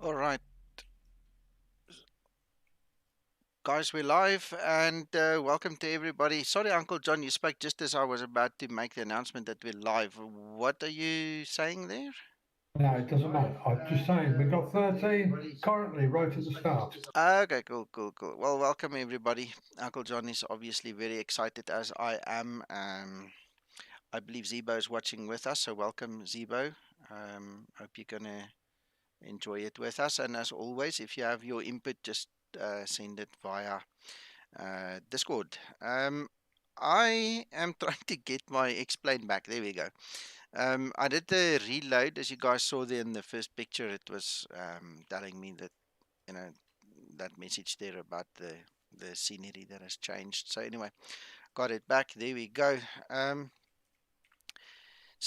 All right, guys, we're live and welcome to everybody. Sorry, Uncle John, you spoke just as I was about to make the announcement that we're live. What are you saying there? No, it doesn't matter. I'm just saying we've got 13 currently right at the start. Okay, cool. Well, welcome everybody. Uncle John is obviously very excited as I am. I believe Zibo is watching with us, so welcome, Zibo. Hope you're gonna enjoy it with us. And as always, if you have your input, just send it via Discord. I am trying to get my explain back. There we go. I did the reload, as you guys saw there in the first picture. It was telling me that you know that message there about the scenery that has changed. So anyway, got it back. There we go. Um,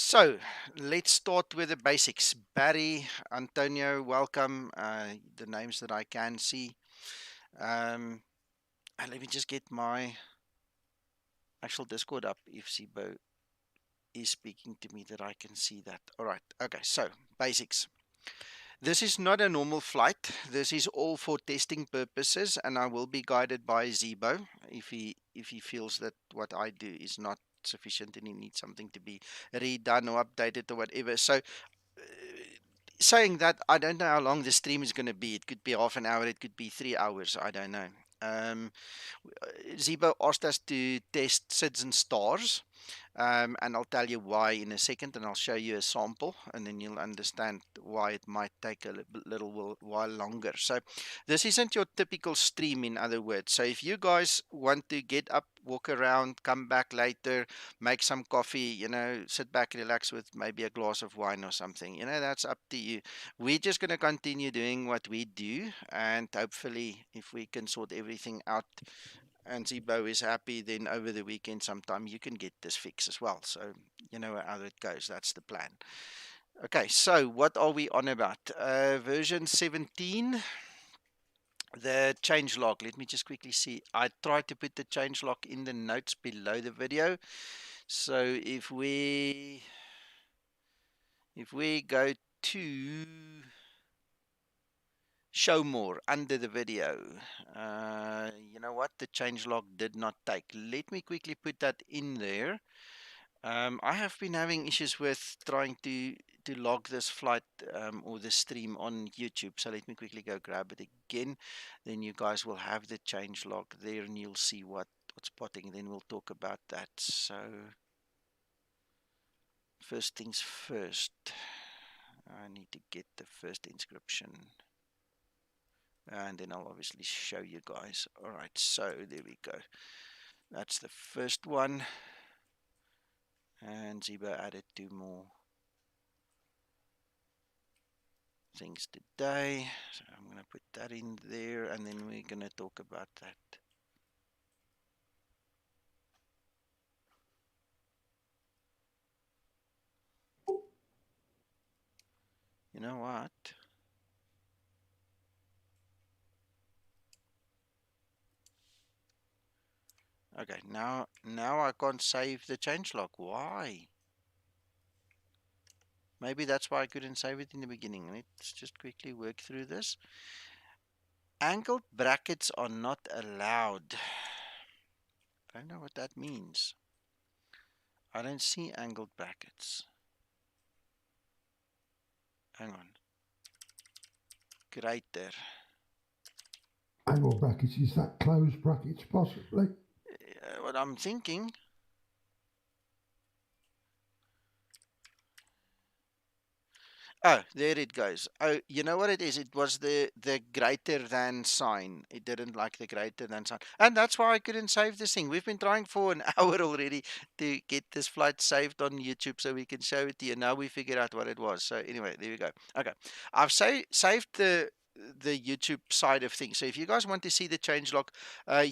so let's start with the basics. Barry, Antonio, welcome. The names that I can see. And let me just get my actual Discord up if Zibo is speaking to me that I can see that. All right. Okay. So basics. This is not a normal flight. This is all for testing purposes, and I will be guided by Zibo if he feels that what I do is not sufficient and he needs something to be redone or updated or whatever. So saying that, I don't know how long the stream is going to be. It could be half an hour. It could be 3 hours. I don't know. Um, Zibo asked us to test SIDS and stars. And I'll tell you why in a second, and I'll show you a sample, and then you'll understand why it might take a little while longer. So this isn't your typical stream, in other words. So if you guys want to get up, walk around, come back later, make some coffee, sit back, relax with maybe a glass of wine or something, that's up to you. We're just going to continue doing what we do, and hopefully, if we can sort everything out and Zibo is happy, then over the weekend sometime you can get this fix as well. So you know how it goes. That's the plan. Okay, so what are we on about? Version 17, the change log. Let me just quickly see. I tried to put the change log in the notes below the video. So if we go to show more under the video. You know what? The change log did not take. Let me quickly put that in there. I have been having issues with trying to log this flight or the stream on YouTube. So let me quickly go grab it again. Then you guys will have the change log there, and you'll see what's potting. Then we'll talk about that. So first things first, I need to get the first inscription. And then I'll obviously show you guys. All right, so there we go. That's the first one. And Zibo added 2 more things today. So I'm going to put that in there, and then we're going to talk about that. You know what? Okay, now I can't save the changelog. Why? Maybe that's why I couldn't save it in the beginning. Let's just quickly work through this. Angled brackets are not allowed. I don't know what that means. I don't see angled brackets. Hang on. Greater. Angle brackets, is that closed brackets possibly? What I'm thinking. Oh, there it goes. Oh, you know what it is? It was the greater than sign. It didn't like the greater than sign. And that's why I couldn't save this thing. We've been trying for an hour already to get this flight saved on YouTube so we can show it to you. Now we figured out what it was. So anyway, there we go. Okay. I've saved the YouTube side of things. So if you guys want to see the changelog,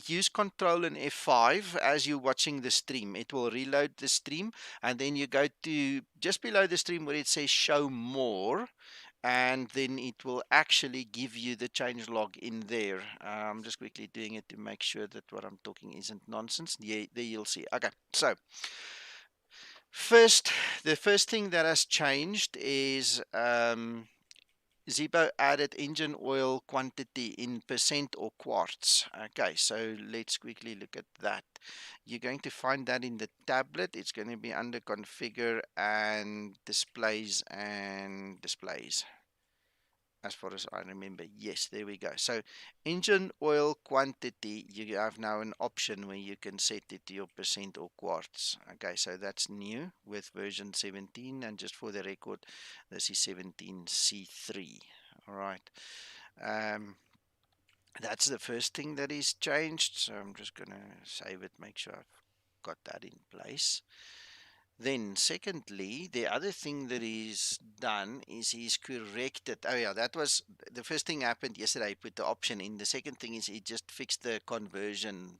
use Control and F5 as you're watching the stream. It will reload the stream, and then you go to just below the stream where it says show more, and then it will actually give you the change log in there. I'm just quickly doing it to make sure that what I'm talking isn't nonsense. Yeah, there you'll see. Okay, so the first thing that has changed is Zibo added engine oil quantity in percent or quarts. Okay, so let's quickly look at that. You're going to find that in the tablet. It's going to be under configure and displays and displays. As far as I remember, yes, there we go. So engine oil quantity, you have now an option where you can set it to your percent or quarts. Okay, so that's new with version 17, and just for the record, this is 17c3. All right. Um, that's the first thing that is changed. So I'm just gonna save it, make sure I've got that in place. Then, secondly, the other thing that he's done is he's corrected. Oh, yeah, that was the first thing happened yesterday. He put the option in. The second thing is he just fixed the conversion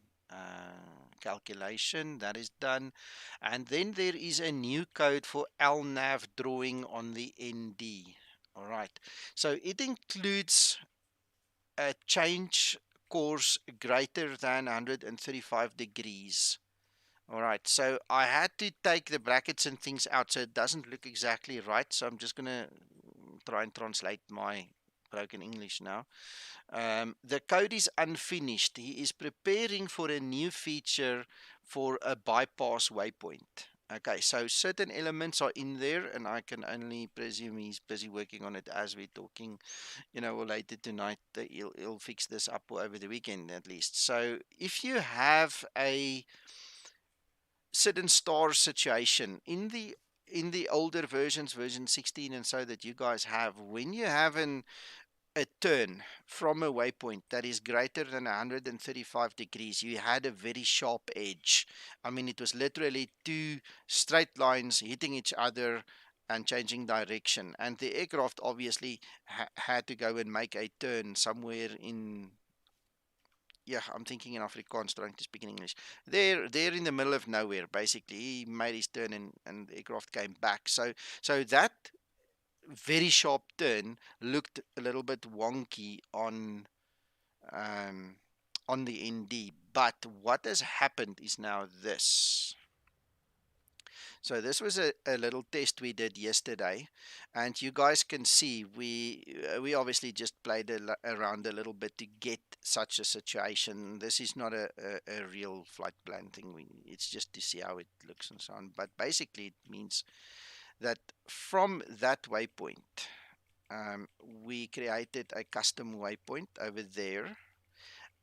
calculation. That is done. And then there is a new code for LNAV drawing on the ND. All right. So it includes a change course greater than 135 degrees. All right, so I had to take the brackets and things out so it doesn't look exactly right. So I'm just going to try and translate my broken English now. The code is unfinished. He is preparing for a new feature for a bypass waypoint. Okay, so certain elements are in there, and I can only presume he's busy working on it as we're talking, or later tonight. He'll fix this up or over the weekend at least. So if you have a sit and star situation in the older versions, version 16 and so that you guys have, when you have a turn from a waypoint that is greater than 135 degrees, you had a very sharp edge. I mean, it was literally two straight lines hitting each other and changing direction, and the aircraft obviously had to go and make a turn somewhere in, yeah, I'm thinking in Afrikaans, trying to speak in English. They're in the middle of nowhere, basically. He made his turn, and the aircraft came back. So that very sharp turn looked a little bit wonky um, on the ND. But what has happened is now this. So this was a little test we did yesterday, and you guys can see we obviously just played around a little bit to get such a situation. This is not a real flight plan thing. It's just to see how it looks and so on. But basically, it means that from that waypoint, we created a custom waypoint over there,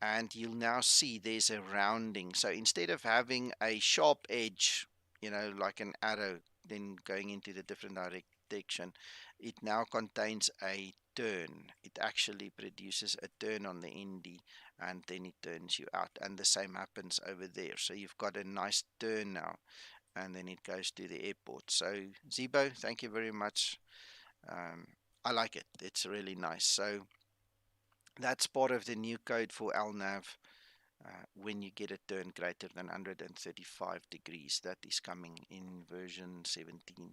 and you'll now see there's a rounding. So instead of having a sharp edge, like an arrow, then going into the different direction, it now contains a turn. It actually produces a turn on the ND, and then it turns you out. And the same happens over there. So you've got a nice turn now, and then it goes to the airport. So Zibo, thank you very much. Um, I like it. It's really nice. So that's part of the new code for LNAV. When you get a turn greater than 135 degrees, that is coming in version 17.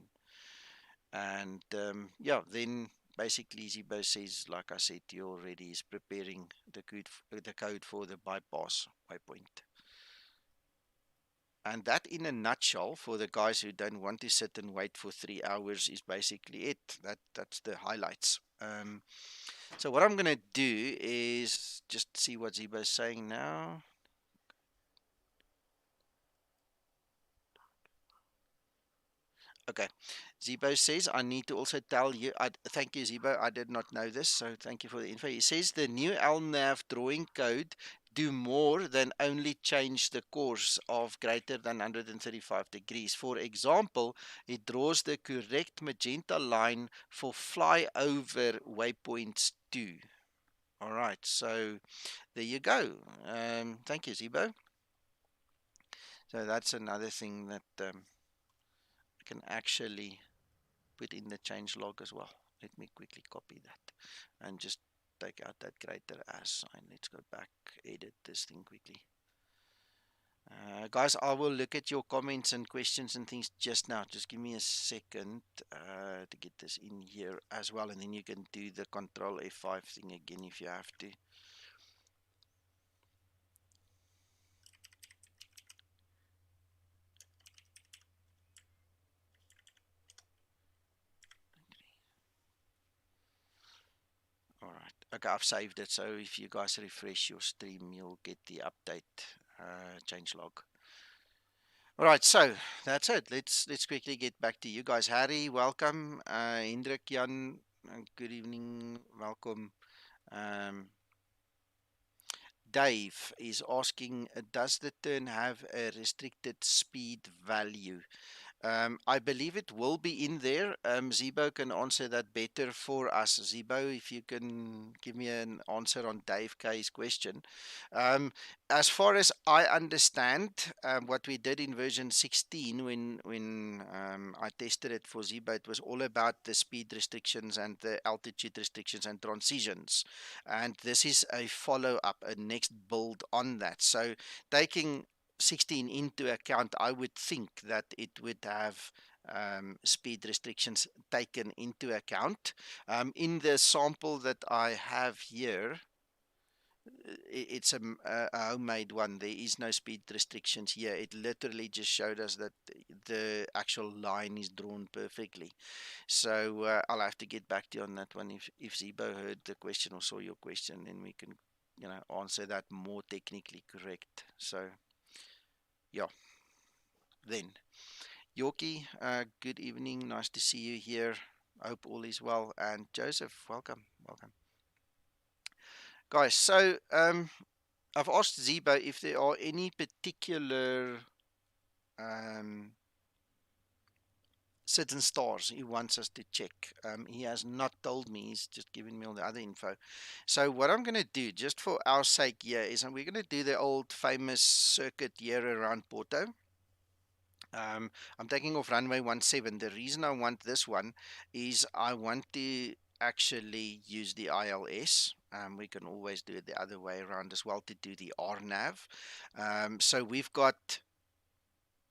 And yeah, then basically Zibo says, like I said to you already, is preparing the code for the bypass waypoint. And that, in a nutshell, for the guys who don't want to sit and wait for 3 hours, is basically it. That's the highlights. So what I'm going to do is just see what Zibo is saying now. Okay. Zibo says, I need to also tell you, thank you, Zibo. I did not know this, so thank you for the info. He says the new LNAV drawing code do more than only change the course of greater than 135 degrees. For example, it draws the correct magenta line for flyover waypoints too. All right, so there you go. Thank you, Zibo. So that's another thing that I can actually put in the change log as well. Let me quickly copy that and just take out that greater as sign. Let's go back, edit this thing quickly. Guys, I will look at your comments and questions and things just now. Just give me a second to get this in here as well, and then you can do the Control F5 thing again if you have to. Okay, I've saved it, so if you guys refresh your stream, you'll get the update changelog. All right, so that's it. Let's quickly get back to you guys. Harry, welcome. Hendrik, Jan, good evening. Welcome. Um, Dave is asking, does the turn have a restricted speed value? I believe it will be in there. Zibo can answer that better for us. Zibo, if you can give me an answer on Dave K's question. Um, as far as I understand, what we did in version 16 when I tested it for Zibo, it was all about the speed restrictions and the altitude restrictions and transitions. And this is a follow-up, a next build on that. So taking 16 into account, I would think that it would have speed restrictions taken into account. In the sample that I have here, it's a homemade one. There is no speed restrictions here. It literally just showed us that the actual line is drawn perfectly. So I'll have to get back to you on that one. If Zibo heard the question or saw your question, then we can, answer that more technically correct. So yeah, then. Yorkie, good evening. Nice to see you here. Hope all is well. And Joseph, welcome, welcome, guys. So I've asked Zibo if there are any particular um, certain stars he wants us to check. He has not told me. He's just given me all the other info. So what I'm going to do, just for our sake here, is we're going to do the old famous circuit here around Porto. I'm taking off runway 17. The reason I want this one is I want to actually use the ILS. We can always do it the other way around as well to do the RNAV. So we've got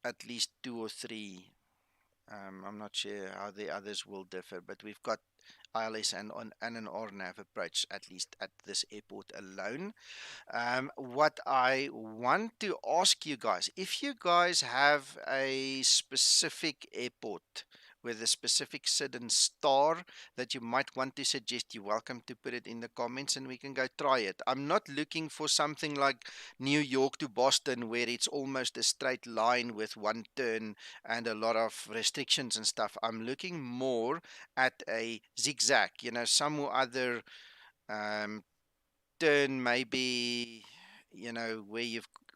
at least 2 or 3. I'm not sure how the others will differ, but we've got ILS and an RNAV approach, at least at this airport alone. What I want to ask you guys, if you guys have a specific airport with a specific certain star that you might want to suggest, you're welcome to put it in the comments and we can go try it. I'm not looking for something like New York to Boston where it's almost a straight line with one turn and a lot of restrictions and stuff. I'm looking more at a zigzag, some other um, turn, maybe,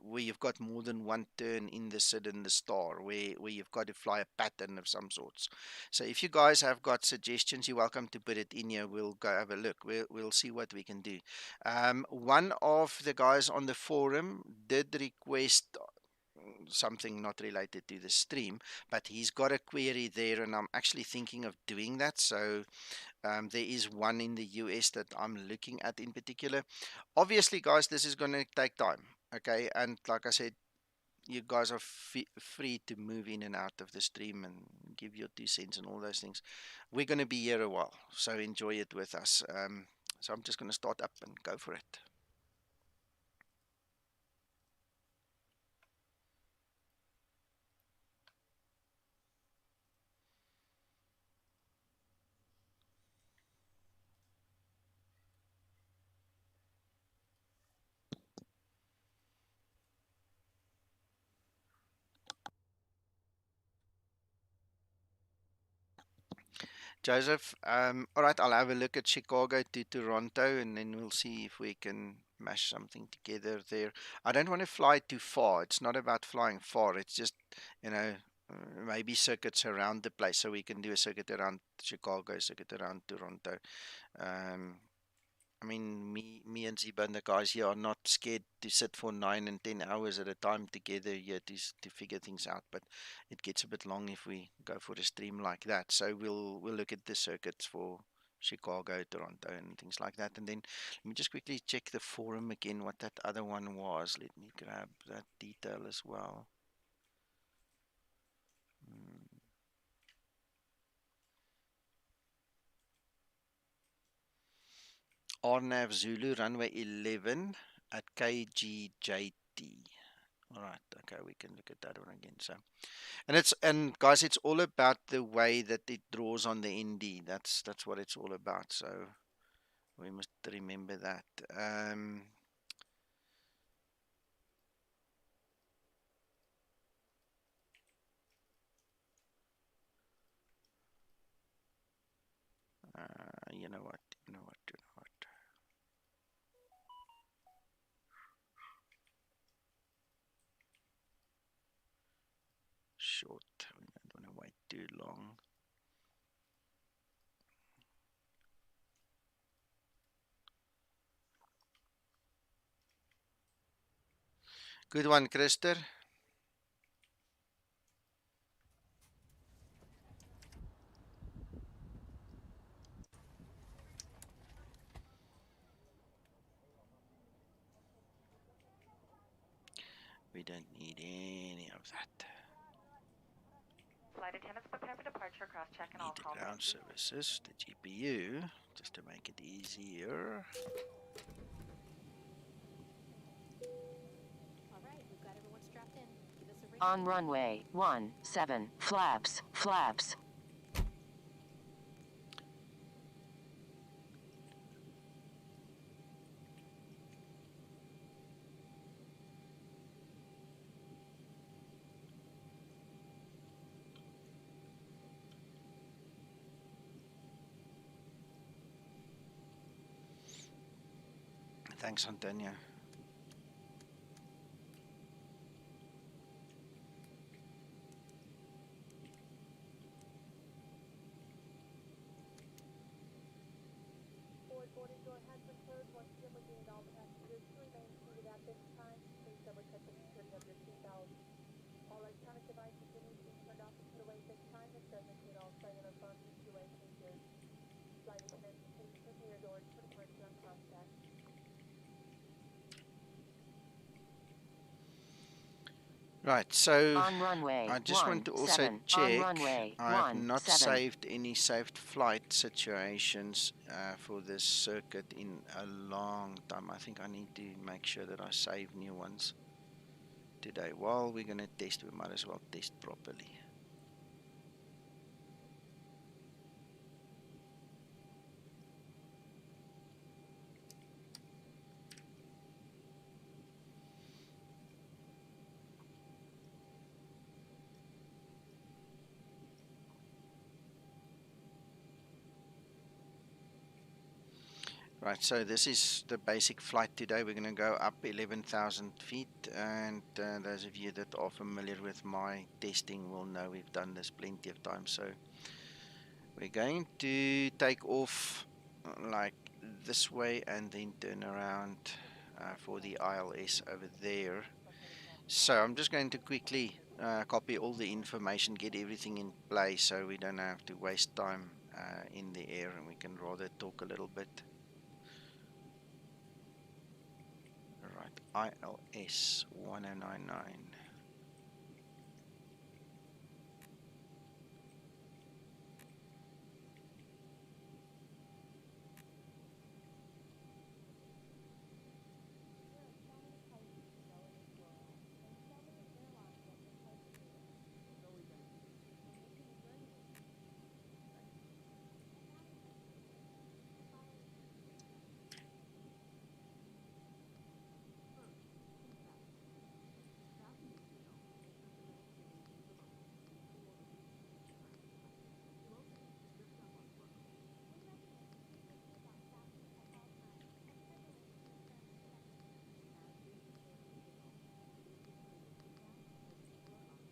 where you've got more than one turn in the star, where you've got to fly a pattern of some sorts. So if you guys have got suggestions, you're welcome to put it in here. We'll go have a look. We'll see what we can do. One of the guys on the forum did request something not related to the stream, but he's got a query there, and I'm actually thinking of doing that. So there is one in the US that I'm looking at in particular. Obviously, guys, this is going to take time. Okay. And like I said, you guys are free to move in and out of the stream and give your 2 cents and all those things. We're going to be here a while, so enjoy it with us. So I'm just going to start up and go for it. Joseph, all right, I'll have a look at Chicago to Toronto and then we'll see if we can mash something together there. I don't want to fly too far. It's not about flying far. It's just, maybe circuits around the place. So we can do a circuit around Chicago, a circuit around Toronto. Um, I mean, me and Ziba and the guys here are not scared to sit for 9 and 10 hours at a time together here to figure things out. But it gets a bit long if we go for a stream like that. So we'll look at the circuits for Chicago, Toronto, and things like that. And then let me just quickly check the forum again, what that other one was. Let me grab that detail as well. RNAV Zulu, runway 11 at KGJT. All right, okay, we can look at that one again. So, and guys, it's all about the way that it draws on the ND. That's what it's all about. So, We must remember that. You know what? You know what? You know what? Short. We don't want to wait too long. Good one, Krister. We don't need any of that. Flight attendants prepare for departure, cross-check and all Need call. the ground services, the GPU, just to make it easier. Alright, we've got everyone strapped in. Give us a ring. On runway 17, flaps, flaps. Thanks, Antonio. Forward boarding door has been closed. Once again, we need all passengers to remain seated at this time. Please double check the security of your seatbelt. All electronic devices will need to be turned off and put away at this time. This does include all cellular phones and two-way features. Flight attendants, please prepare your doors for departure on cross-check. Right, so On runway I just want to also 17, check. on runway I have not 17. saved any saved flight situations for this circuit in a long time. I think I need to make sure that I save new ones today. While we're going to test, we might as well test properly. Right, so this is the basic flight today. We're going to go up 11,000 feet, and those of you that are familiar with my testing will know we've done this plenty of times. So we're going to take off like this way and then turn around for the ILS over there. So I'm just going to quickly copy all the information, get everything in place so we don't have to waste time in the air, and we can rather talk a little bit. Right, ILS 1099.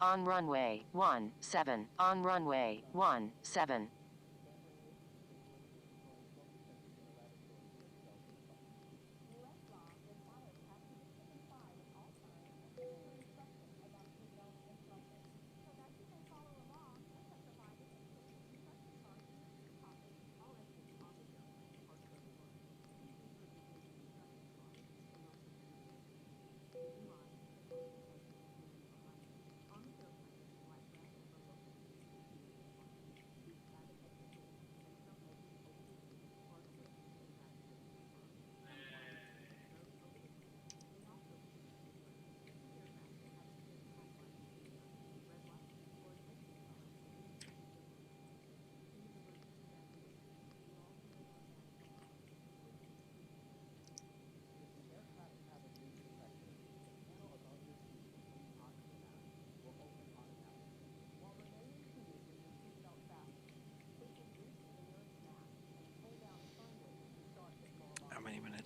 On runway 17, on runway 17.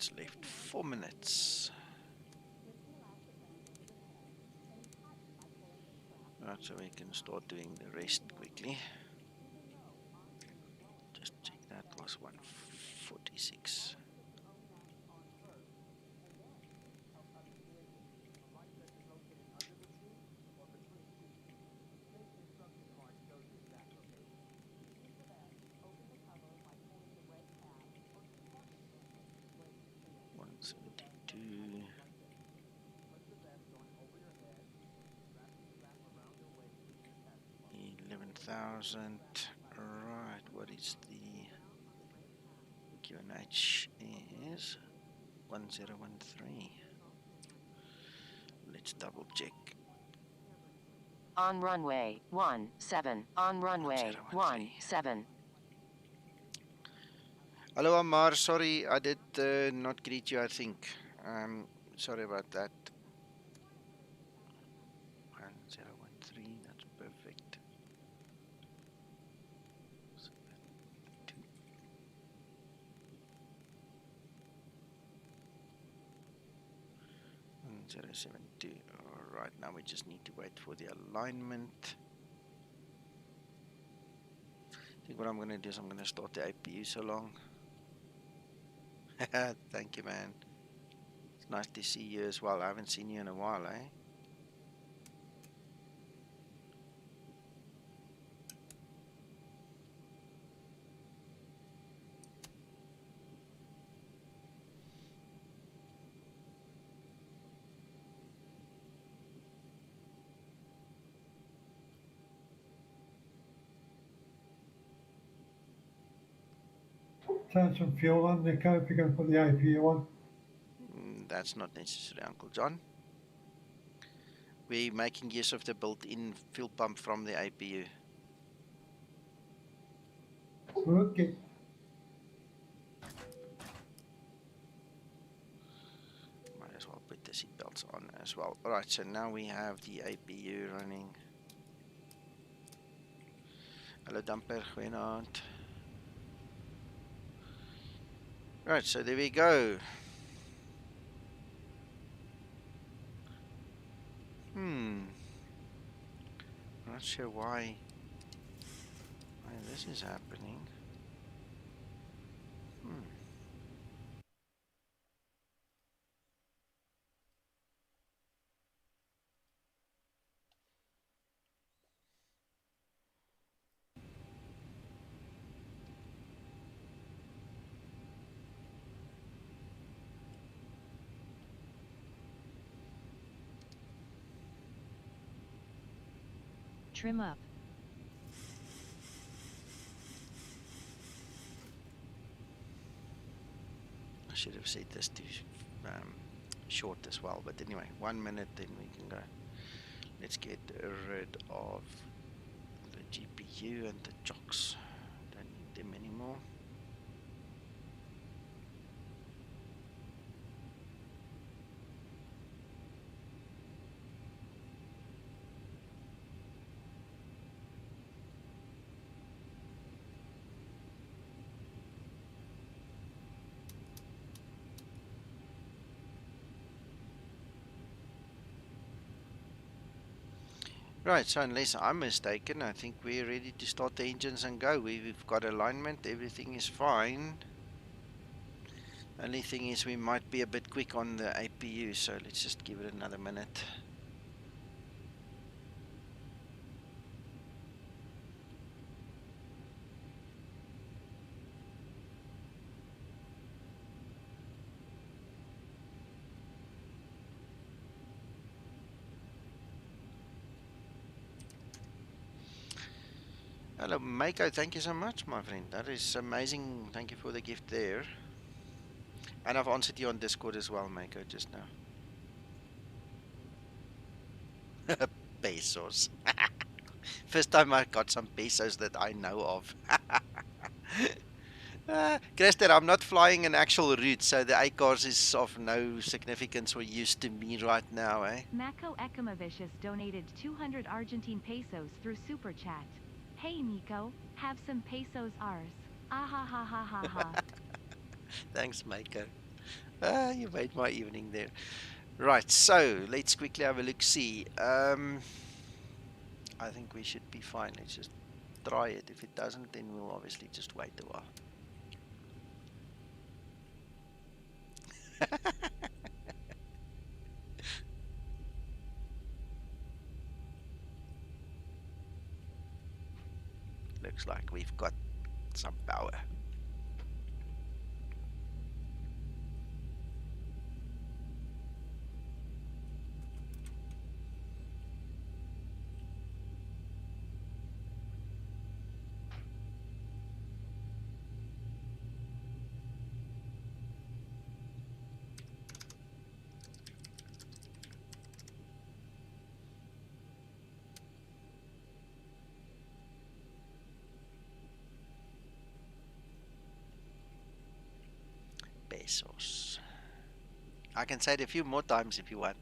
minutes left. 4 minutes. Right, so we can start doing the rest quickly. Just check that was 146. $172. 11,000. Right, what is the QNH is 1013. Let's double check. On runway 17. On runway 17. Hello Amar, sorry I did not greet you, I think. Sorry about that. 1013, that's perfect. 1072. Alright, now we just need to wait for the alignment. I think what I'm going to do is I'm going to start the APU so long. Thank you, man. It's nice to see you as well. I haven't seen you in a while, eh? Turn some fuel on, Nico, if you're going to put the APU on. That's not necessary, Uncle John. We're making use of the built-in fuel pump from the APU. Okay. Might as well put the seatbelts on as well. Alright, so now we have the APU running. Hello Damper, goeienaand. Right, so there we go. Not sure why this is happening. Trim up. I should have said this to short as well, but anyway, 1 minute, then we can go. Let's get rid of the GPU and the chocks. Don't need them anymore. Right, so unless I'm mistaken, I think we're ready to start the engines and go. We've got alignment, everything is fine. Only thing is we might be a bit quick on the APU, so let's just give it another minute. Hello, Mako, thank you so much, my friend. That is amazing. Thank you for the gift there. And I've answered you on Discord as well, Mako, just now. Pesos. First time I got some pesos that I know of. Christer, I'm not flying an actual route, so the ACARS is of no significance or use to me right now, eh? Mako Ekamavicius donated 200 Argentine pesos through Super Chat. Hey Nico, have some pesos ours. Ah ha ha ha ha ha. Thanks, Mako. You made my evening there. Right, so let's quickly have a look. See, I think we should be fine. Let's just try it. If it doesn't, then we'll obviously just wait a while. Looks like we've got some power. Pesos. I can say it a few more times if you want.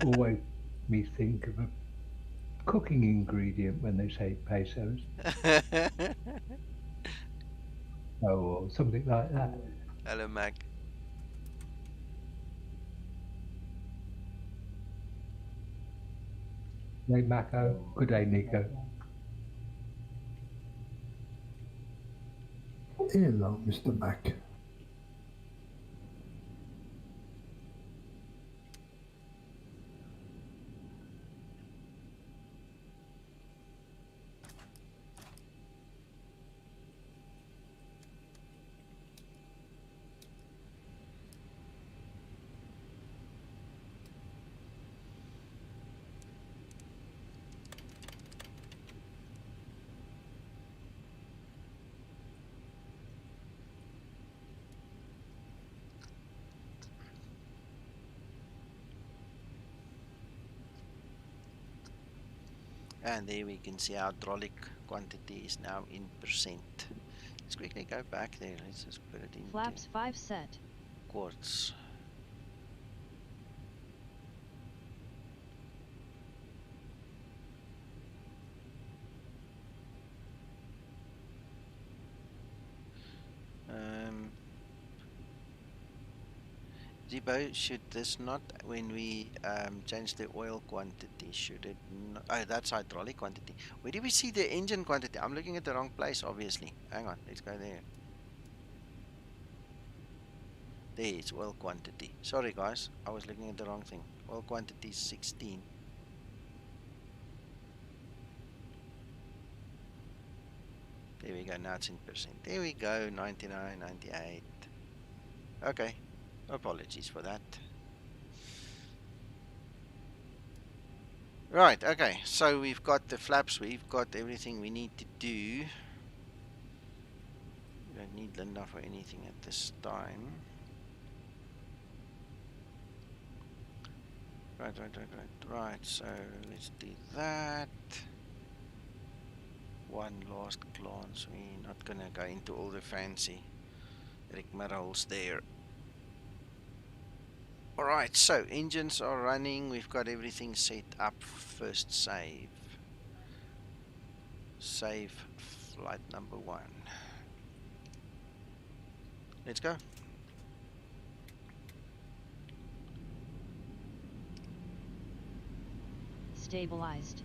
Always me think of a cooking ingredient when they say pesos. Oh, or something like that. Hello, Mac. Hey, Mako. Good day, Nico. Hello, Mr. Mac. And there we can see our hydraulic quantity is now in percent. Let's quickly go back there. Let's just put it into Flaps 5 set. quarts. Zibo, should this not, when we change the oil quantity, should it not, oh, that's hydraulic quantity. Where do we see the engine quantity? I'm looking at the wrong place, obviously. Hang on, let's go there. There is oil quantity. Sorry guys, I was looking at the wrong thing. Oil quantity is 16. There we go, now it's in percent. There we go, 99, 98. Okay, apologies for that. Right, okay, so we've got the flaps, we've got everything we need to do. We don't need Linda for anything at this time. Right, so let's do that. One last glance, we're not gonna go into all the fancy rigmaroles there. Alright, so engines are running, we've got everything set up. First save. Save flight number 1. Let's go. Stabilized.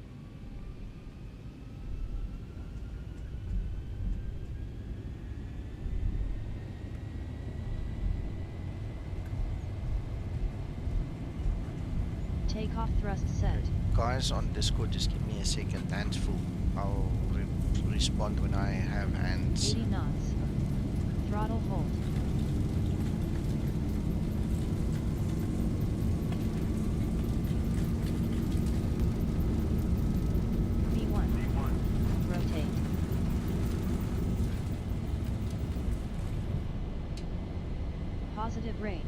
Takeoff thrust set. Guys on Discord, just give me a second. Hands full. I'll respond when I have hands. 80 knots. Throttle hold. V1. Rotate. Positive rate.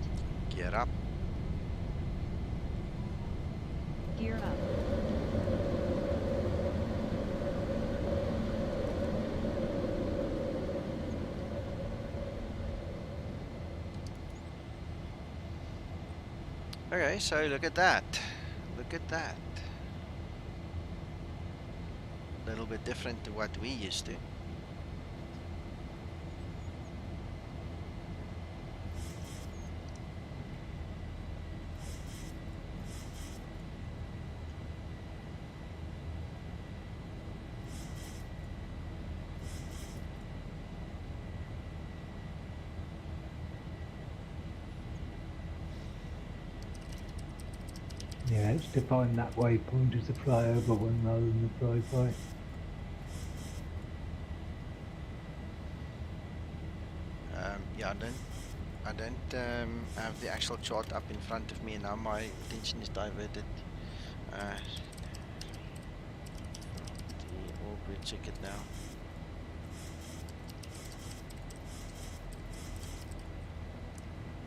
Gear up. Gear up. Okay, so look at that. Look at that. A little bit different to what we used to. Yeah, it's defined that waypoint as the flyover one rather than the flyby. Yeah, I don't have the actual chart up in front of me, and now my attention is diverted. The orbit, check it now.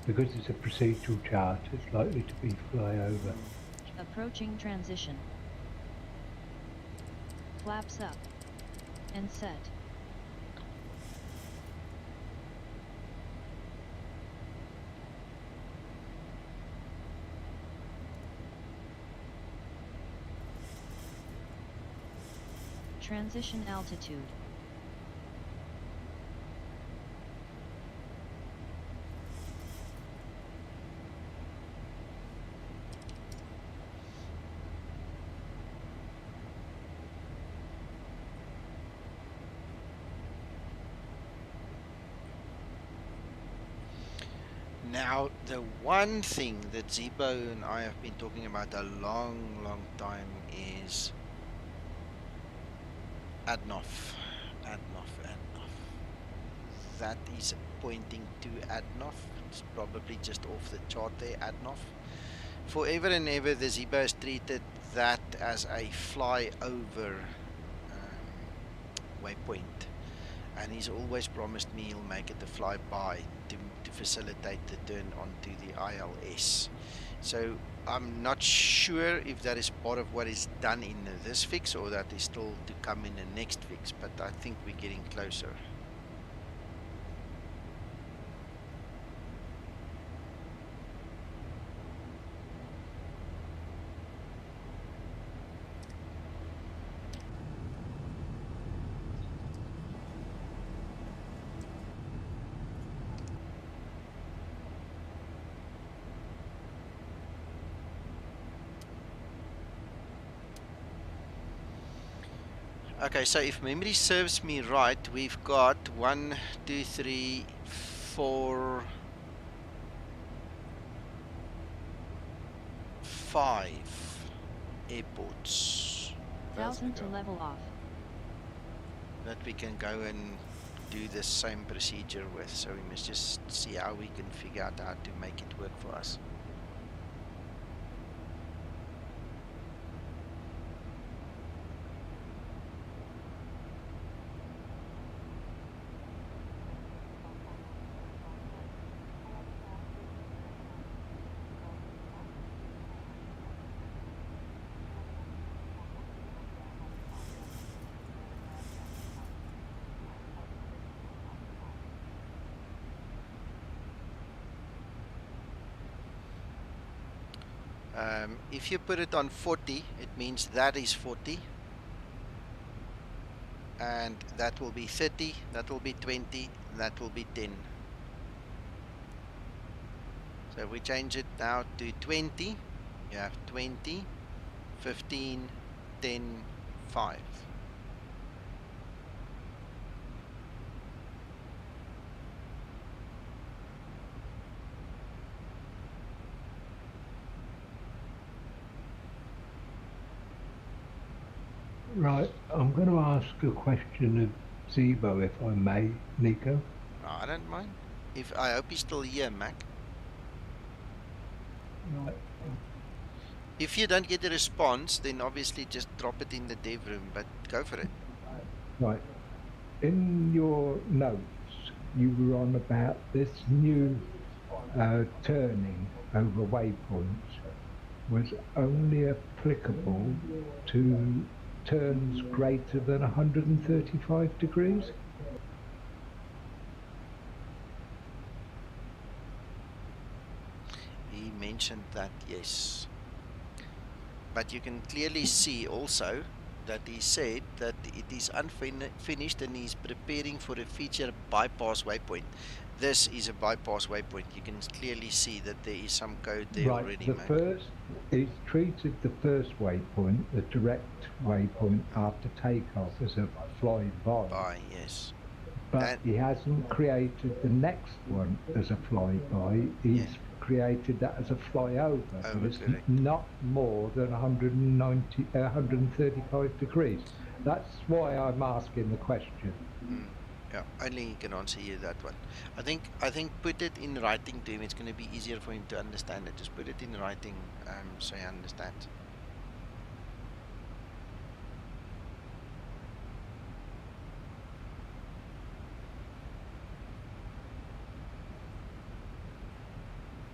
Because it's a procedural chart, it's likely to be flyover. Approaching transition. Flaps up. And set. Transition altitude. Now, the one thing that Zibo and I have been talking about a long time is Adnoff. That is pointing to Adnoff. It's probably just off the chart there, Adnoff. Forever and ever, the Zibo has treated that as a flyover waypoint. And he's always promised me he'll make it a flyby to facilitate the turn onto the ILS. So I'm not sure if that is part of what is done in this fix or that is still to come in the next fix, but I think we're getting closer. Okay, so if memory serves me right, we've got 1, 2, 3, 4, 5 airports 1000 to level off. that we can go and do the same procedure with. So we must just see how we can figure out how to make it work for us. If you put it on 40, it means that is 40, and that will be 30, that will be 20, that will be 10. So if we change it now to 20, you have 20, 15, 10, 5. Right, I'm going to ask a question of Zibo, if I may, Nico. No, I don't mind. I hope he's still here, Mac. Right. If you don't get a response, then obviously just drop it in the dev room, but go for it. Right. In your notes, you were on about this new turning over waypoints was only applicable to turns greater than 135 degrees. He mentioned mentioned that, yes. But you can clearly see also that he said that it is unfinished and he's preparing for a feature bypass waypoint. This is a bypass waypoint. You can clearly see that there is some code there Right, already the made. first, he's treated the first waypoint, the direct waypoint after takeoff, as a flyby. By, yes. But And he hasn't created the next one as a flyby. He's Yeah. created that as a flyover. Oh, And it's correct. not more than 135 degrees. That's why I'm asking the question. Yeah, only he can answer you that one. I think put it in writing to him. It's going to be easier for him to understand it. Just put it in writing, so he understands.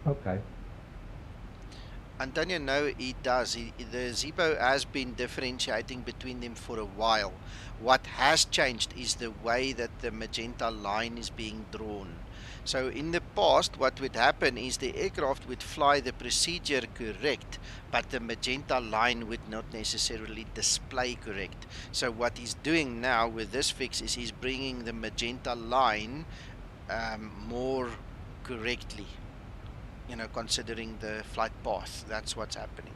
Okay. Antonio, no, he does. The Zibo has been differentiating between them for a while. What has changed is the way that the magenta line is being drawn. So in the past, what would happen is the aircraft would fly the procedure correct, but the magenta line would not necessarily display correct. So what he's doing now with this fix is he's bringing the magenta line more correctly. You know, considering the flight path. That's what's happening.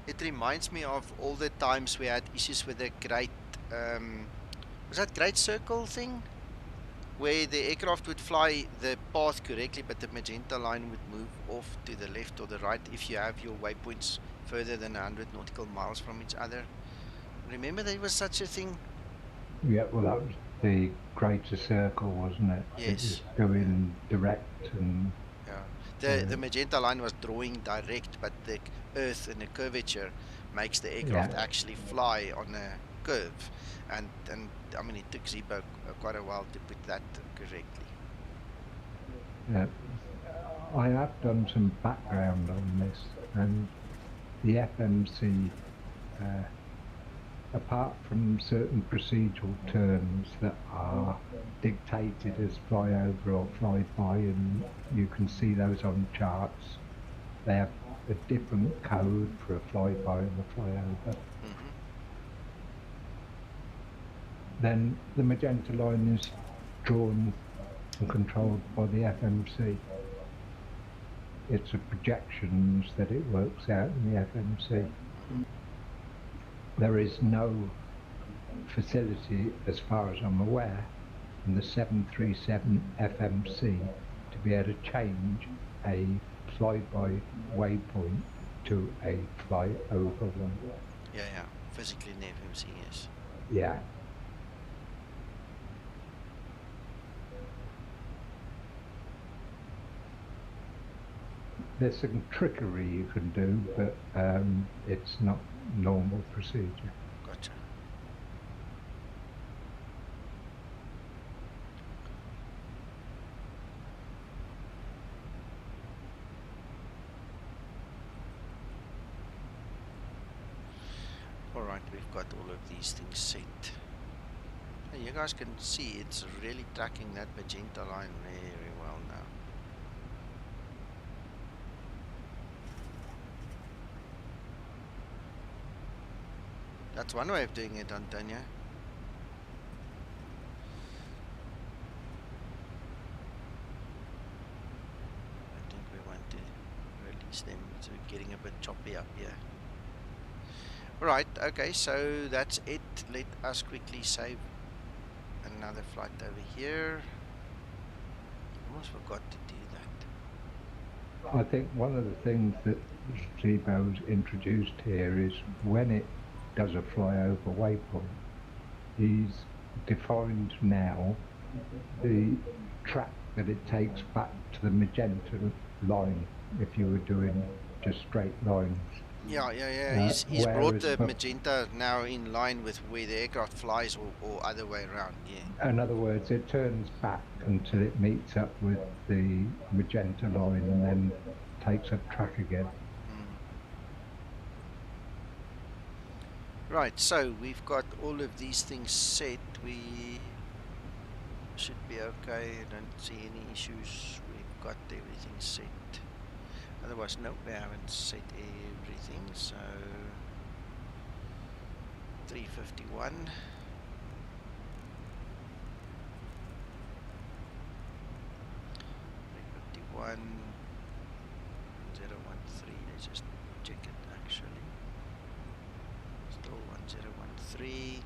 It reminds me of all the times we had issues with the great was that great circle thing, where the aircraft would fly the path correctly, but the magenta line would move off to the left or the right if you have your waypoints further than 100 nautical miles from each other. Remember there was such a thing? Yeah, well, that was the greater circle, wasn't it? Yes. It was going direct and... Yeah. The magenta line was drawing direct, but the earth and the curvature makes the aircraft actually fly on a curve. And I mean, it took Zibo quite a while to put that correctly. Yeah. I have done some background on this, and the FMC, apart from certain procedural terms that are dictated as flyover or flyby, and you can see those on charts, they have a different code for a flyby and a flyover. Then the magenta line is drawn and controlled by the FMC. It's the projections that it works out in the FMC. There is no facility, as far as I'm aware, in the 737 FMC to be able to change a flyby waypoint to a flyover one. Yeah, physically in the FMC, yes. Yeah. There's some trickery you can do, but it's not normal procedure. Gotcha. Alright, we've got all of these things set. And you guys can see it's really tracking that magenta line very well now. That's one way of doing it, Antonio. I think we want to release them, so we're getting a bit choppy up here. Right, okay, so that's it. Let us quickly save another flight over here. Almost forgot to do that. I think one of the things that Zibo's introduced here is when it does a flyover waypoint, he's defined now the track that it takes back to the magenta line if you were doing just straight lines. Yeah. He's brought whereas the magenta now in line with where the aircraft flies, or other way around. Yeah. in other words, it turns back until it meets up with the magenta line and then takes up track again. Right, so we've got all of these things set. We should be okay. I don't see any issues. We've got everything set. Otherwise, no, we haven't set everything. So 351. 351. 013. Let's just check it actually. Still 1013.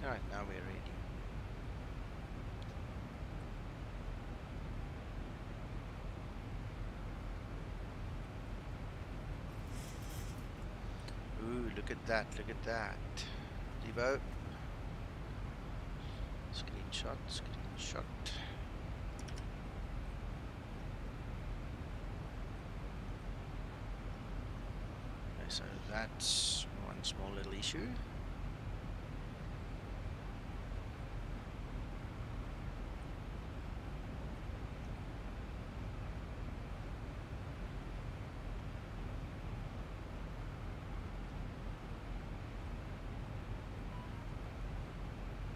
Alright, now we're ready. Ooh, look at that, look at that. Zibo. Screenshot. Okay, so that's one small little issue.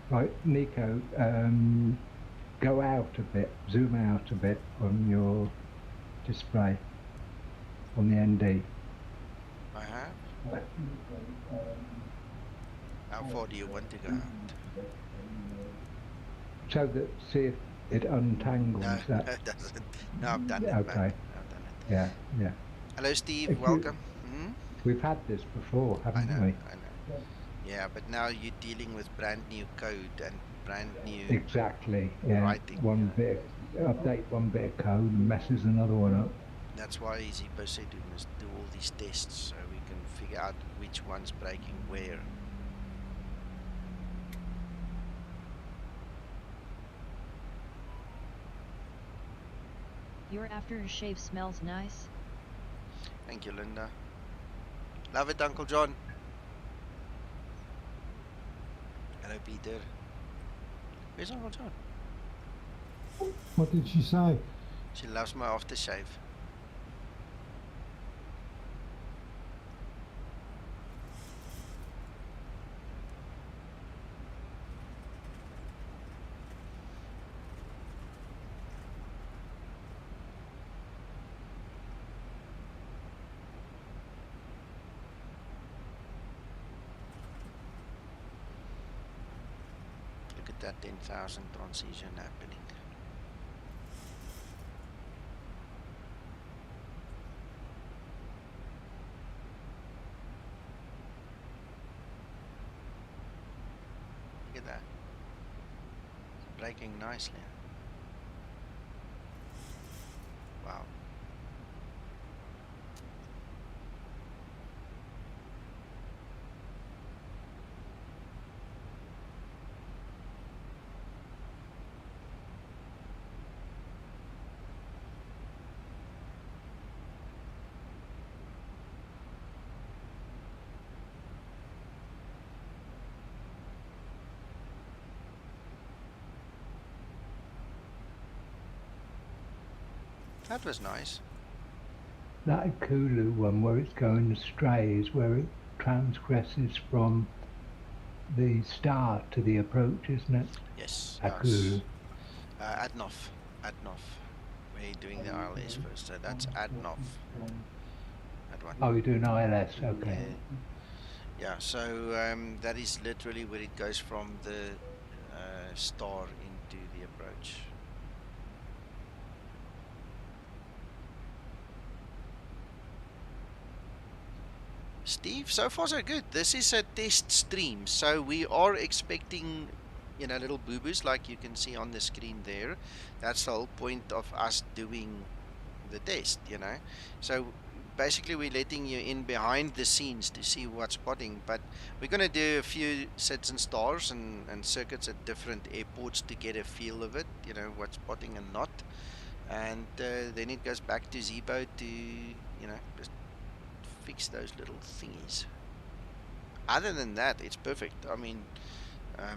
Right, Nico, go out a bit, zoom out a bit on your display, on the ND. I have. How far do you want to go out? So that, see if it untangles No, that. no, it doesn't. No, I've done it, Okay. man. I've done it. Yeah. Hello, Steve. If you- Welcome. We've had this before, haven't I we? know. Yeah, but now you're dealing with brand new code and brand new Exactly, yeah. writing. Update one bit of code and messes another one up. That's why Zibo said we must do all these tests so we can figure out which one's breaking where. Your aftershave smells nice. Thank you, Linda. Love it, Uncle John. Hello, Peter. Where's Uncle John? What did she say? She loves my aftershave. Look at that 10,000 transition happening. Look at that. It's breaking nicely. Wow. That was nice. That Akulu one where it's going astray is where it transgresses from the start to the approach, isn't it? Yes. Akulu. Adnoff. We're doing the ILS first, so that's Adnoff. That one. Oh, you're doing ILS, okay. Yeah, so that is literally where it goes from the star into the approach. Steve, so far so good. This is a test stream, so we are expecting, you know, little boo-boos like you can see on the screen there. That's the whole point of us doing the test, you know. So basically we're letting you in behind the scenes to see what's spotting, but we're going to do a few sets and stars and circuits at different airports to get a feel of it, you know, what's spotting and not. And then it goes back to Zibo to, you know, just fix those little thingies. Other than that, it's perfect. I mean,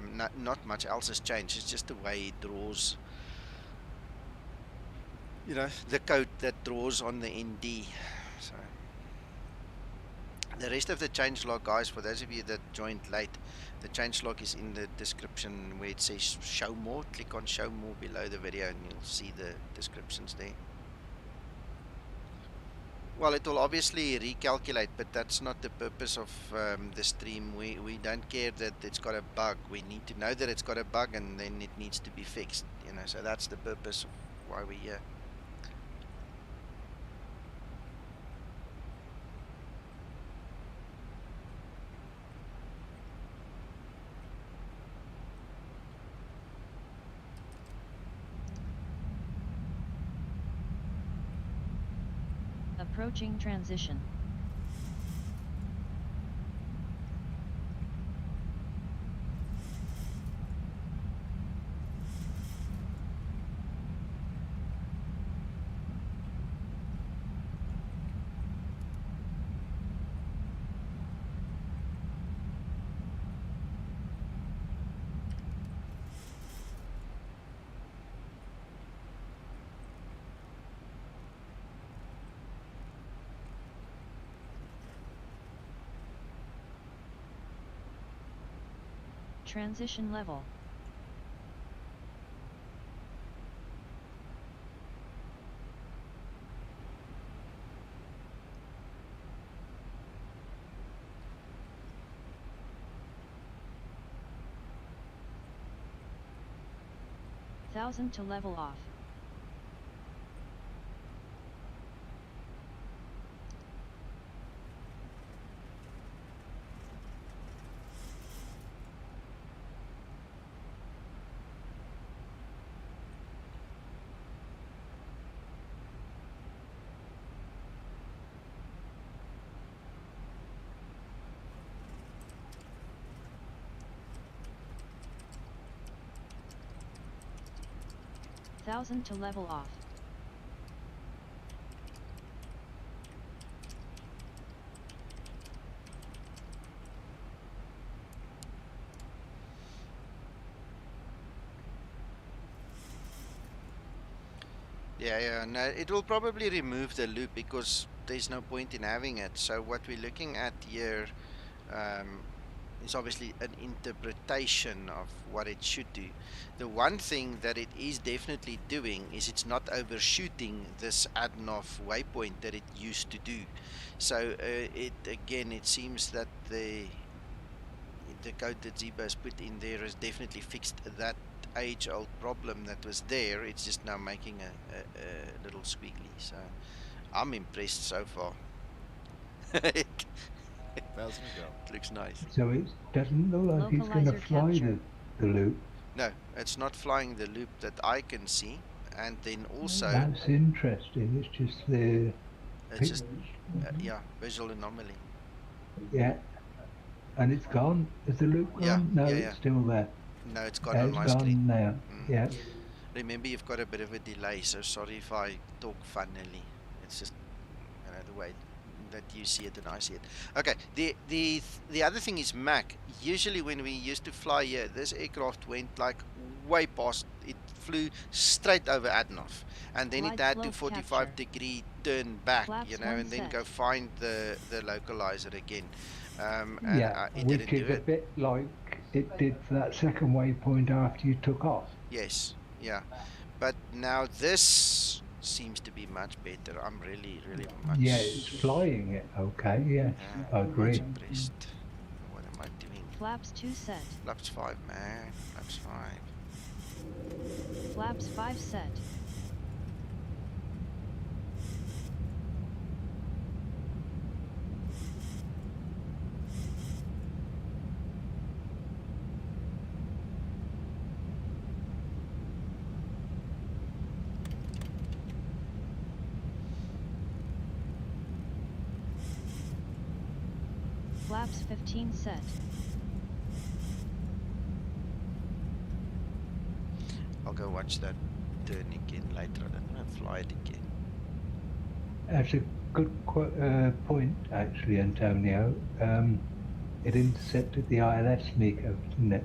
not much else has changed. It's just the way it draws, you know, the code that draws on the ND. So the rest of the changelog, guys, for those of you that joined late, the changelog is in the description where it says show more. Click on show more below the video and you'll see the descriptions there. Well, it will obviously recalculate, but that's not the purpose of the stream. We don't care that it's got a bug. We need to know that it's got a bug and then it needs to be fixed, you know. So that's the purpose of why we're here. Approaching transition. Transition level. Thousand to level off. Thousand to level off. Yeah, no, it will probably remove the loop because there's no point in having it. So what we're looking at here is obviously an interpretation of what it should do. The one thing that it is definitely doing is it's not overshooting this add-off waypoint that it used to do. So it seems that the code that Zibo has put in there has definitely fixed that age-old problem that was there. It's just now making a little squiggly. So I'm impressed so far. It looks nice. So it doesn't look like it's going to Localizer fly capture. the loop. No, it's not flying the loop that I can see. And then also, That's interesting. It's just the it's just, yeah, visual anomaly. yeah, and it's gone. Is the loop gone? Yeah, No, yeah, it's yeah. still there. No, it's gone Yeah, on it's my gone screen. now. Yeah. Remember, you've got a bit of a delay, so sorry if I talk funnily. It's just, you know, the way that you see it and I see it. Okay, the other thing is Mac. Usually when we used to fly here, this aircraft went like way past. It flew straight over Adnoff, and then it Light had to slope 45-degree turn back, Flaps you know, and then set. go find the localizer again. And Yeah, it which didn't do is a it. bit like it did for that second waypoint after you took off. Yes, yeah, but now this seems to be much better. I'm really much. Yeah, it's flying it. Okay, yes, I much agree. impressed. What am I doing? Flaps 2 set. Flaps 5, man. Flaps 5. Flaps 5 set. Flaps 15 set. I'll go watch that turn again later. I don't want to fly it again. That's a good point, actually, Antonio. It intercepted the ILS, Nico, didn't it?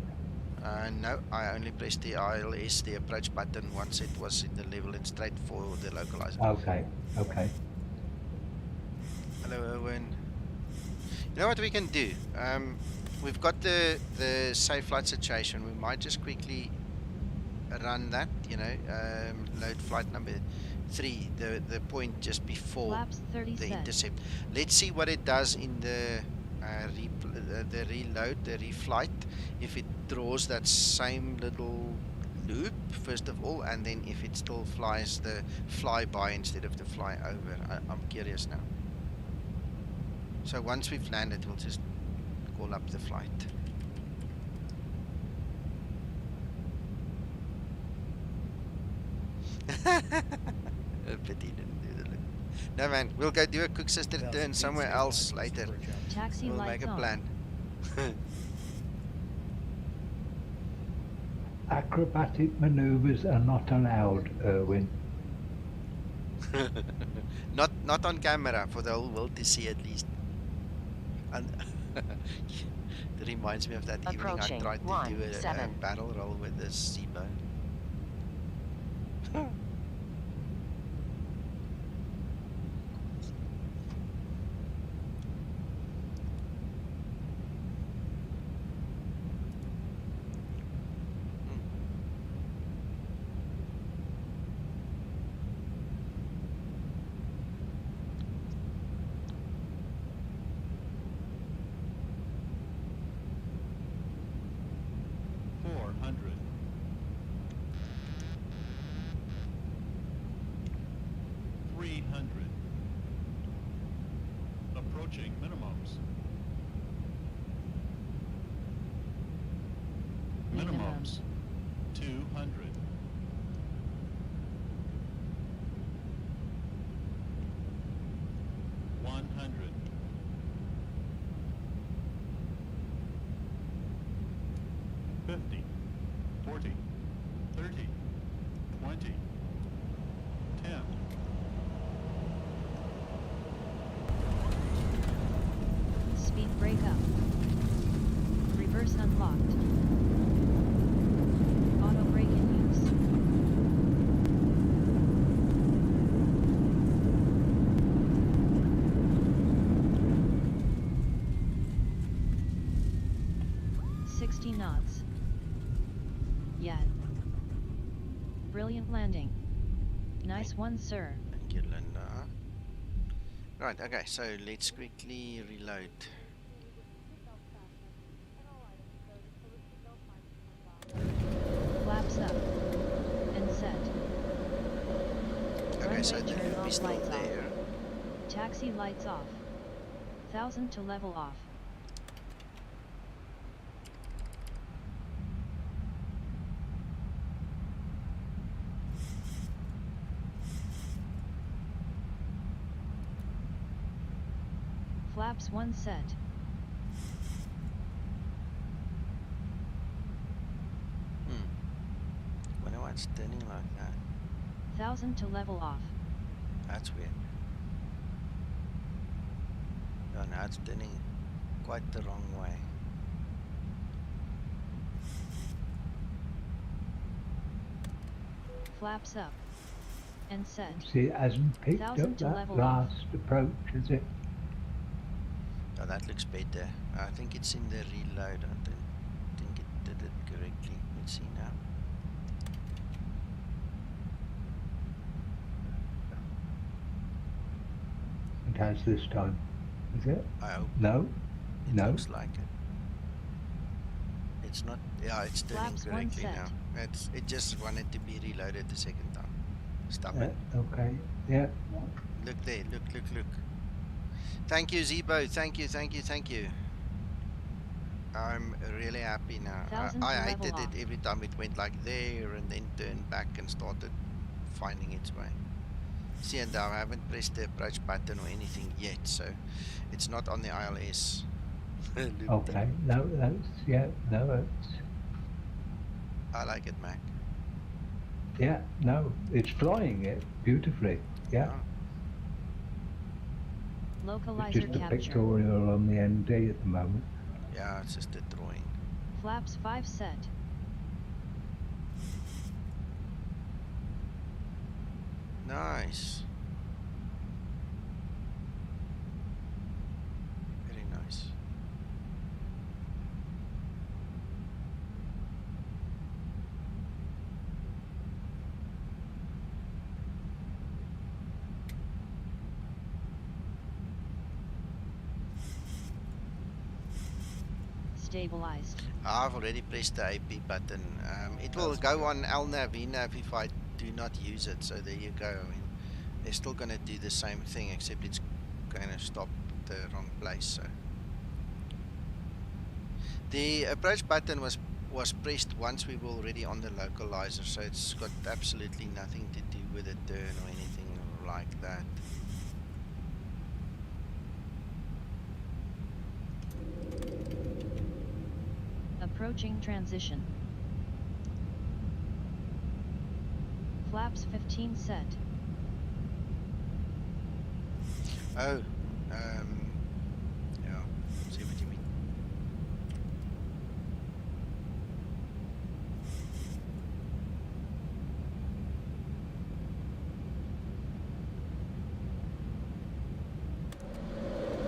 No, I only pressed the ILS, the approach button, once it was in the level and straight for the localizer. Okay, okay. Hello, Owen. You know what we can do? We've got the safe flight situation. We might just quickly run that, you know, load flight number 3, the point just before Flaps 30 the set. intercept. Let's see what it does in the reload, the reflight, if it draws that same little loop first of all, and then if it still flies the flyby instead of the flyover. I'm curious now. So once we've landed, we'll just call up the flight. Pity didn't do the loop. No man, we'll go do a quick sister turn somewhere else later. Taxi We'll lights make a on. plan. Acrobatic maneuvers are not allowed, Erwin. Not on camera, for the whole world to see at least. And it reminds me of that evening I Approaching tried to do a 17. barrel roll with this Zibo. Approaching minimums. Minimums. 200. $50, $40, $30, $20, $10. Speed brake up. Reverse unlocked. Auto brake in use. $60 knots. Yeah. Brilliant landing. Nice one, sir. Thank you, Linda. Right, okay, so let's quickly reload. Flaps up. And set. Okay, so Runway the turn loop off, is still lights off. there. Taxi lights off. 1000 to level off. Flaps 1 set. Wonder why it's turning like that. 1000 to level off. That's weird. Oh, now it's turning quite the wrong way. Flaps up. And set. See, it hasn't picked 1000 up to that level last approach, has it? Oh, that looks better. I think it's in the reload. I don't think it did it correctly. Let's see now. It has this time, is it? I hope No? it No? looks like it. It's not. Yeah, it's turning Flaps one correctly set. now. It just wanted to be reloaded the second time. Stop it. Okay, yeah. Look there. Look. Thank you, Zibo. Thank you. I'm really happy now. 1000 I to hated level it off. every time it went like there and then turned back and started finding its way. See, and I haven't pressed the approach button or anything yet, so it's not on the ILS Looped Okay, in. no, that's, yeah, no, that's, I like it, Mac. yeah, no, it's flying it beautifully. Yeah, Yeah. it's Localizer just a capture. pictorial on the ND at the moment. Yeah, it's just a drawing. Flaps 5 set. Nice. Very nice. Stabilized. I've already pressed the AP button. It will go on LNAV, VNAV if I do not use it. So there you go. I mean, they're still going to do the same thing, except it's going to stop at the wrong place. So the approach button was pressed once we were already on the localizer, so it's got absolutely nothing to do with a turn or anything like that. Approaching transition. Flaps 15 set. Oh, yeah, see what you mean.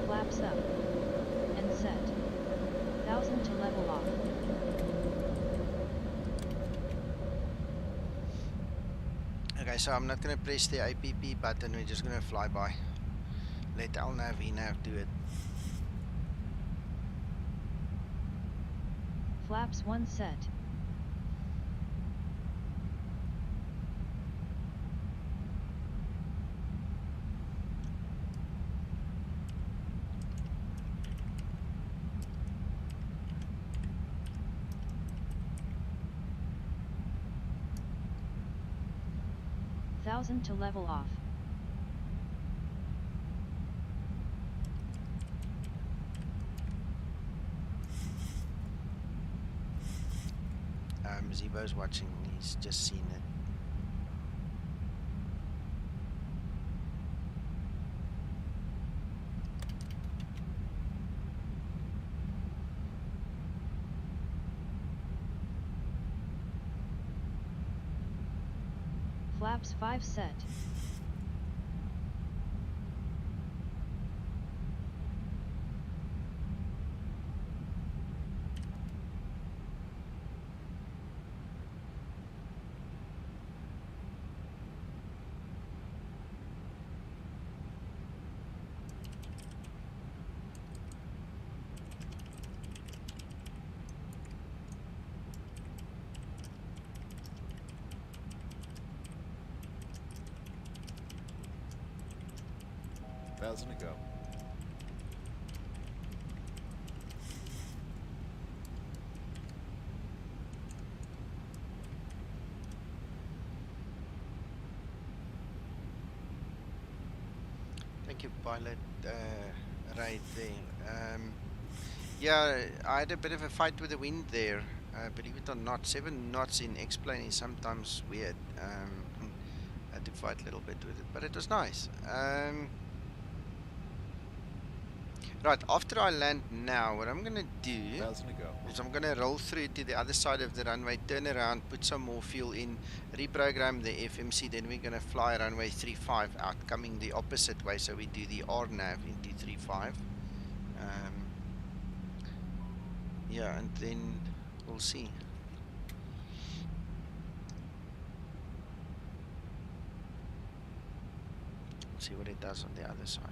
Flaps up. And set. 1000 to level off. Okay, so I'm not going to press the APP button, we're just going to fly by. Let LNAV VNAV do it. Flaps 1 set. Thousand to level off. Zibo's watching, he's just seen it. Flaps 5 set. Thousand to go. Thank you, pilot. Right there. Yeah, I had a bit of a fight with the wind there. Believe it or not, 7 knots in X-plane is sometimes weird. I had to fight a little bit with it, but it was nice. Right, after I land now, what I'm going to do 1,000 to go. is I'm going to roll through to the other side of the runway, turn around, put some more fuel in, reprogram the FMC, then we're going to fly runway 35 out, coming the opposite way, so we do the RNAV into 35. Yeah, and then we'll see. See what it does on the other side.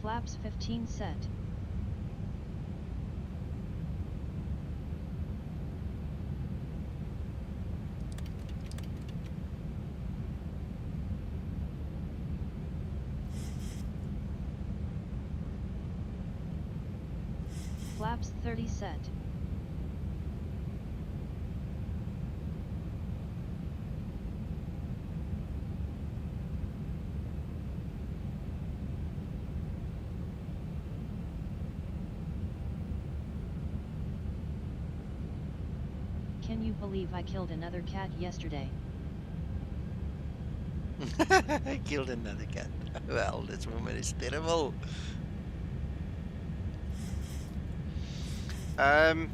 Flaps 15 set. Flaps 30 set. Can you believe I killed another cat yesterday? I killed another cat. Well, this woman is terrible. Pilot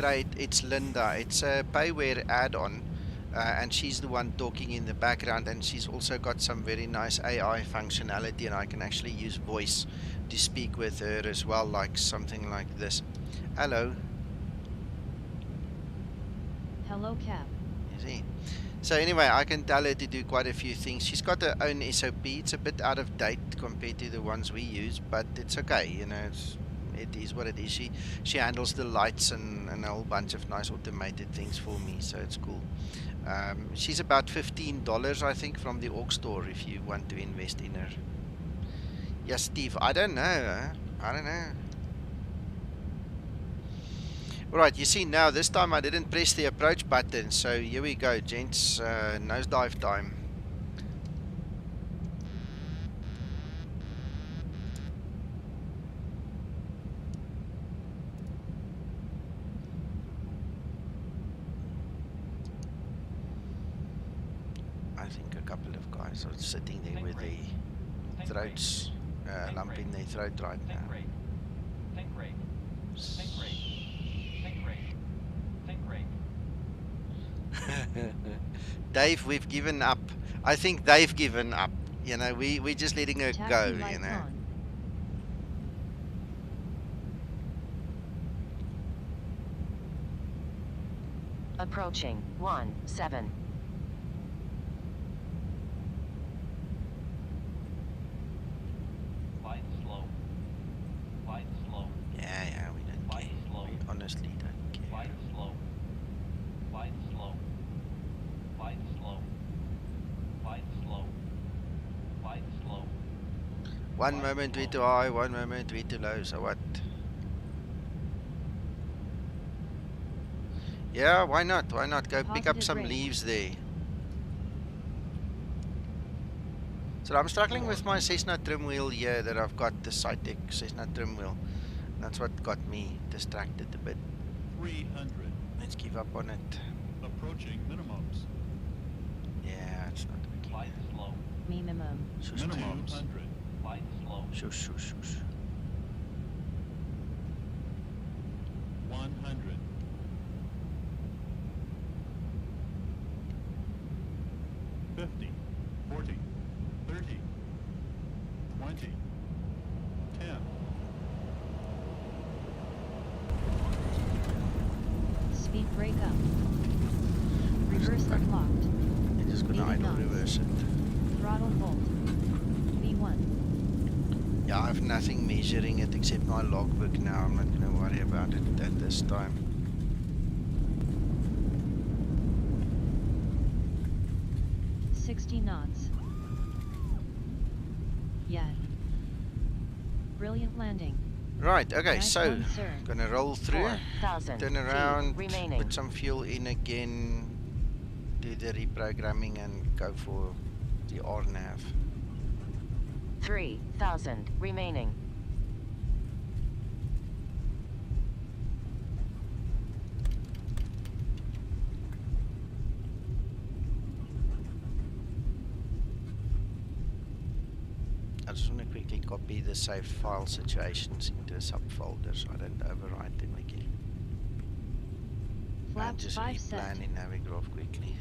rate, it's Linda. It's a payware add-on, and she's the one talking in the background, and she's also got some very nice AI functionality, and I can actually use voice to speak with her as well, like something like this. Hello. Hello, Cap. You see? So anyway, I can tell her to do quite a few things. She's got her own SOP. It's a bit out of date compared to the ones we use, but it's okay. You know, it is what it is. She handles the lights and a whole bunch of nice automated things for me, so it's cool. She's about $15, I think, from the org store if you want to invest in her. Yeah, Steve, I don't know. I don't know. Alright, you see now, this time I didn't press the approach button, so here we go, gents, nosedive time. I think a couple of guys are sitting there with their throats, lump in their throat right now. Dave, we've given up. I think they've given up. You know, we're just letting her go, you know. Approaching 17. Yeah, we don't care. We honestly don't care. One moment we're too high, one moment we're too low, so what? Yeah, why not? Why not? Go pick up some leaves there. So I'm struggling with my Cessna trim wheel here that I've got, the Cytec Cessna trim wheel. That's what got me distracted a bit. 300. Let's give up on it. Approaching minimums. Yeah, it's not working. Minimum. Shush, Minimum 200. shush, shush, shush. 100. 50. 40. 30. 20. 10. Speed brake up. Reverse unlocked. I'm just gonna idle reverse it. Throttle hold. V1. Yeah, I have nothing measuring it except my logbook now. I'm not gonna worry about it at this time. $60 knots. Yeah. Brilliant landing. Right, okay, Nice so one, sir. gonna roll through, 4,000 turn feet around, remaining. put some fuel in again, do the reprogramming and go for the LNAV. 3,000 remaining. I just want to quickly copy the saved file situations into a subfolder so I don't overwrite them again. And Flaps just 5 set. replan in Navigraph quickly.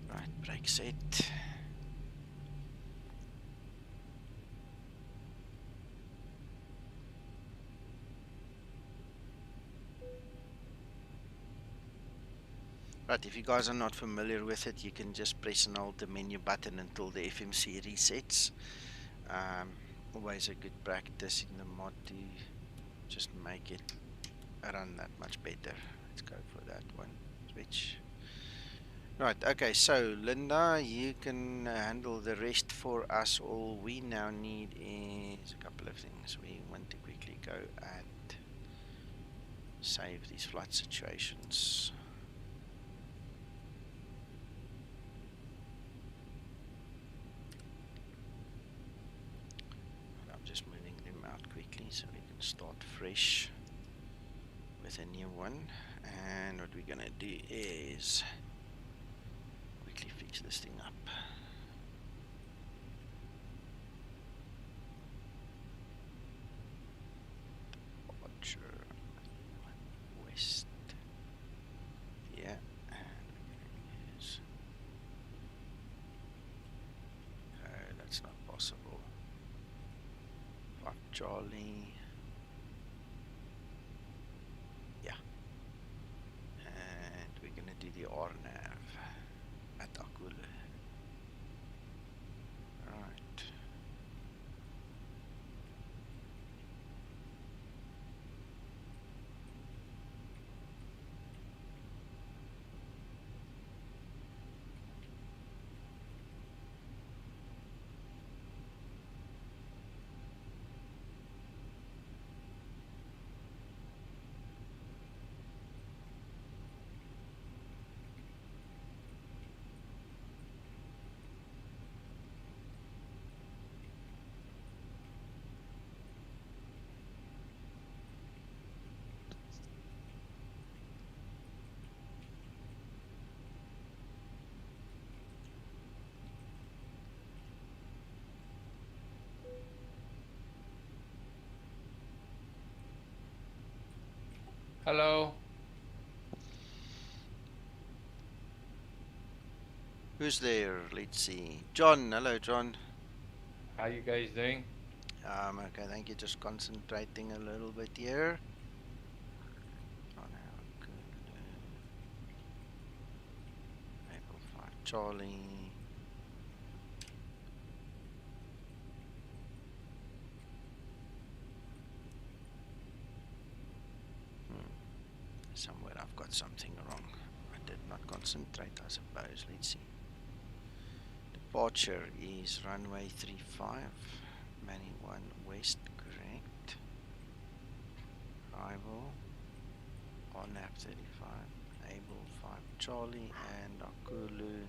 Right, brake set. Right, if you guys are not familiar with it, you can just press and hold the menu button until the FMC resets. Always a good practice in the mod to just make it run that much better. Let's go for that one. Switch. Right, okay, so Linda, you can handle the rest for us. All we now need is a couple of things. We want to quickly go and save these flight situations. I'm just moving them out quickly so we can start fresh with a new one. And what we're gonna do is quickly fix this thing up. Departure west. Yeah, and we're gonna use. No, that's not possible. 5 Charlie. Yeah. And we're gonna do the LNAV at Akule. Right. Hello. Who's there? Let's see. John. Hello, John. How you guys doing? Okay, thank you. Just concentrating a little bit here. Oh, no, good. April 5 Charlie. Somewhere I've got something wrong. I did not concentrate, I suppose. Let's see. Departure is runway 35, Manny 1 west, correct. Arrival on nap 35, Able 5 Charlie, and Akulu.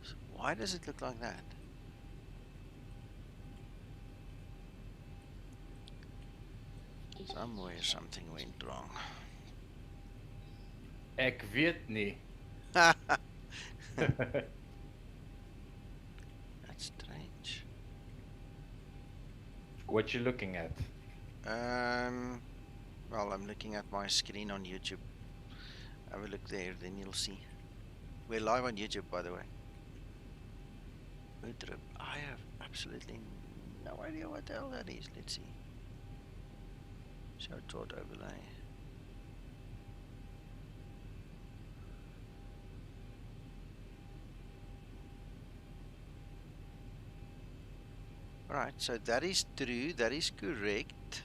So why does it look like that? Somewhere something went wrong. Ik weet niet. That's strange. What you looking at? Well, I'm looking at my screen on YouTube. Have a look there, then you'll see. We're live on YouTube, by the way. I have absolutely no idea what the hell that is. Let's see. Show chart overlay. Alright, so that is true, that is correct.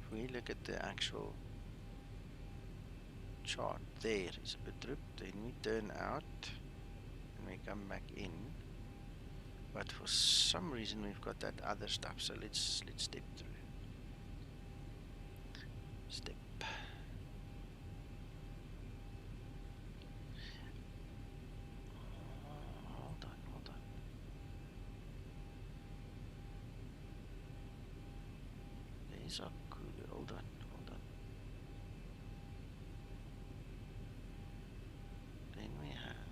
If we look at the actual chart, there is a bit dropped, then we turn out and we come back in. But for some reason we've got that other stuff, so let's step through. Step. Hold on. There's our cooler. Hold on. Then we have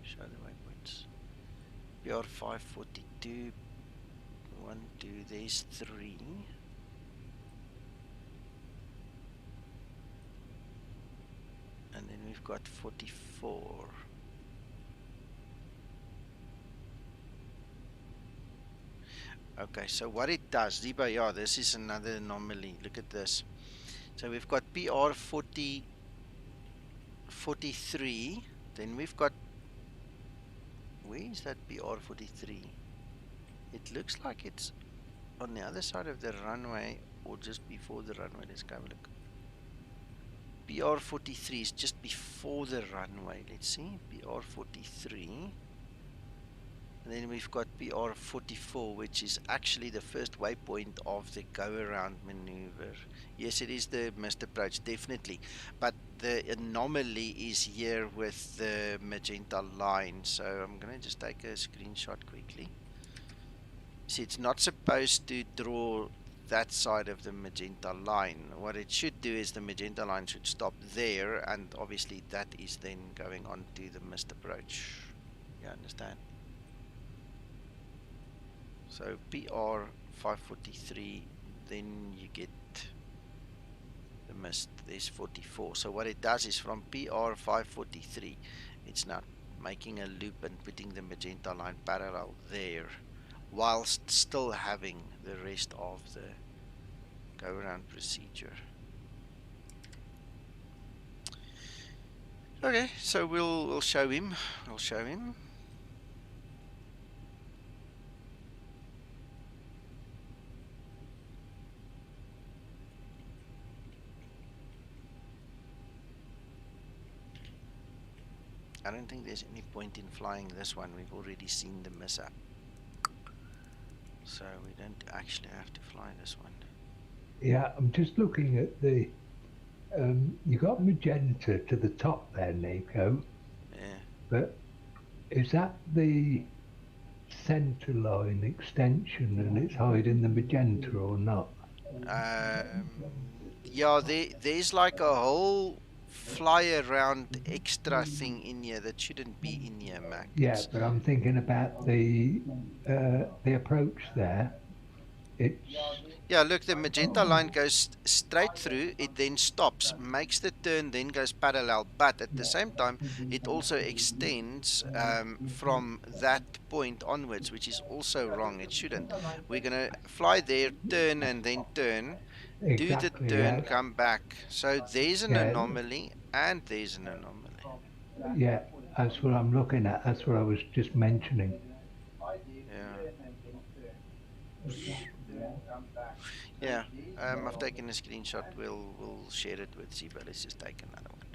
show the waypoints. PR 542. 1, 2. There's 3. we've got 44. Okay, so what it does, Zibo, yeah, this is another anomaly. Look at this. So we've got PR 43. Then we've got, where is that PR 43? It looks like it's on the other side of the runway or just before the runway. Let's go have a look. PR 43 is just before the runway. Let's see, PR 43. And then we've got PR 44, which is actually the first waypoint of the go-around maneuver. Yes, it is the missed approach, definitely. But the anomaly is here with the magenta line. So I'm going to just take a screenshot quickly. See, it's not supposed to draw that side of the magenta line. What it should do is the magenta line should stop there, and obviously that is then going on to the missed approach. You understand? So PR 543, then you get the mist. There's 44. So what it does is from PR 543, it's now making a loop and putting the magenta line parallel there, whilst still having the rest of the go around procedure. Okay, so we'll show him. We'll show him. I don't think there's any point in flying this one. We've already seen the mishap. So we don't actually have to fly this one. Yeah, I'm just looking at the, you got magenta to the top there, Nico. Yeah. But is that the center line extension and it's hiding the magenta or not? Yeah, there's like a whole fly around extra thing in here that shouldn't be in here, Mac. Yeah, but I'm thinking about the approach there. It's yeah, look, the magenta line goes straight through, it then stops, makes the turn, then goes parallel, but at the same time, it also extends from that point onwards, which is also wrong. It shouldn't. We're going to fly there, turn, and then turn, exactly, do the turn, yeah. come back. So there's an anomaly, and there's an anomaly. Yeah, that's what I'm looking at. That's what I was just mentioning. Yeah. I've taken a screenshot. We'll share it with Zibo. Let's just take another one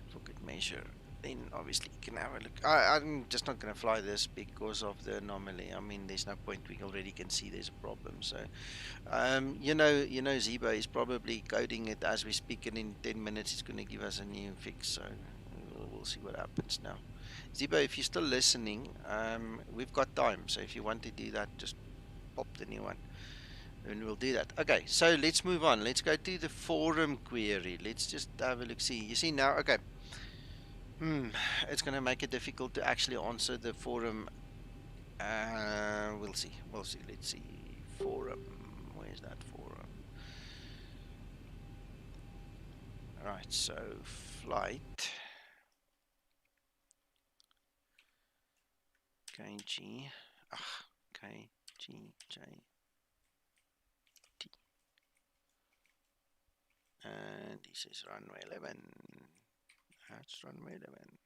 for good measure. Then obviously you can have a look. I'm just not going to fly this because of the anomaly. I mean, there's no point. We already can see there's a problem. So, you know, Zibo is probably coding it as we speak, and in 10 minutes it's going to give us a new fix. So we'll see what happens now. Zibo, if you're still listening, we've got time. So if you want to do that, just pop the new one. And we'll do that. Okay, so let's move on. Let's go to the forum query. Let's just have a look. See, you see now, okay. It's going to make it difficult to actually answer the forum. We'll see. Let's see. Forum. Where's that forum? Alright, so flight. KG. KGJ. And this is runway 11. That's runway 11.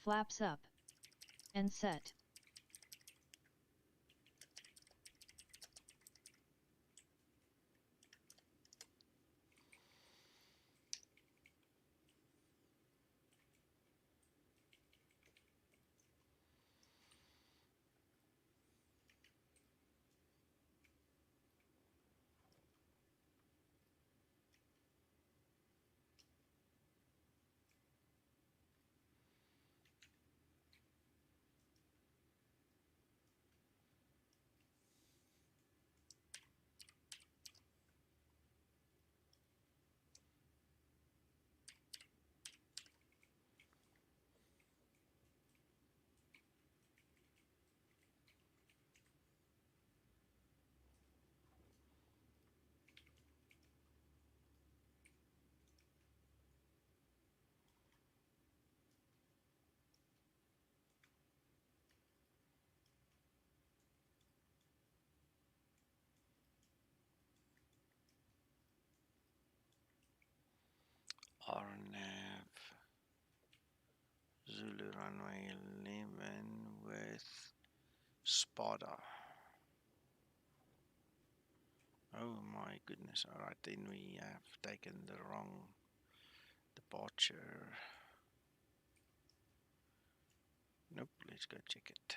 Flaps up. And set. Zulu runway 11 with Spada. Oh my goodness. Alright, then we have taken the wrong departure. Nope, let's go check it.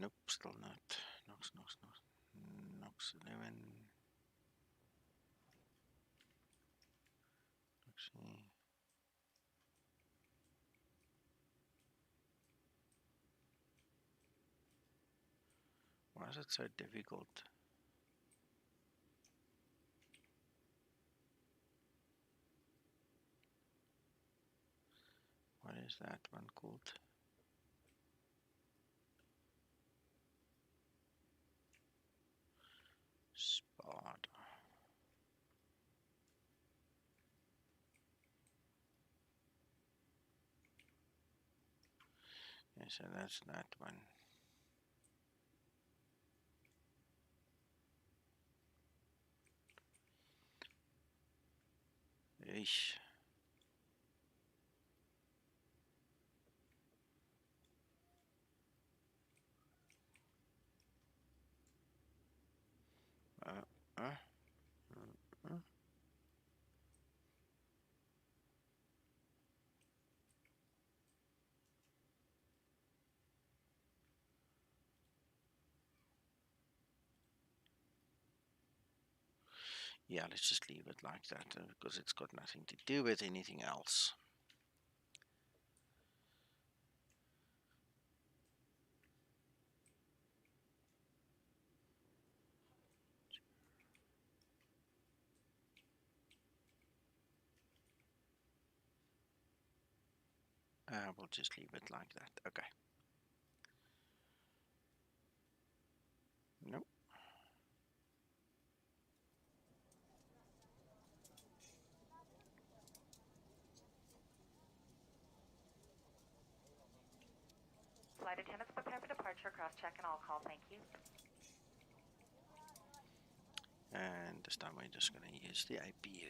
Nope, still not. Nox 11. Actually, why is it so difficult? What is that one called? Spada. Yeah, so that's that one. Eesh. Uh, uh, uh. Yeah, let's just leave it like that because it's got nothing to do with anything else. We'll just leave it like that. Okay. Nope. Flight attendants prepare for departure, cross-check and all call, thank you. And this time we're just going to use the APU.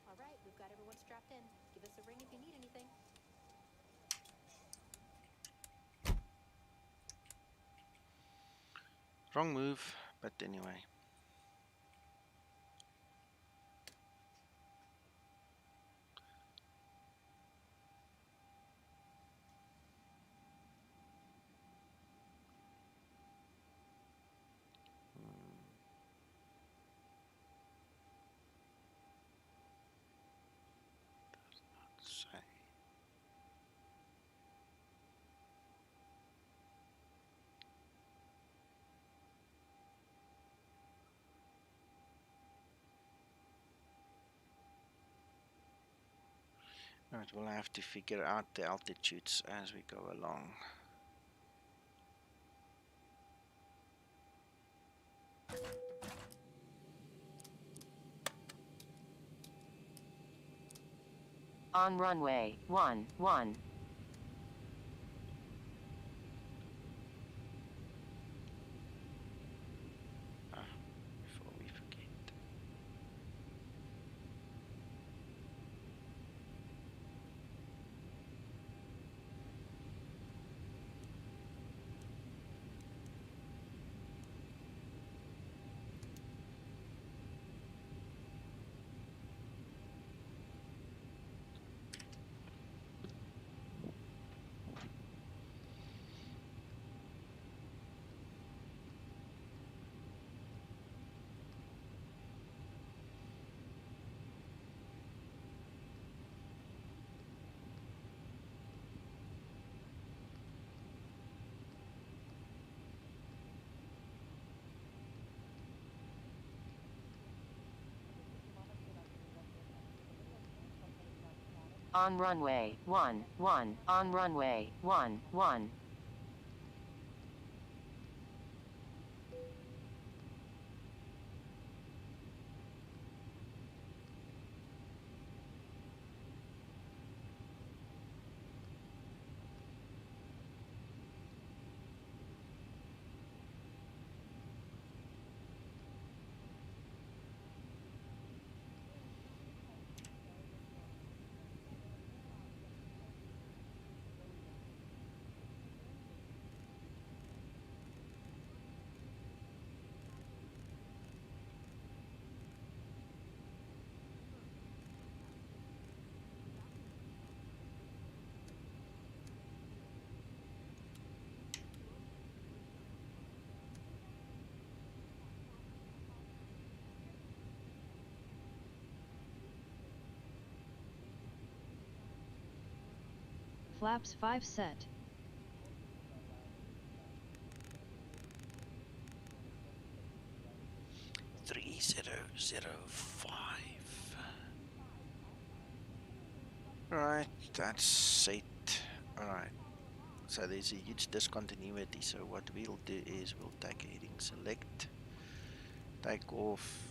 All right, we've got everyone strapped in. Give us a ring if you need anything. Wrong move, but anyway. Say. Right, we'll have to figure out the altitudes as we go along. On runway 11. Before we forget. On runway 11. On runway 11. flaps 5 set. Three 005. Right, that's set. Alright. So there's a huge discontinuity. So what we'll do is we'll take a heading select, take off.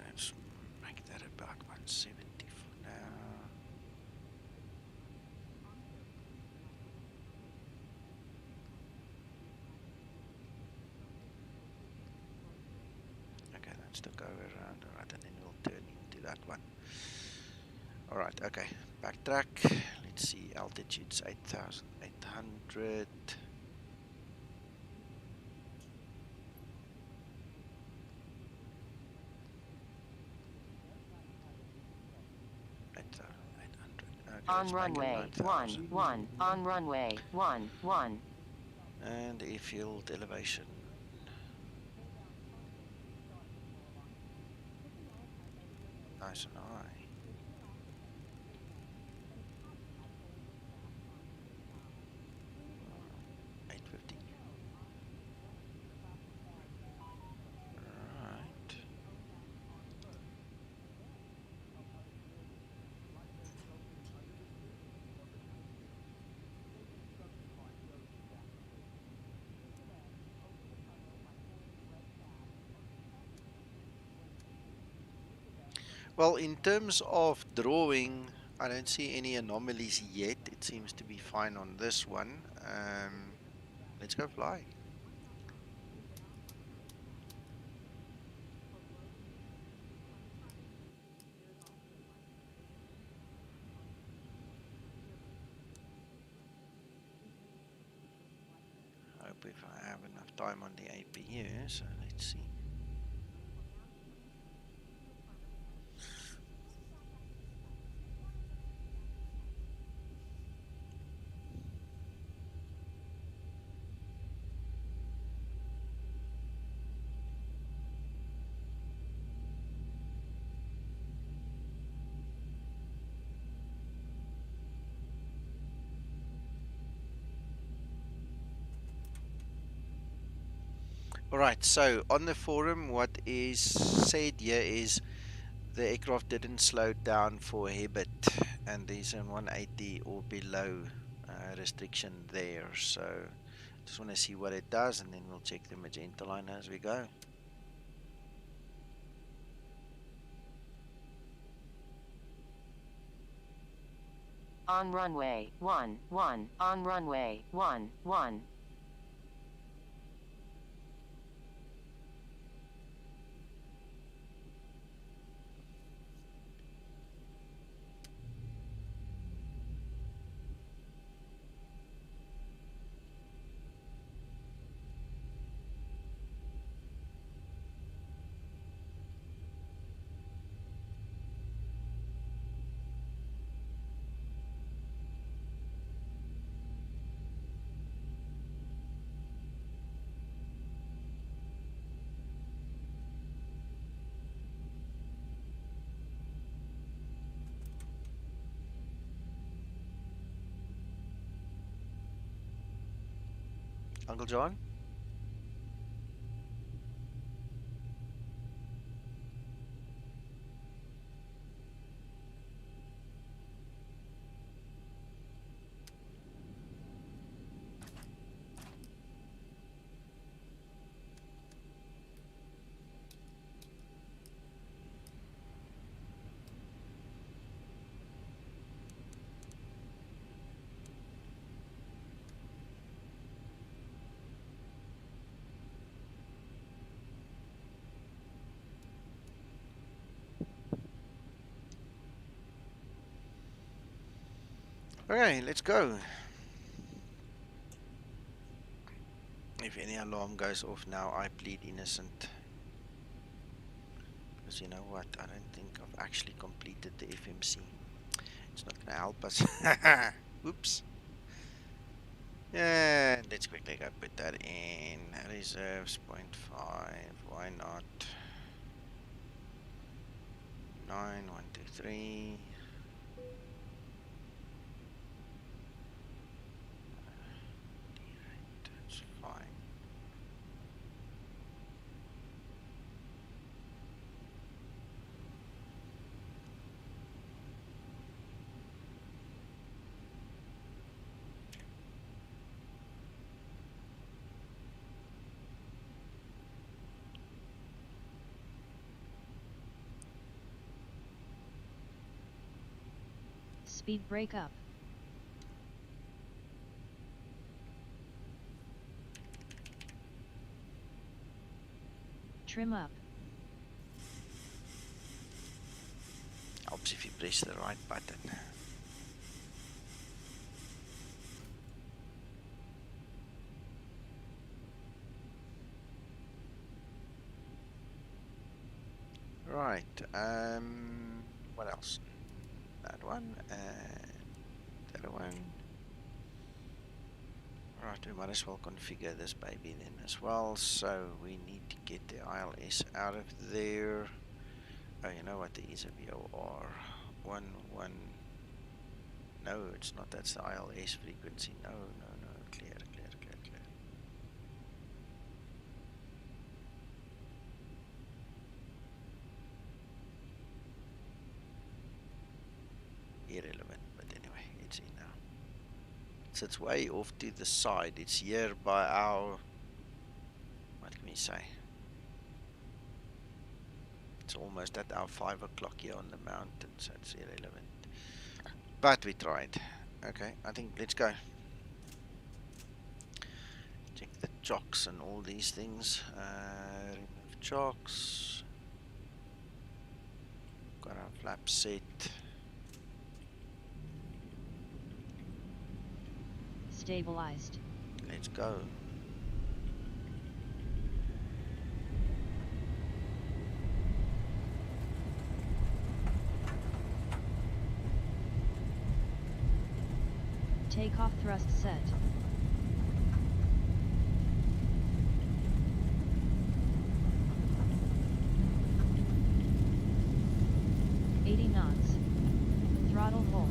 Let's make that about 170 for now. Okay, that's the go around. Alright, and then we'll turn into that one. Alright, okay. Backtrack. Let's see, altitude's 8,800. On runway 11, on runway 11. And the field elevation. Nice and high. Right. Well, in terms of drawing, I don't see any anomalies yet. It seems to be fine on this one. Let's go fly. Hope if I have enough time on the APU, so let's see. Alright, so on the forum, what is said here is the aircraft didn't slow down for a habit, and there's a 180 or below restriction there. So just want to see what it does, and then we'll check the magenta line as we go. On runway 11, on runway 11. Uncle John? Okay, let's go. If any alarm goes off now, I plead innocent. Because you know what? I don't think I've actually completed the FMC. It's not going to help us. Oops. Yeah, let's quickly go put that in. Reserves 0.5. Why not? 9, 1, 2, 3. Speed brake up. Trim up. Helps if you press the right button. Right, what else? That one and the other one. Right, we might as well configure this baby then as well. So we need to get the ILS out of there. Oh, you know what? There is a VOR. 1. No, it's not. That's the ILS frequency. No. Clear. Irrelevant, but anyway, it's in now. It sits way off to the side. It's here by our, what can we say? It's almost at our 5 o'clock here on the mountain, so it's irrelevant. But we tried. Okay, I think let's go. Check the chocks and all these things. Remove chocks. Got our flap set. Stabilized. Let's go. Takeoff thrust set. knots. Throttle hold.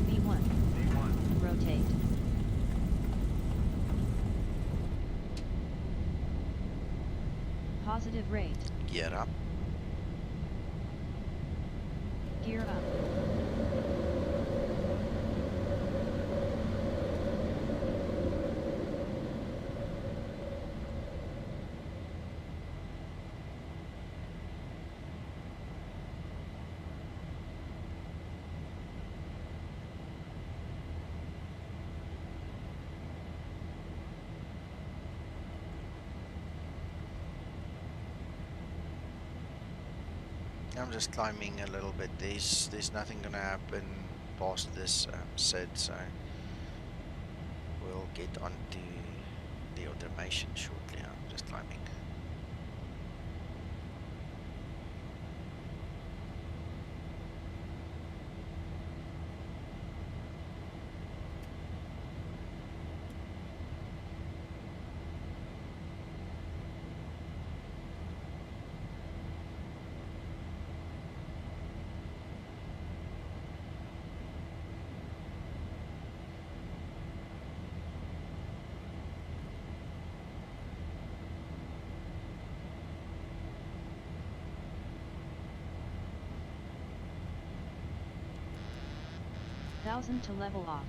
V1. Rotate. Positive rate. Gear up. Gear up. I'm just climbing a little bit. There's nothing gonna happen past this set, so we'll get onto the automation shortly. I'm just climbing. Thousand to level off.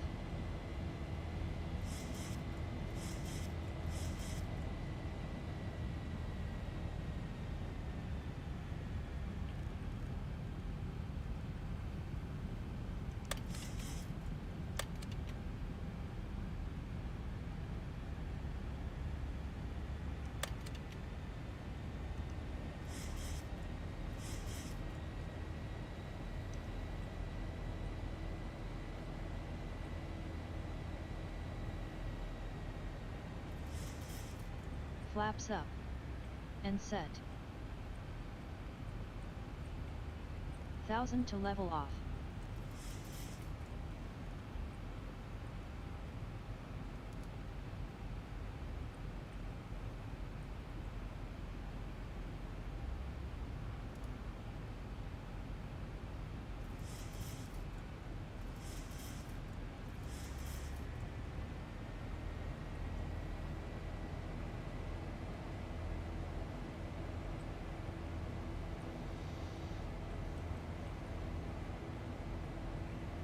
Flaps up. And set. 1000 to level off.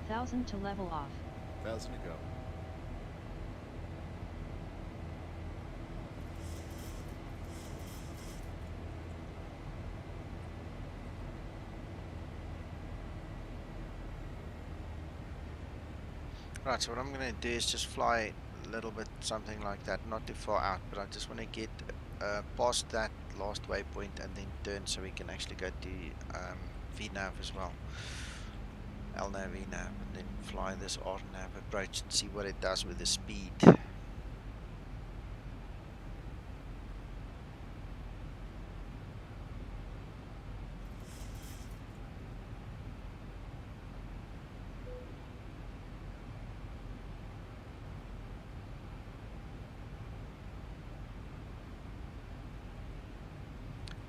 1000 to level off. 1000 to go. Right, so what I'm going to do is just fly a little bit, something like that, not too far out, but I just want to get past that last waypoint and then turn so we can actually go to VNAV as well. LNAV, VNAV, and then fly this RNAV approach and see what it does with the speed.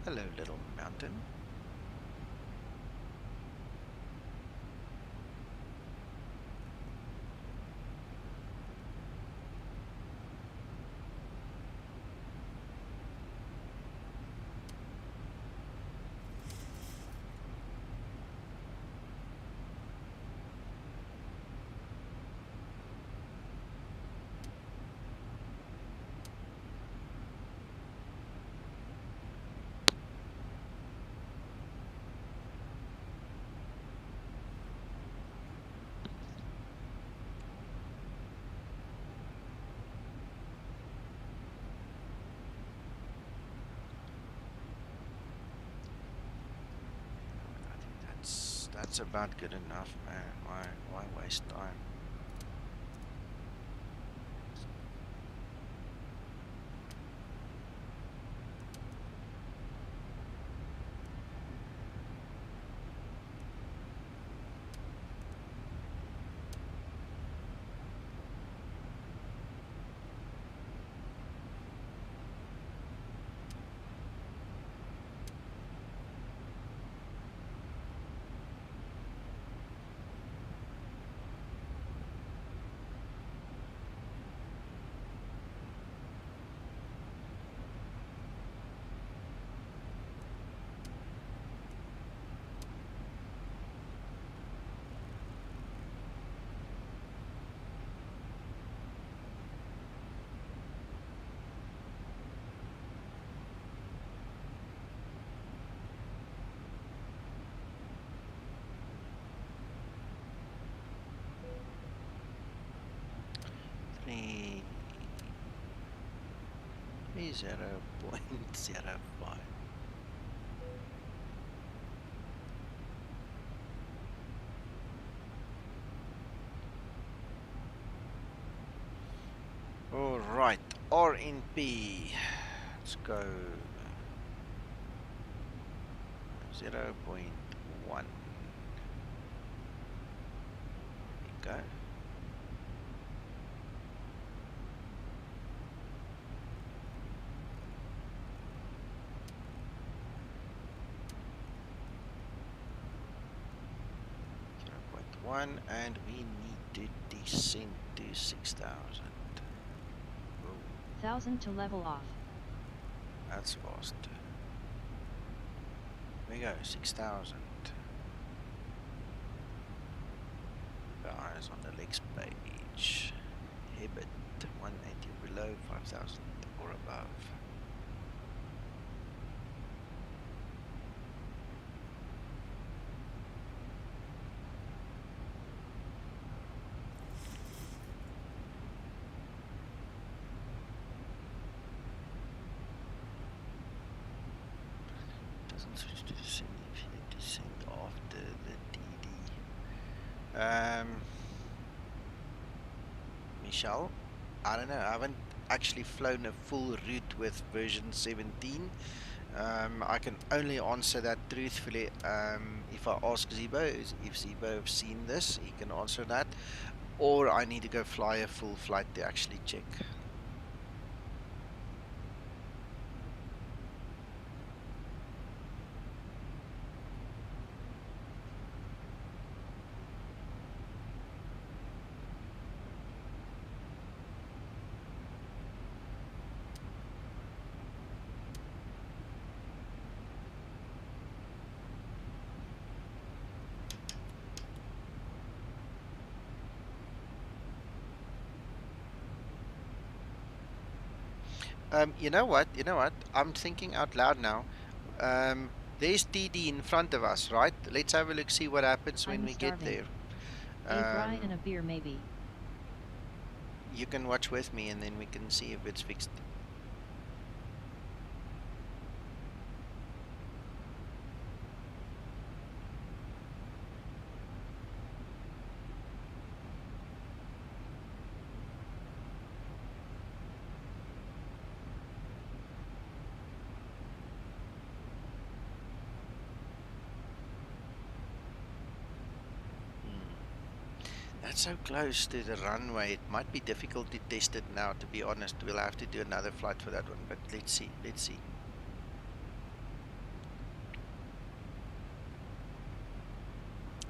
Hello, little mountain. That's about good enough, man. Why waste time? Three 0.05. All right, RNP. Let's go 0.1. There we go. And we need to descend to 6,000. 1000 to level off. That's fast. There we go, 6,000. Guys on the legs page. Hebit 180 below, 5,000 or above. Switch to descend if you descend after the DD. Michelle, I don't know. I haven't actually flown a full route with version 17. I can only answer that truthfully if I ask Zibo. If Zibo have seen this, he can answer that. Or I need to go fly a full flight to actually check. You know what? You know what? I'm thinking out loud now. There's TD in front of us, right? Let's have a look, see what happens when I'm we get starving. there. A fry and a beer maybe. You can watch with me and then we can see if it's fixed. That's so close to the runway. It might be difficult to test it now, to be honest. We'll have to do another flight for that one, but let's see. Let's see.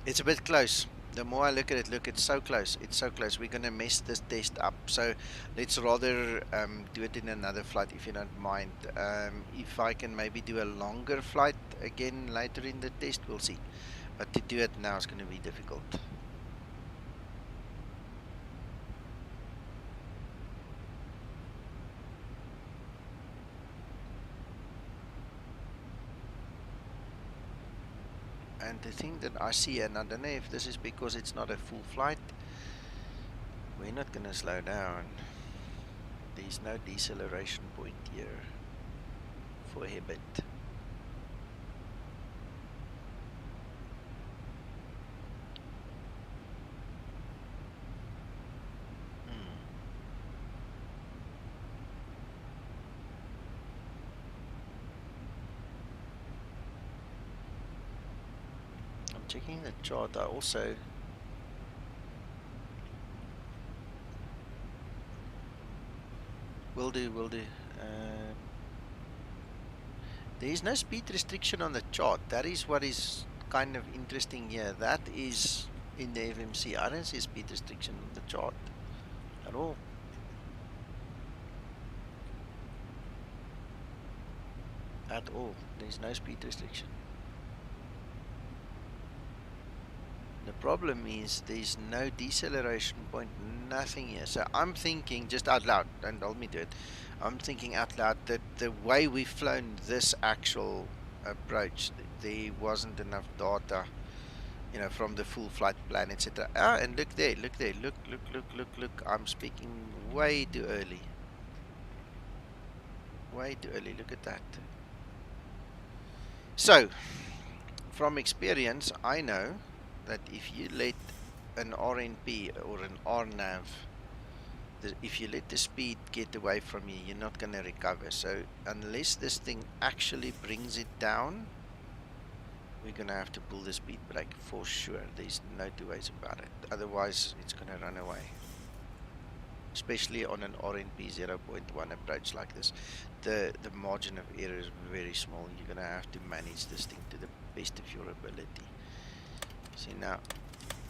It's a bit close. The more I look at it, look, it's so close. It's so close. We're going to mess this test up. So let's rather do it in another flight, if you don't mind. If I can maybe do a longer flight again later in the test, we'll see. But to do it now is going to be difficult. And the thing that I see, and I don't know if this is because it's not a full flight, we're not going to slow down. There's no deceleration point here for Hebert. I'm checking the chart. I also will do. There's no speed restriction on the chart. That is what is kind of interesting here. That is in the FMC. I don't see a speed restriction on the chart at all. At all. There's no speed restriction. The problem is there's no deceleration point, nothing here. So I'm thinking, just out loud, don't hold me to it, I'm thinking out loud that the way we've flown this actual approach, there wasn't enough data, you know, from the full flight plan, etc. Ah, and look there, look, I'm speaking way too early. Way too early, look at that. So, from experience, I know that if you let an RNP or an RNAV, if you let the speed get away from you, you're not going to recover. So unless this thing actually brings it down, we're going to have to pull the speed brake for sure. There's no two ways about it. Otherwise, it's going to run away. Especially on an RNP 0.1 approach like this. The margin of error is very small. You're going to have to manage this thing to the best of your ability. See now,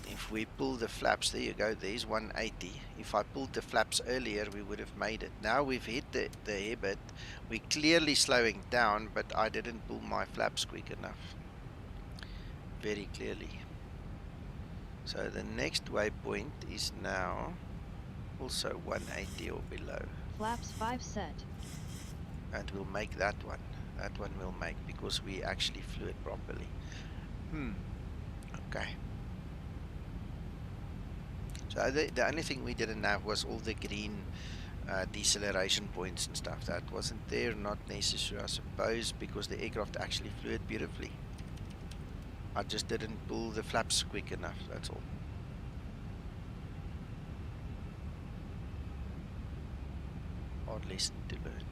if we pull the flaps, there you go, there's 180. If I pulled the flaps earlier, we would have made it. Now we've hit the Hebert. We're clearly slowing down, but I didn't pull my flaps quick enough. Very clearly. So the next waypoint is now also 180 or below. Flaps 5 set. And we'll make that one. That one we'll make because we actually flew it properly. Okay. So the only thing we didn't have was all the green deceleration points and stuff. That wasn't there, not necessary I suppose, because the aircraft actually flew it beautifully. I just didn't pull the flaps quick enough, that's all. Hard lesson to learn.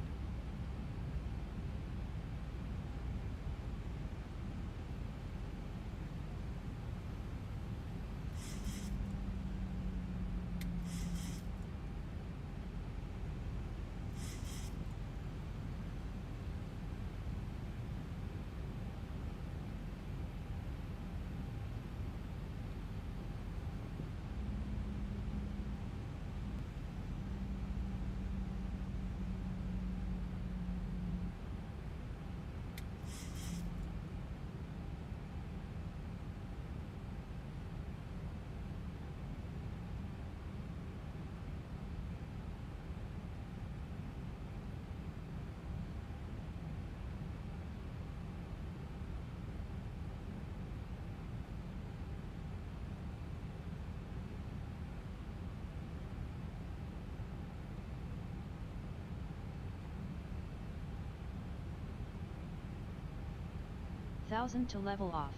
1000 to level off.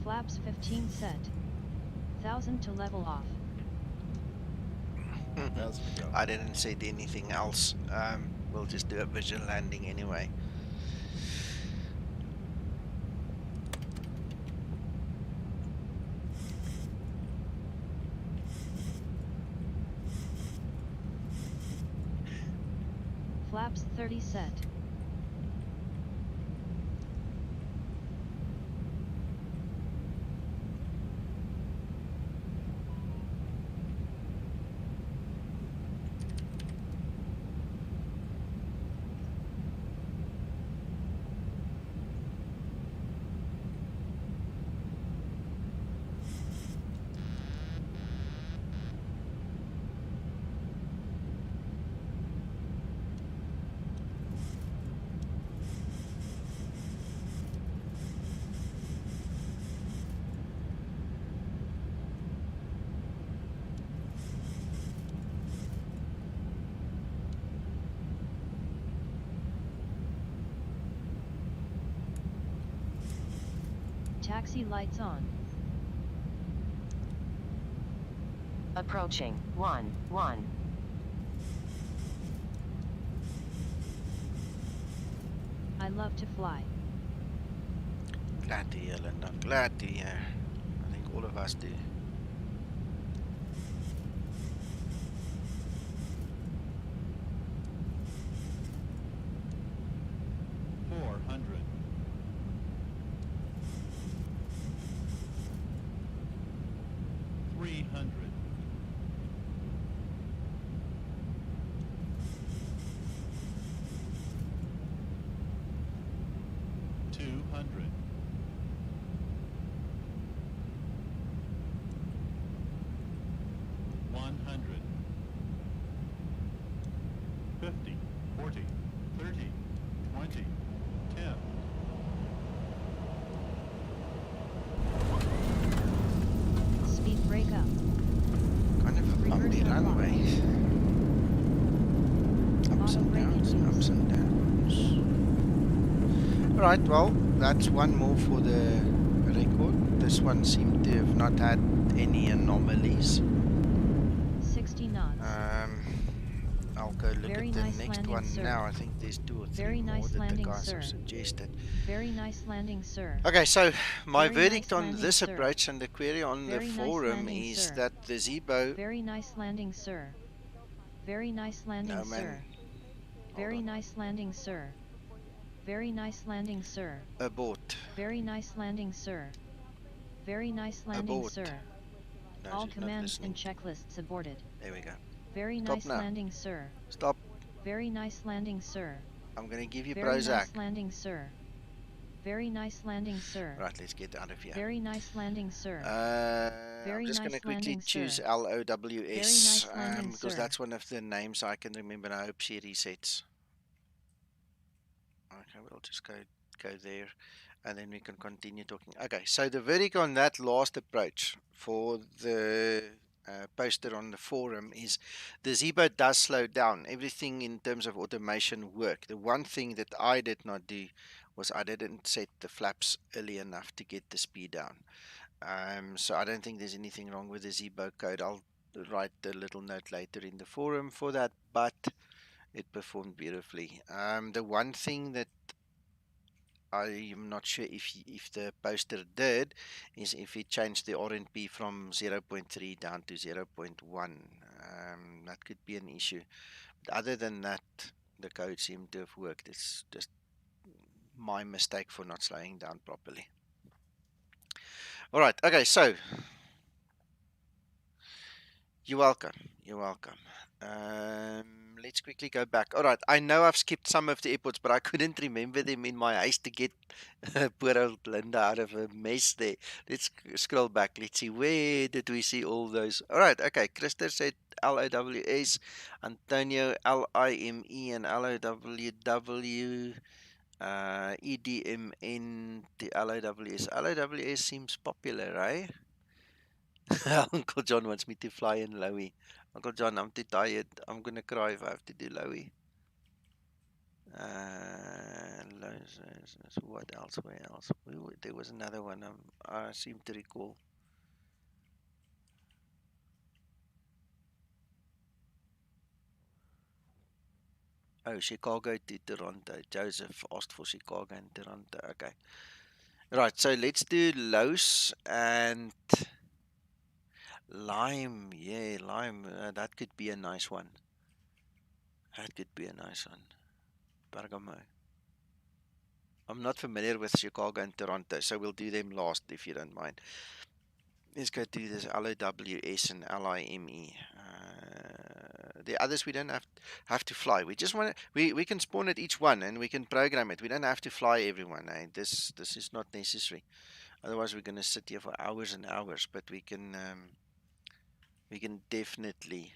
Flaps 15 set. 1000 to level off. I didn't say anything else. We'll just do a visual landing anyway. Flaps 30 set. Taxi lights on. Approaching 1-1. I love to fly. Glad to hear, Linda. Glad to hear. I think all of us do. Speed break up. Kind of a bumpy runway. Ups and downs, ups and downs. Alright, well, that's one more for the record. This one seemed to have not had any anomalies. 60 knots. I'll go look Very at the nice next landing, one sir. now. I think there's 2 or 3 Very more nice that the landing, guys sir. have suggested. Very nice landing, sir. Okay, so my Very verdict nice on landing, this sir. approach and the query on Very the nice forum landing, is sir. that the Zibo... Very nice landing, sir. Very nice landing, No, man. sir. Very nice landing, sir. Very nice landing, sir. Abort. Very nice landing, sir. Very nice landing, Abort. sir. No, All she's not commands and listening. checklists aborted. There we go. Very Stop nice now. landing, sir. Stop. Very nice landing, sir. I'm going to give you Very Prozac. nice landing, sir. Very nice landing, sir. Right, let's get out of here. Very nice landing, sir. I'm just going to nice quickly landing, choose sir. LOWS Very nice landing, because sir. that's one of the names I can remember. I hope she resets. Okay, we'll just go there and then we can continue talking. Okay, so the verdict on that last approach for the poster on the forum is the Zibo does slow down. Everything in terms of automation work. The one thing that I did not do was I didn't set the flaps early enough to get the speed down. So I don't think there's anything wrong with the Zibo code. I'll write a little note later in the forum for that, but it performed beautifully. The one thing that I'm not sure if the poster did is if it changed the RNP from 0.3 down to 0.1. That could be an issue. But other than that, the code seemed to have worked. It's just my mistake for not slowing down properly. All right. Okay. So you're welcome. You're welcome. let's quickly go back. All right, I know I've skipped some of the airports, but I couldn't remember them in my haste to get poor old Linda out of a mess there. Let's scroll back. Let's see, where did we see all those? All right, okay. Krista said LOWS, Antonio LIME, and LOWW. EDMN to LOWS. LOWS seems popular, eh? Uncle John wants me to fly in Lowy. Uncle John, I'm too tired. I'm gonna cry if I have to do Lowy. What else? Where else? There was another one. I seem to recall. Oh, Chicago to Toronto. Joseph asked for Chicago and Toronto. Okay. Right, so let's do Los and Lime. Yeah, Lime. That could be a nice one. That could be a nice one. Bergamo. I'm not familiar with Chicago and Toronto, so we'll do them last if you don't mind. Let's go do this LOWS and LIME. The others we don't have to fly. We just want to, we can spawn at each one and we can program it. We don't have to fly everyone. Eh? This is not necessary. Otherwise we're going to sit here for hours and hours. But we can definitely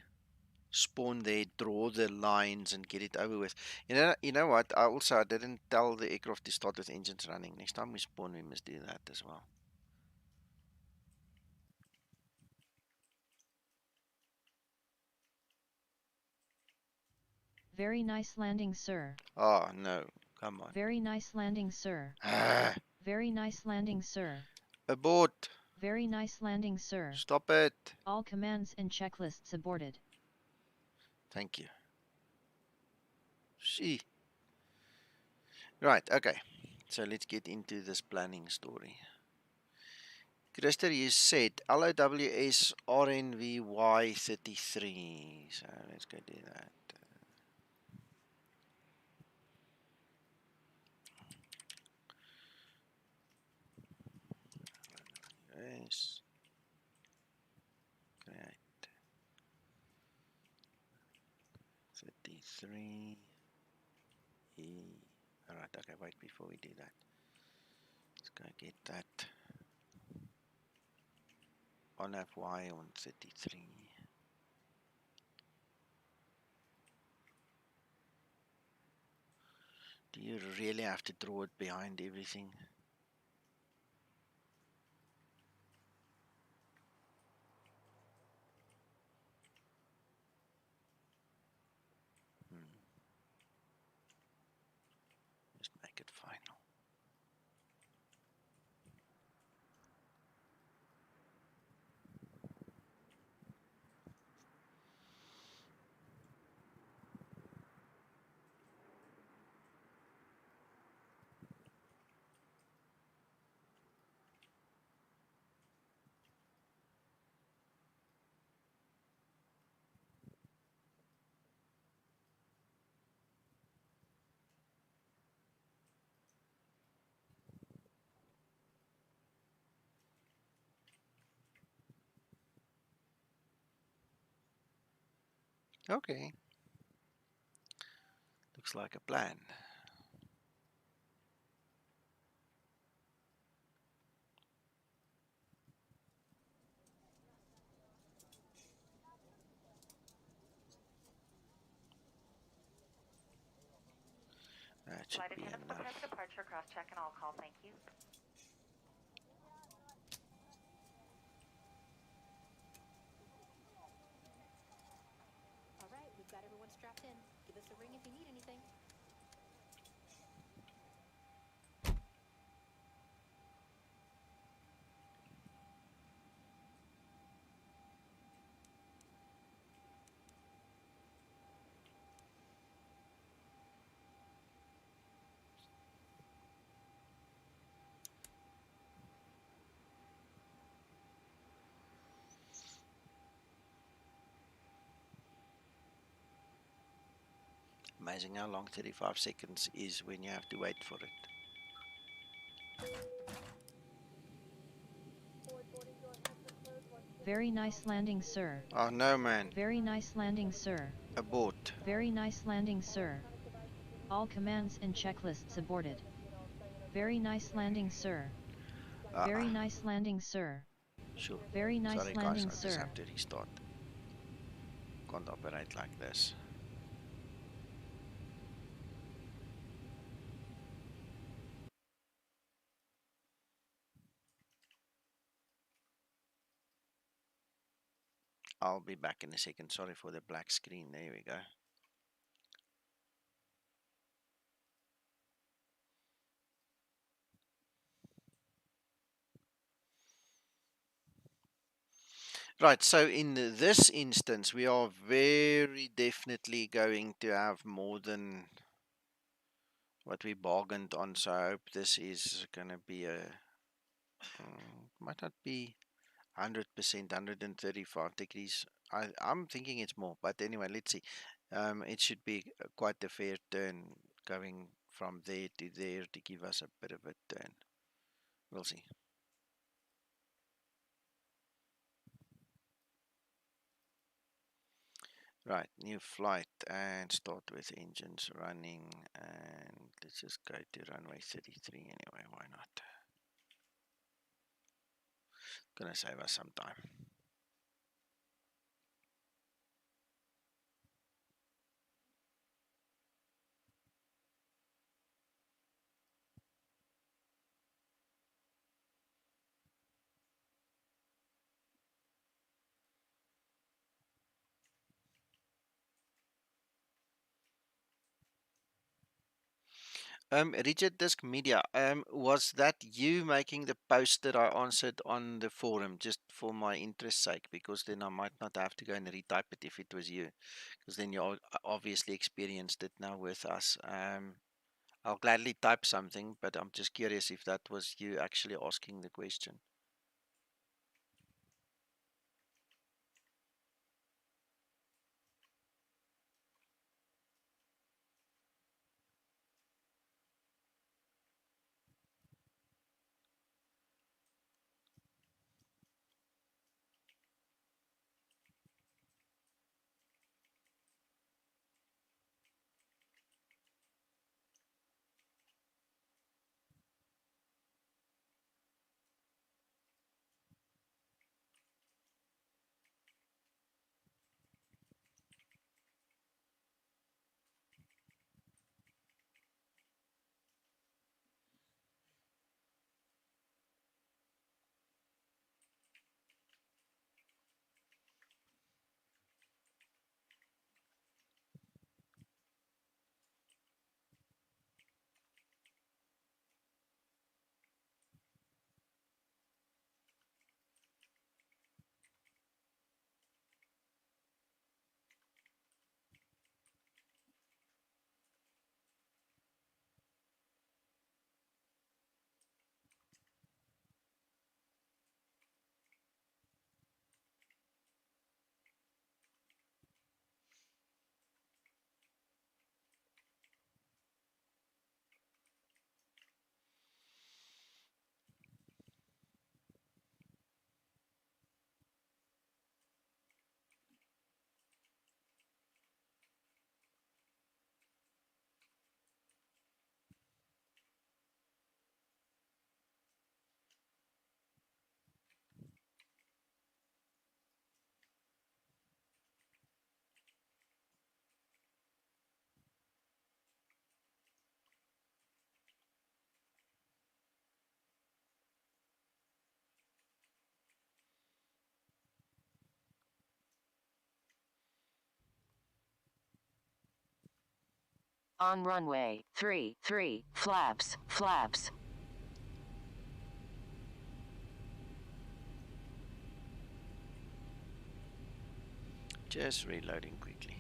spawn there, draw the lines, and get it over with. You know what? I didn't tell the aircraft to start with engines running. Next time we spawn, we must do that as well. Very nice landing, sir. Oh no! Come on. Very nice landing, sir. Very nice landing, sir. Abort. Very nice landing, sir. Stop it. All commands and checklists aborted. Thank you. See. Right, okay. So let's get into this planning story. Christer, you said LOWS RNVY33. So let's go do that. Yes. Create 33. Alright, okay, wait before we do that. Let's go get that on FY on 33. Do you really have to draw it behind everything? Just make it final. Okay. Looks like a plan. That should Flight be attendants enough. prepare for departure, cross-check and all call, thank you. All right, we've got everyone strapped in. Give us a ring if you need anything. Amazing how long 35 seconds is when you have to wait for it. Very nice landing, sir. Oh no, man. Very nice landing, sir. Abort. Very nice landing, sir. All commands and checklists aborted. Very nice landing, sir. Very nice landing, sir. Sure. Very nice Sorry landing, guys, I just sir. have to restart. Can't operate like this. I'll be back in a second. Sorry for the black screen. There we go. Right, so in this instance, we are very definitely going to have more than what we bargained on. So I hope this is going to be a, might not be 100%, 135 degrees. I'm thinking it's more, but anyway, let's see. It should be quite a fair turn going from there to there to give us a bit of a turn. We'll see. Right, new flight and start with engines running, and let's just go to runway 33 anyway, why not? Gonna save us some time. Richard Disk Media, was that you making the post that I answered on the forum, just for my interest sake, because then I might not have to go and retype it if it was you, because then you obviously experienced it now with us. I'll gladly type something, but I'm just curious if that was you actually asking the question. On runway 33, flaps, flaps. Just reloading quickly.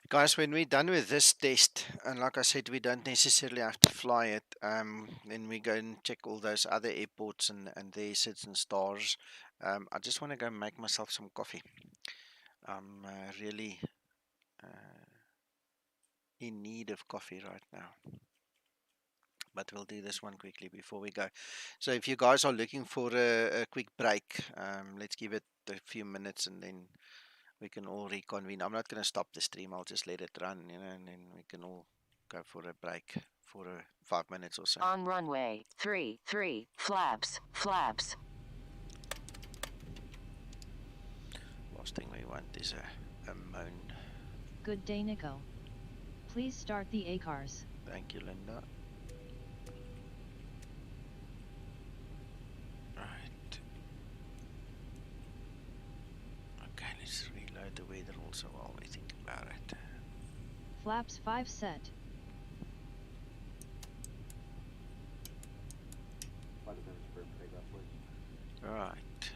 Guys, when we're done with this test, and like I said, we don't necessarily have to fly it. Then we go and check all those other airports and their sits and stars. I just want to go make myself some coffee. I'm really in need of coffee right now. But we'll do this one quickly before we go. So if you guys are looking for a quick break, let's give it a few minutes and then we can all reconvene. I'm not going to stop the stream. I'll just let it run, and then we can all go for a break for 5 minutes or so. On runway 33, flaps, flaps. Last thing we want is a moan. Good day, Nico. Please start the A-cars. Thank you, Linda. Right. Okay, let's reload the weather also while we think about it. Flaps 5 set. Right.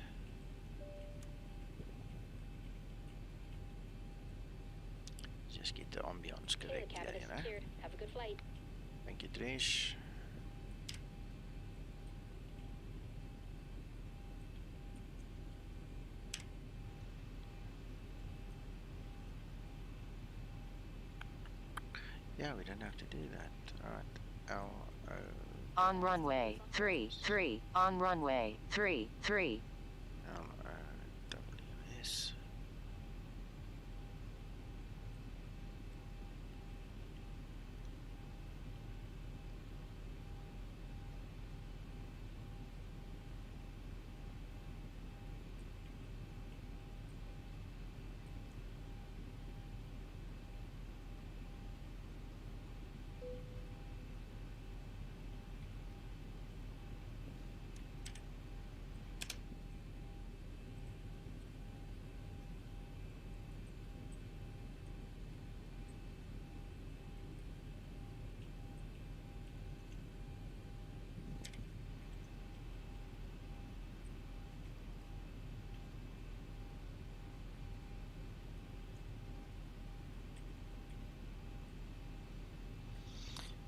Just get the ambiance correct here, you know. Secured. Have a good flight. Thank you, Trish. Yeah, we don't have to do that. Alright. L-O. On runway 33, on runway 33. L-O-W-S.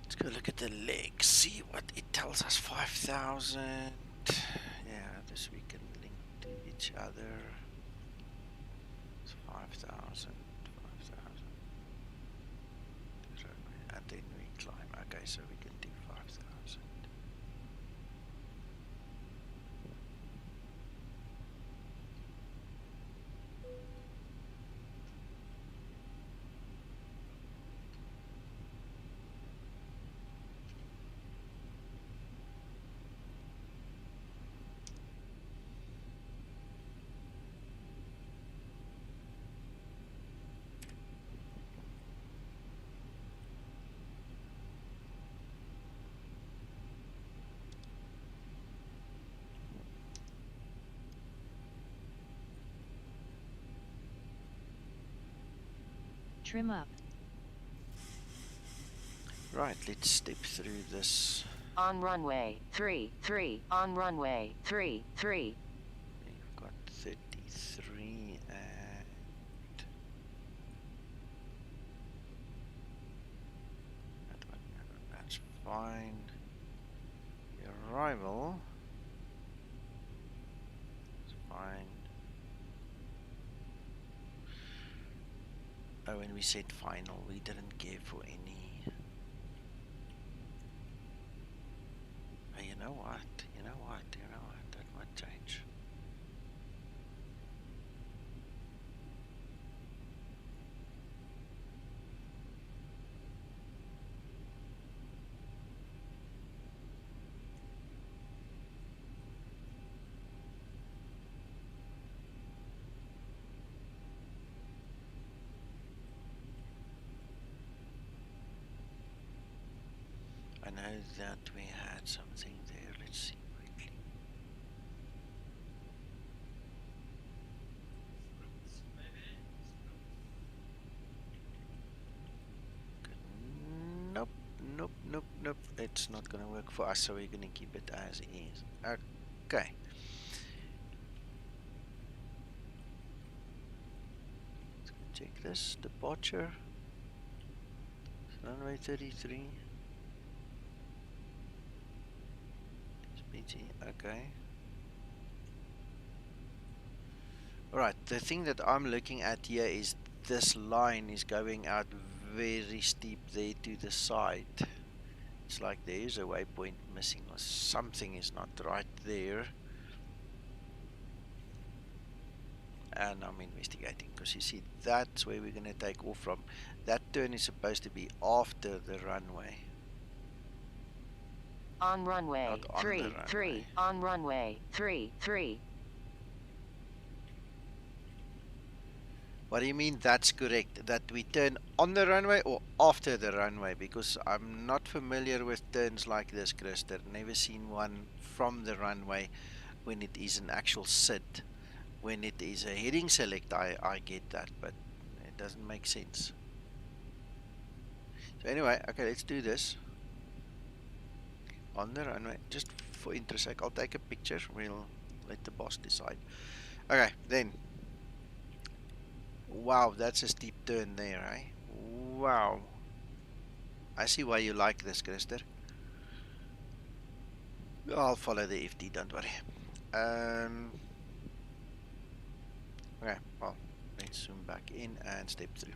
Let's go look at the legs, see what it tells us. 5,000. Yeah, this we can link to each other. It's 5,000. And then we climb. Okay, so we can do 5,000. Trim up. Right, let's step through this. On runway 33, on runway 33. We've got 33 and that's fine. The arrival is fine. Oh, when we said final, we didn't care for any. Oh, you know what? That might change. I know that we had something there. Let's see quickly. Good. Nope, nope, nope, nope. It's not going to work for us, so we're going to keep it as is. Okay. Let's go check this. Departure. Runway 33. SPT, okay. Right, the thing that I'm looking at here is this line is going out very steep there to the side. It's like there's a waypoint missing or something is not right there. And I'm investigating because you see that's where we're going to take off from. That turn is supposed to be after the runway. On runway Not on the 33. runway. On runway 33. What do you mean that's correct? That we turn on the runway or after the runway? Because I'm not familiar with turns like this, Christer. Never seen one from the runway when it is an actual sit. When it is a heading select, I get that, but it doesn't make sense. So anyway, okay, let's do this. On the runway, just for interest sake, I'll take a picture. We'll let the boss decide. Okay, then. Wow, that's a steep turn there, eh? Wow. I see why you like this, Christer. I'll follow the FD, don't worry. Okay, well, let's zoom back in and step through.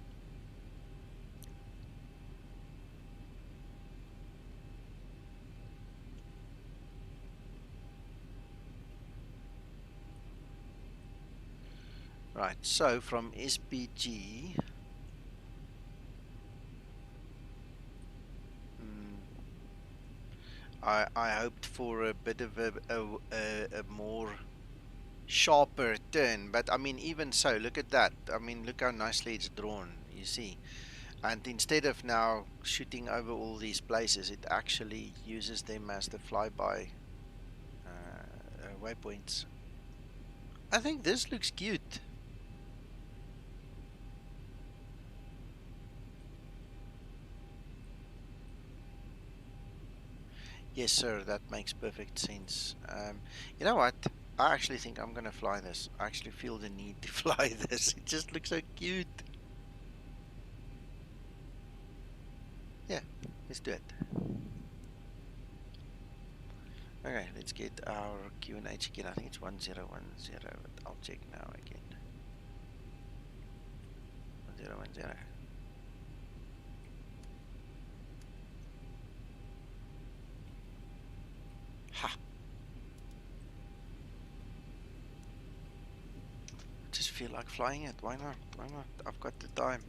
Right, so from SPG, I hoped for a bit of a more sharper turn, but I mean, even so, look at that. I mean, look how nicely it's drawn, you see. And instead of now shooting over all these places, it actually uses them as the flyby waypoints. I think this looks cute. Yes, sir, that makes perfect sense. You know what? I actually think I'm gonna fly this. I actually feel the need to fly this. It just looks so cute. Yeah, let's do it. Okay, let's get our QNH again. I think it's 1010, but I'll check now again. 1010. Ha! Just feel like flying it. Why not? Why not? I've got the time.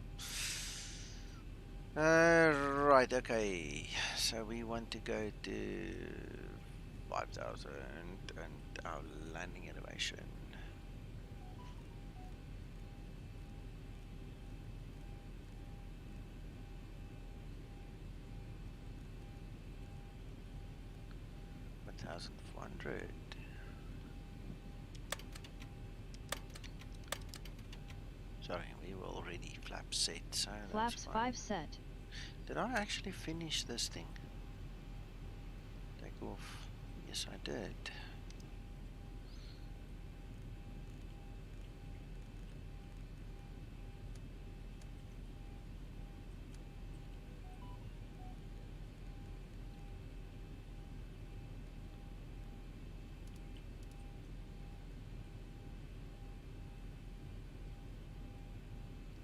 Right, okay. So we want to go to 5,000 and our landing elevation. $1,400. Sorry, we were already flap set, so Flaps 5 set. Did I actually finish this thing? Take off. Yes, I did.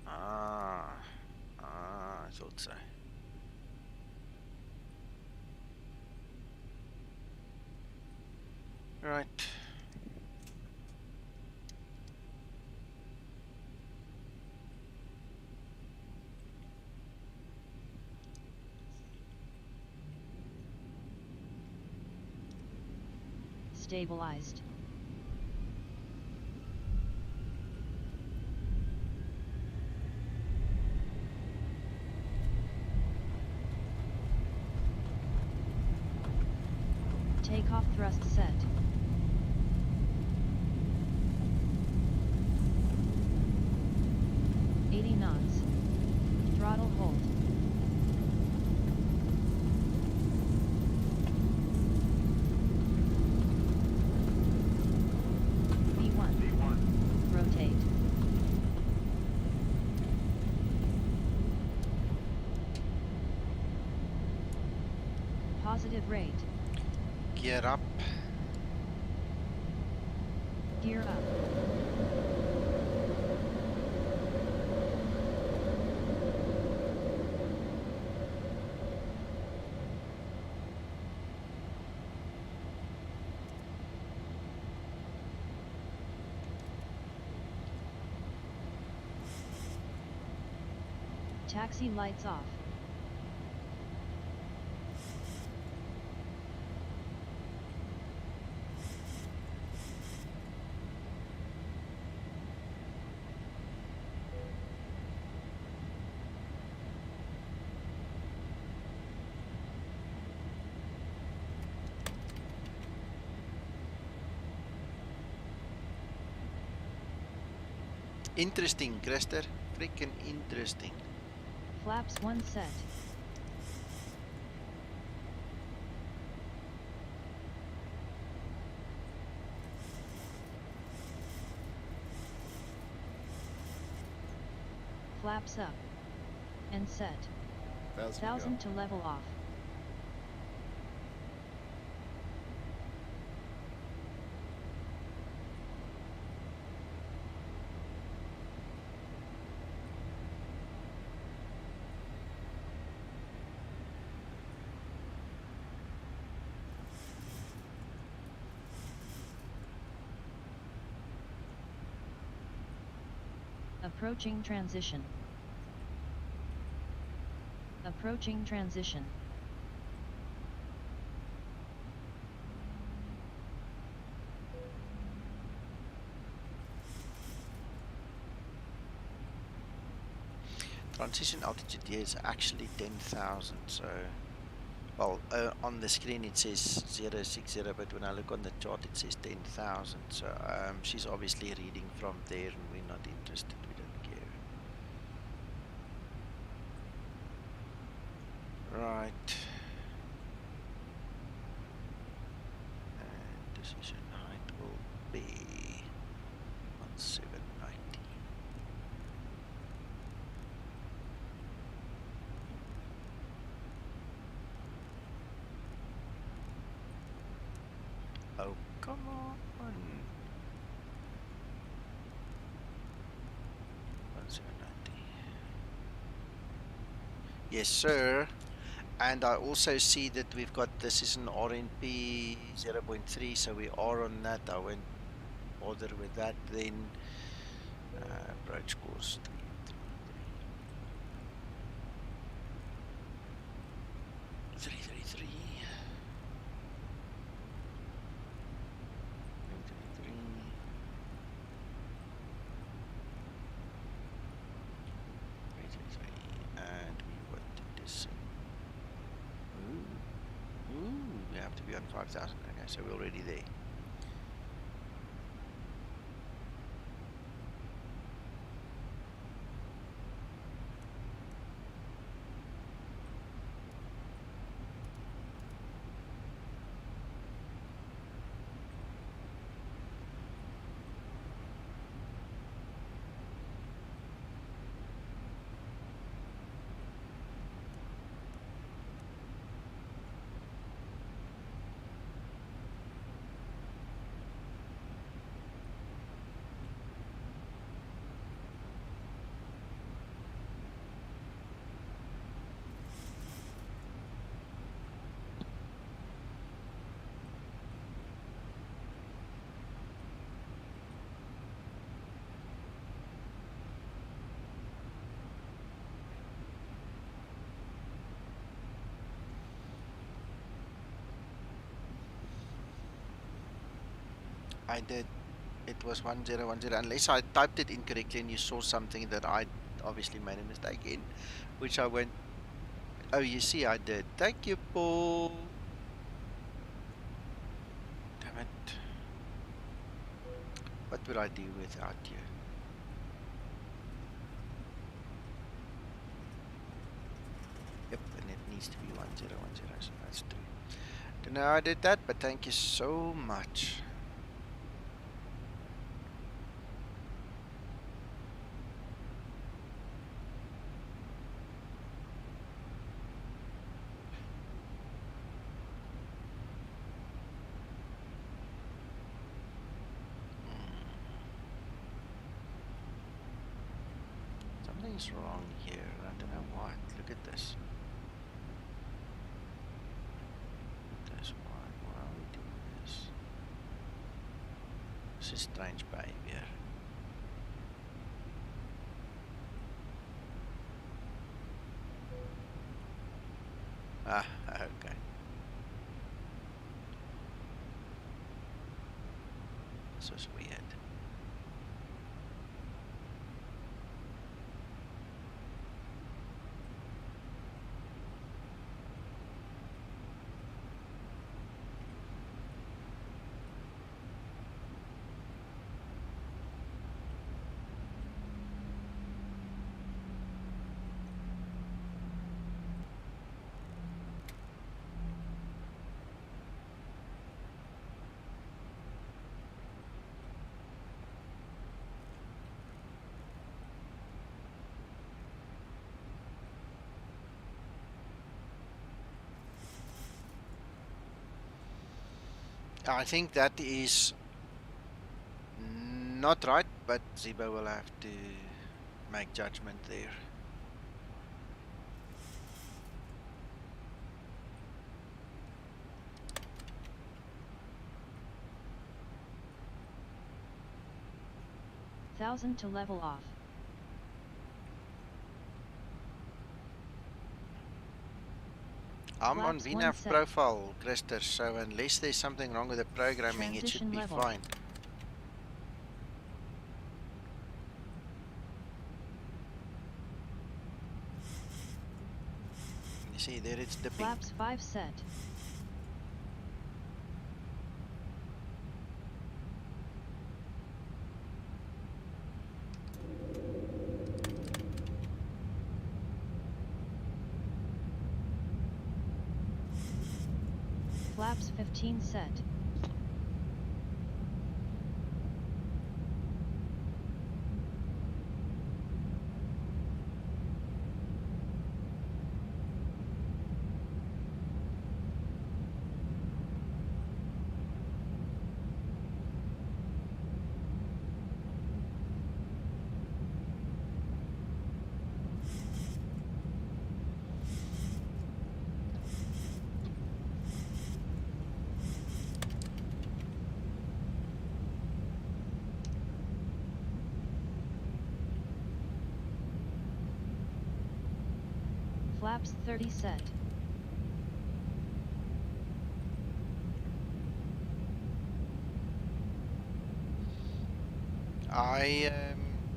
I thought so. Right. Stabilized. Takeoff thrust set. knots. Throttle hold. V1. Rotate. Positive rate. Gear up. Gear up. Taxi lights off. Interesting, Crester. Freaking interesting. Flaps 1 set. Flaps up. And set. 1000 to level off. Approaching transition. Approaching transition. Transition altitude here is actually 10,000, so well, on the screen it says 060, but when I look on the chart it says 10,000, so she's obviously reading from there and we're not interested, we don't care. Right. And decision height will be 1790. Oh, come on. 1790. Yes, sir. And I also see that we've got, this is an RNP 0.3, so we are on that. I won't bother with that then. Approach course 333. 333. And we want to descend. Ooh, we have to be on 5,000. Okay, so we're already there. I did. It was 1010, unless I typed it incorrectly and you saw something that I obviously made a mistake in, which I went, oh, you see, I did. Thank you, Paul. Damn it. What would I do without you? Yep, and it needs to be 1010, so that's true. Don't know how I did that, but thank you so much. Something's wrong here. I don't know what. Look at this. That's why are we doing this? This is strange behavior. Ah, okay. This was weird. I think that is not right, but Zibo will have to make judgment there. Thousand to level off. I'm on Flaps VNAV 1 set. profile, Krister, so unless there's something wrong with the programming, it should Transition be level. fine. You see, there it's dipping. Flaps 5 set. Flaps 15 set. Flaps 30 set. I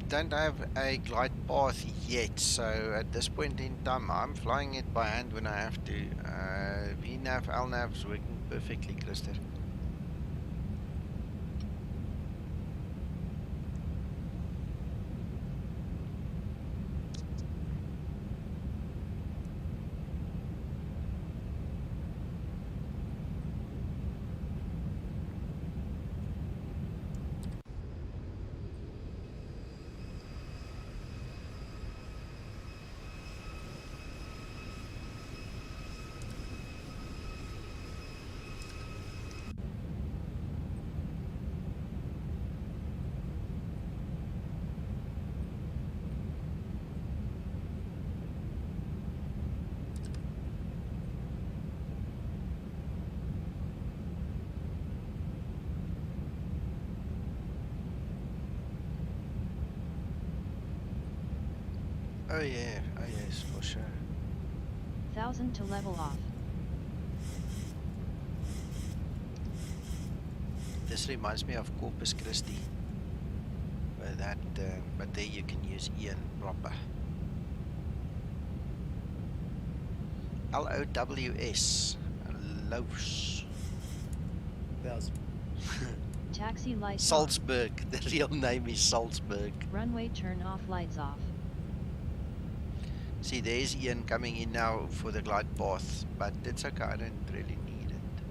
don't have a glide path yet, so at this point in time, I'm flying it by hand when I have to. VNAV, LNAV is working perfectly, Krister. Oh yeah, oh yes, for sure. 1000 to level off. This reminds me of Corpus Christi. But there you can use Ian proper. LOWS. Lows. Taxi lights Salzburg. The real name is Salzburg. on. Runway turn off, lights off. See, there's Ian coming in now for the glide path, but it's okay, I don't really need it.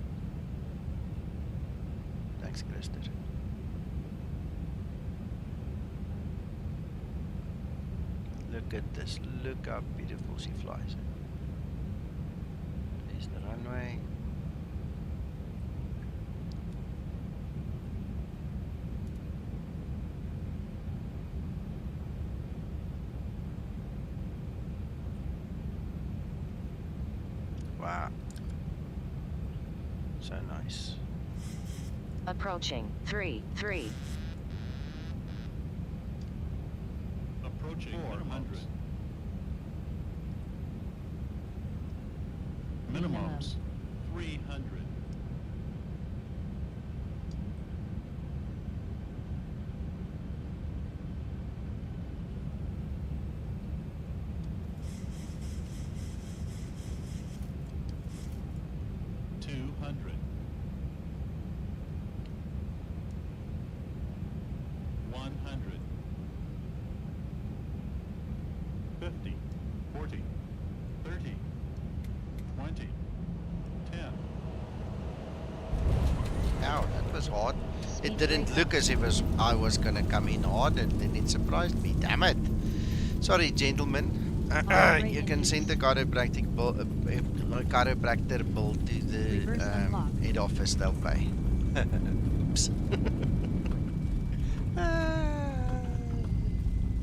Thanks, Krister. Look at this, look how beautiful she flies. There's the runway. Nice. Approaching 3-3. Approaching 400. Minimums 300. $200. 100. 50, 40, 30, 20, 10. Ow, that was hard. It Speed didn't break look as if I was gonna come in hard, and then it surprised me. Damn it! Sorry, gentlemen. Rate You can send the chiropractor bill to the Reverse unlock. head office. They'll pay. Oops.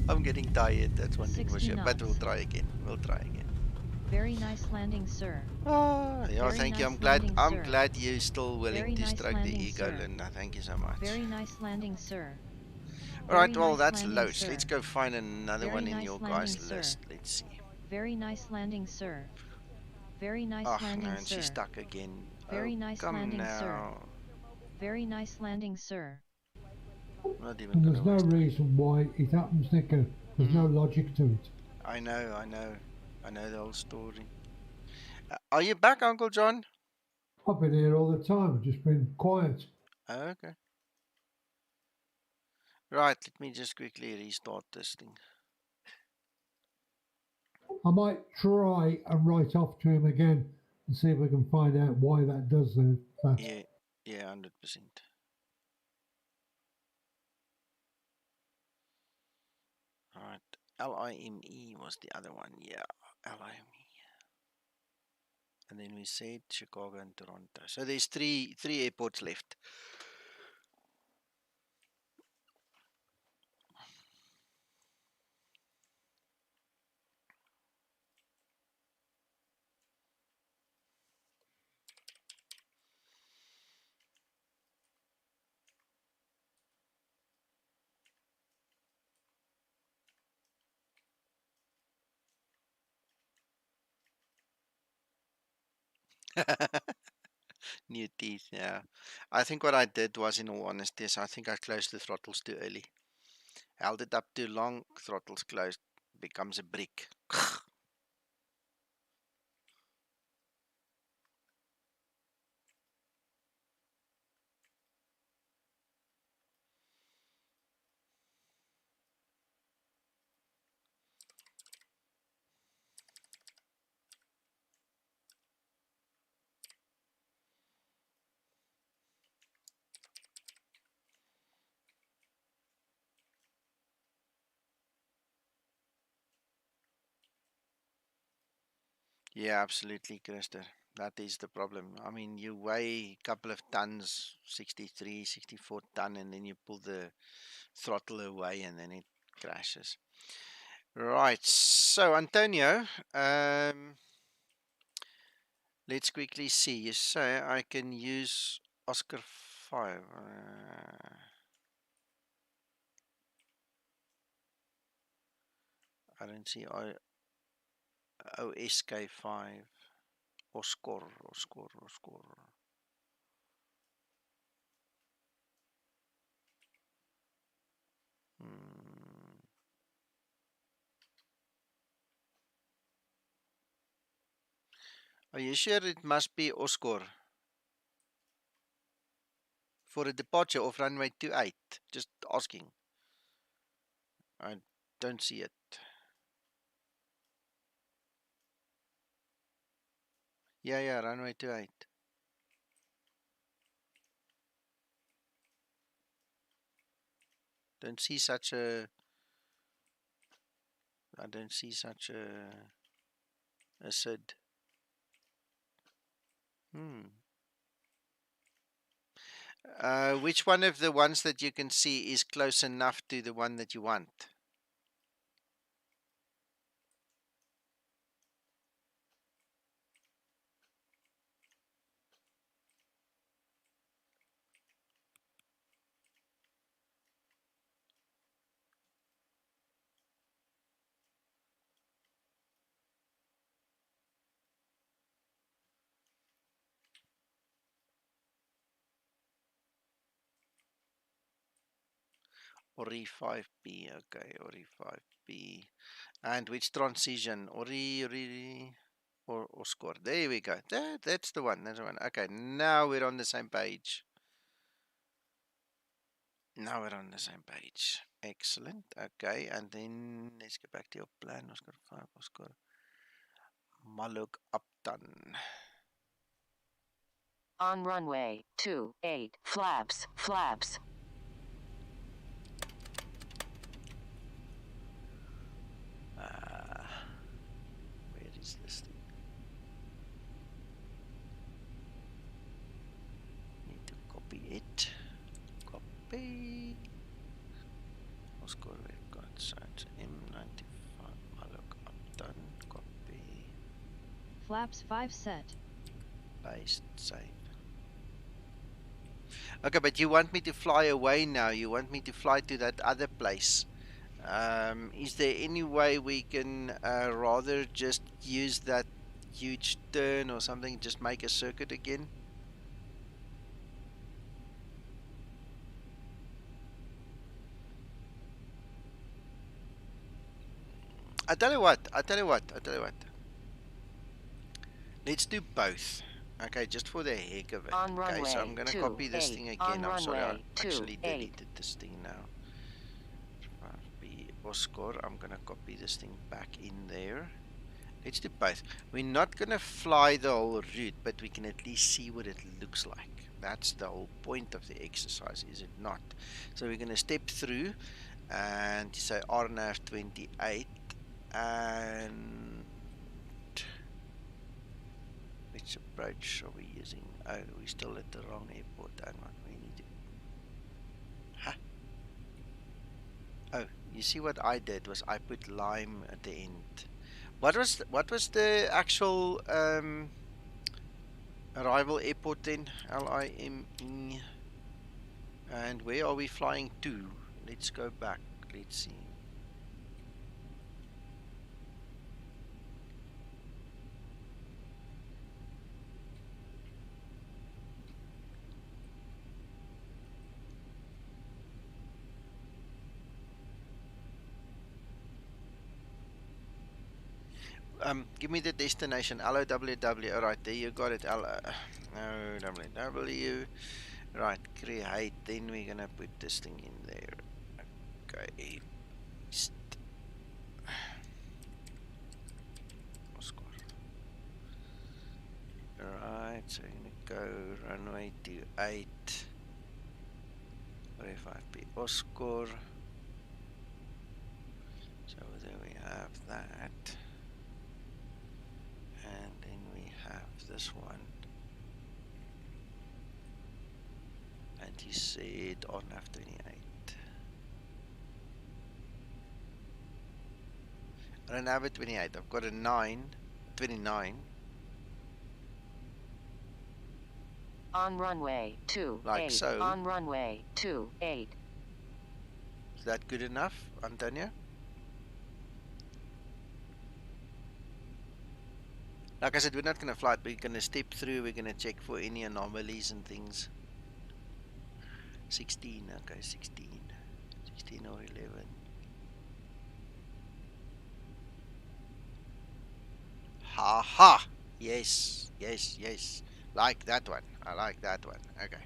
I'm getting tired. That's one thing for 60 sure. But we'll knots. try again. We'll try again. Very nice landing, sir. Yeah, Very thank you. nice I'm glad. landing, I'm sir. glad you're still willing Very to nice stroke the landing, ego, sir. Linda. Thank you so much. Very nice landing, sir. All right, Very well, nice that's landing, Los. sir. Let's go find another Very one in nice your landing, guys' sir. list. Let's see. Very nice landing, sir. Very nice Oh, landing, no, and sir. she's stuck again. Very Oh, nice come landing, now. sir. Very nice landing, sir. I'm not even And gonna there's no waste time. reason why it happens, Nico. There's no logic to it. I know. I know the whole story. Are you back, Uncle John? I've been here all the time, I've just been quiet. Oh, okay. Right, let me just quickly restart this thing. I might try and write off to him again and see if we can find out why that does that. Yeah, 100%. Alright, LIME was the other one. Yeah, LIME. And then we said Chicago and Toronto. So there's three airports left. New teeth, yeah. I think what I did was, in all honesty, is I think I closed the throttles too early. Held it up too long, throttles closed, becomes a brick. Yeah, absolutely, Krister. That is the problem. I mean, you weigh a couple of tons, 63, 64 ton, and then you pull the throttle away and then it crashes. Right. So, Antonio, let's quickly see. You say I can use Oscar 5. I don't see OSK5. Oscar. Hmm. Are you sure it must be Oscar for a departure of runway 28? Just asking. I don't see it. Yeah, runway 28. Don't see such a. I don't see such a SID. Which one of the ones that you can see is close enough to the one that you want? Ori 5B, okay, Ori 5B. And which transition? Ori, or score. There we go. That's the one. That's the one. Okay, now we're on the same page. Now we're on the same page. Excellent. Okay, and then let's get back to your plan. Oscar 5, Oscar. Maluk Upton. On runway 28, flaps, flaps. Where is this thing? Need to copy it. Copy. Oscar, we've got so it's M95. Maluk Upton. Copy. Flaps 5 set. Paste. Save. Okay, but you want me to fly away now. You want me to fly to that other place. Is there any way we can rather just use that huge turn or something, just make a circuit again? I tell you what. Let's do both. Okay, just for the heck of it. On Okay, so I'm runway gonna copy this 28, thing on again. I'm sorry, I runway actually 28. deleted this thing now. 5B Oscar, I'm gonna copy this thing back in there. Let's do both. We're not gonna fly the whole route, but we can at least see what it looks like. That's the whole point of the exercise, is it not? So we're gonna step through and say LNAV 28 and which approach are we using? Oh, we're still at the wrong airport. Hang on, we need to. Huh? Oh, you see what I did was I put lime at the end. What was the actual arrival airport then? LIME. And where are we flying to? Let's go back. Let's see. Give me the destination. LOWW. Alright, there you got it. LOWW. Right, create. Then we're gonna put this thing in there. Okay. Alright, so we're gonna go runway 28. 5B Oscar. So there we have that. And then we have this one. And he said on F28. I don't have a 28. I've got a 29. On runway 28. Like so. On runway 28. Is that good enough, Antonio? Like I said, we're not going to fly it. We're going to step through. We're going to check for any anomalies and things. 16. Okay, 16. 16 or 11. Ha ha! Yes. Like that one. I like that one. Okay.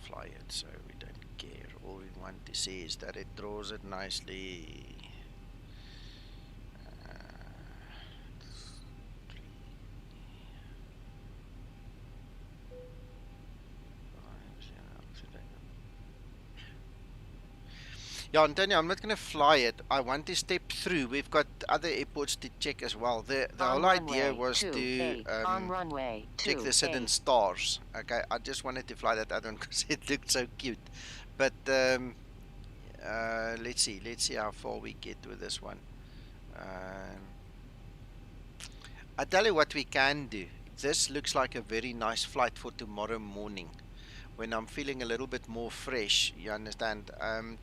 fly it, so we don't care. All we want to see is that it draws it nicely. Yeah, Antonio, I'm not going to fly it. I want to step through. We've got other airports to check as well. The whole idea was to check the sudden stars. Okay, I just wanted to fly that other one because it looked so cute. But let's see how far we get with this one. I tell you what we can do. This looks like a very nice flight for tomorrow morning, when I'm feeling a little bit more fresh. You understand?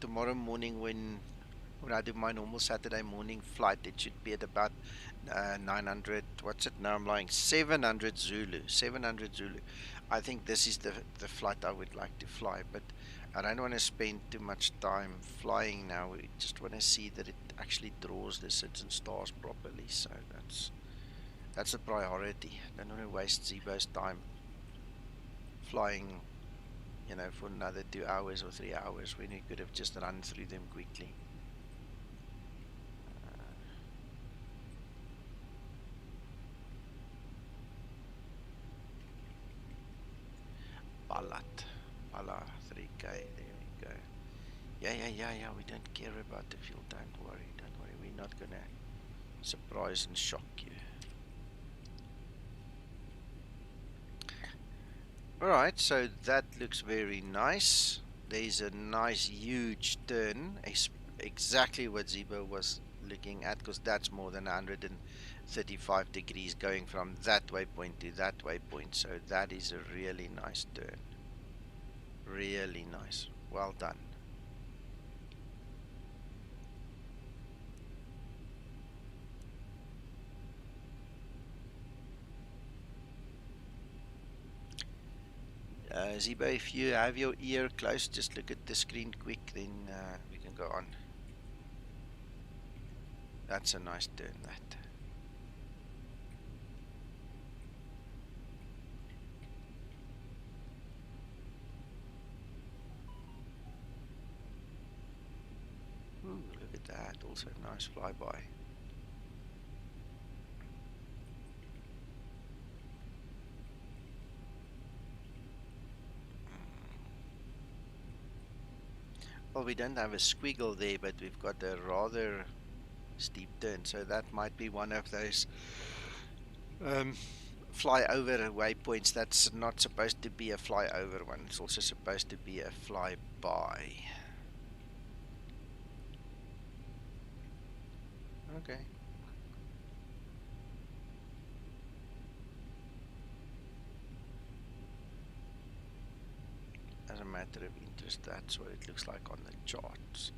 Tomorrow morning when I do my normal Saturday morning flight, it should be at about 900. What's it now? I'm lying. 700 Zulu. 700 Zulu. I think this is the flight I would like to fly, but I don't want to spend too much time flying now. We just want to see that it actually draws the sudden stars properly. So that's a priority. Don't want to waste Zibo's time flying, you know, for another 2 hours or 3 hours when we could have just run through them quickly. Bala 3K, there we go. Yeah, we don't care about the fuel, don't worry, we're not gonna surprise and shock you. Alright, so that looks very nice. There's a nice huge turn, exactly what Zibo was looking at, because that's more than 135 degrees going from that waypoint to that waypoint. So that is a really nice turn. Really nice. Well done. Zibo, if you have your ear close, just look at the screen quick, then we can go on. That's a nice turn, that. Ooh, look at that, also a nice flyby. Well, we don't have a squiggle there, but we've got a rather steep turn, so that might be one of those flyover waypoints that's not supposed to be a flyover one. It's also supposed to be a flyby. Okay. As a matter of interest, that's what it looks like on the charts.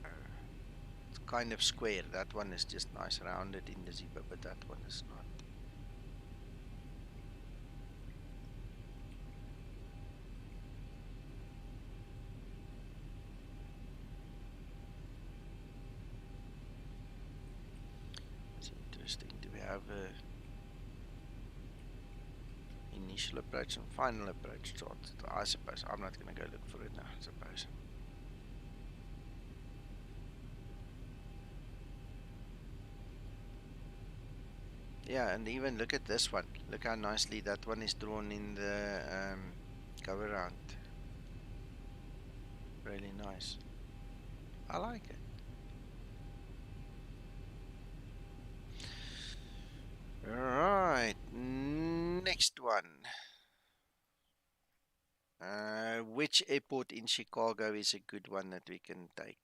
It's kind of square. That one is just nice rounded in the Zibo, but that one is not. It's interesting. Do we have a initial approach and final approach chart? I suppose. I'm not going to go look for it now, I suppose. Yeah, and even look at this one. Look how nicely that one is drawn in the go around. Really nice. I like it. Alright, next one. Which airport in Chicago is a good one that we can take?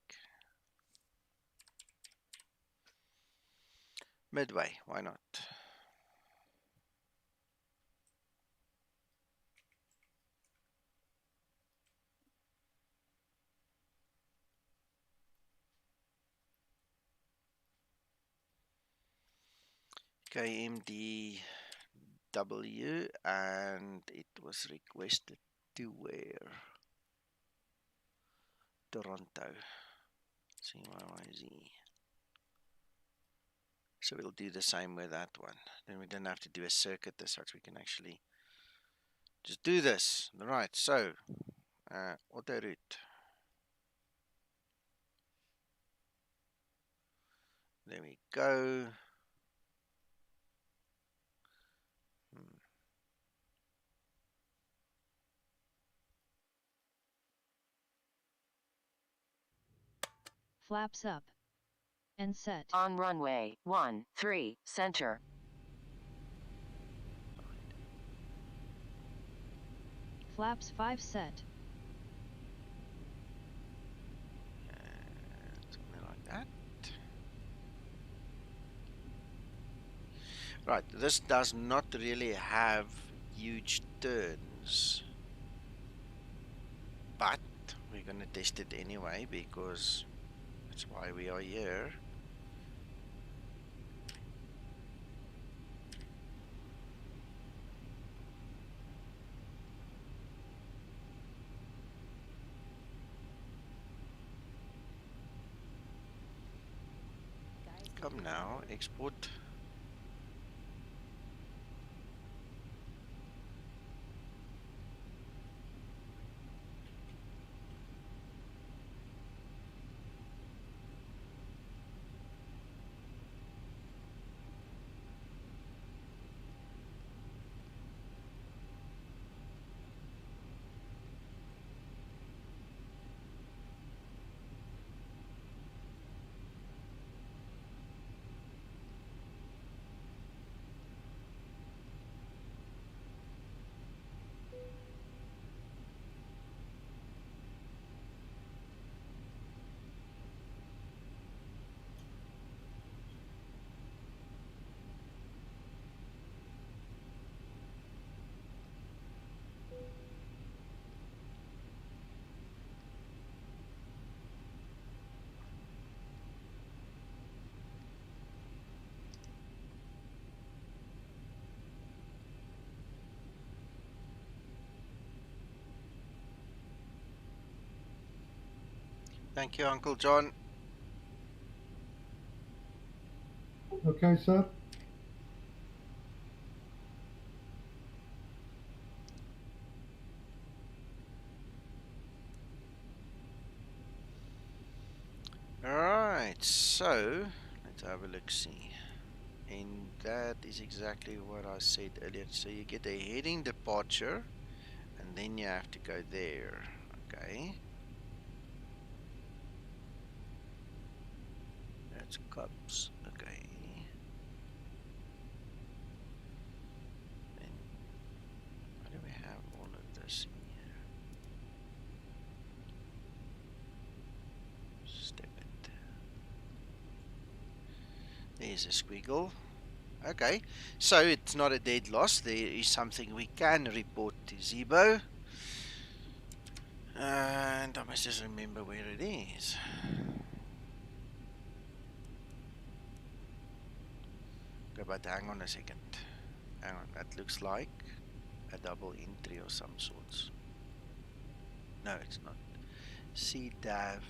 Midway, why not? KMDW, and it was requested to where? Toronto. CYYZ. So we'll do the same with that one. Then we don't have to do a circuit as such. We can actually just do this. Right, so Auto route. There we go. Flaps up. And set. On runway 13, center. Flaps 5 set. Something like that. Right, this does not really have huge turns, but we're going to test it anyway because that's why we are here. Come now, export. Thank you, Uncle John. Okay, sir. Alright, so let's have a look see. And that is exactly what I said earlier. So you get a heading departure and then you have to go there. Okay. That's cups. Okay. Then why do we have all of this in here? Step it. There's a squiggle. Okay, so it's not a dead loss. There is something we can report to Zibo. And I must just remember where it is. Okay, but hang on a second. Hang on, that looks like a double entry of some sorts. No, it's not. CDAV,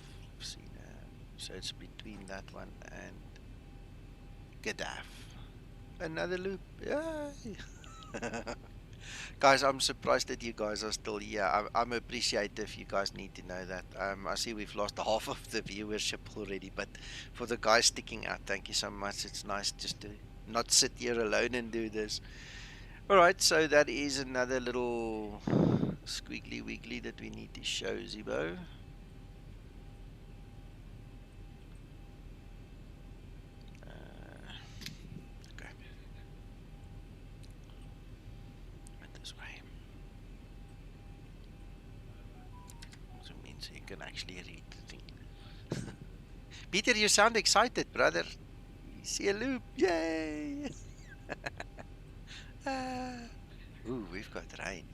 so it's between that one and GDAF. Another loop. Yay! Guys, I'm surprised that you guys are still here. I'm appreciative. You guys need to know that. I see we've lost half of the viewership already, but for the guys sticking out, thank you so much. It's nice just to not sit here alone and do this. Alright, so that is another little squiggly wiggly that we need to show Zibo. Okay. Right this way. So it means you can actually read the thing. Peter, you sound excited, brother. You see a loop. Yay! Ooh, we've got rain.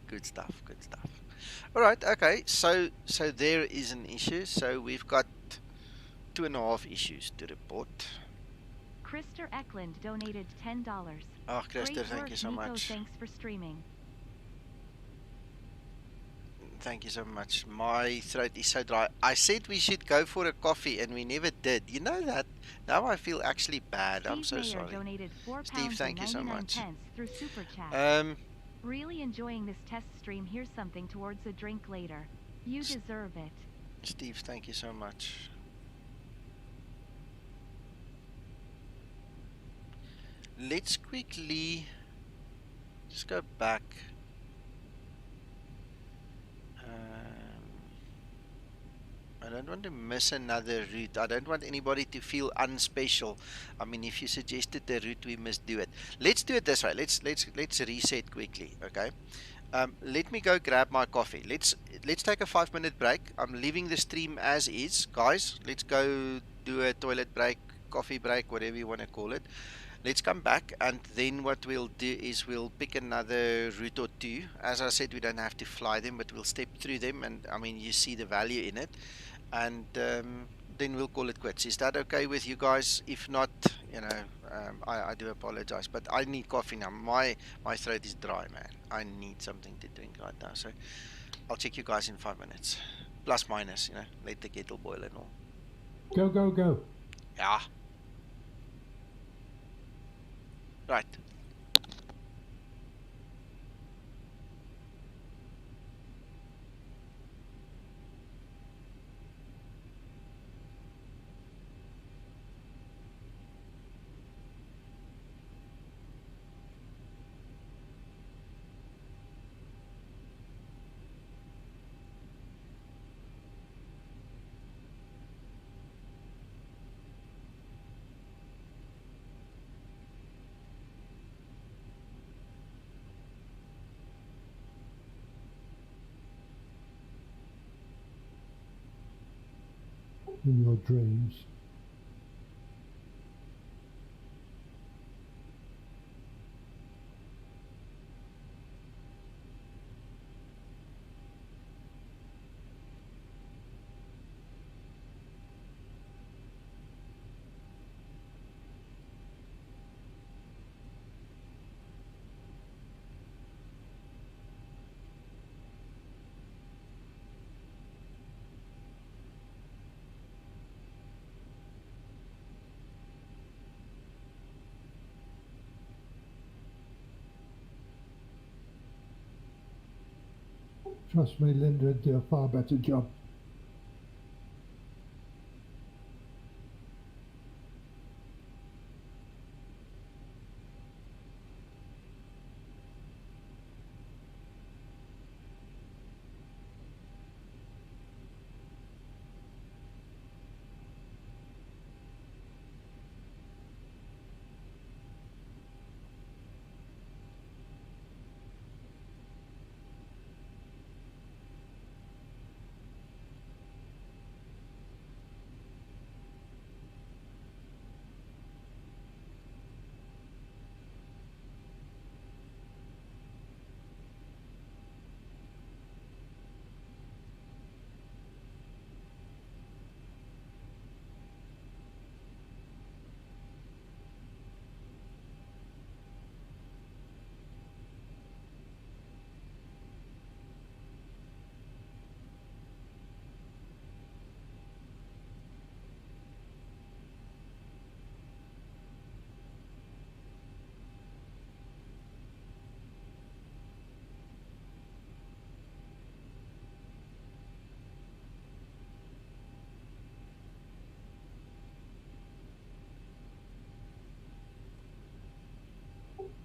Good stuff, good stuff. Alright, okay, so there is an issue. So we've got 2.5 issues to report. Krister Eklund donated $10. Oh, Krister, Great thank work, you so Nico. much. Thanks for streaming. Thank you so much. My throat is so dry. I said we should go for a coffee and we never did. You know that? Now I feel actually bad. I'm Steve so Mayer sorry. donated Steve, thank you so £4.99 much. through Super Chat. Really enjoying this test stream. Here's something towards a drink later. You deserve it. Steve, thank you so much. Let's quickly just go back. I don't want to miss another route. I don't want anybody to feel unspecial. I mean, if you suggested the route, we must do it. Let's do it this way. Let's reset quickly, okay? Let me go grab my coffee. Let's take a 5-minute break. I'm leaving the stream as is, guys. Let's go do a toilet break, coffee break, whatever you want to call it. Let's come back, and then what we'll do is we'll pick another route or two. As I said, we don't have to fly them, but we'll step through them, and I mean, you see the value in it, and then we'll call it quits. Is that okay with you guys? If not, you know, I do apologize, but I need coffee now. My throat is dry, man. I need something to drink right now. So I'll check you guys in 5 minutes, plus minus. You know, let the kettle boil and all. Go, go, go. Yeah. Right. In your dreams. Trust me, Linda would do a far better job.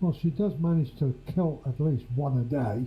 Well, she does manage to kill at least one a day.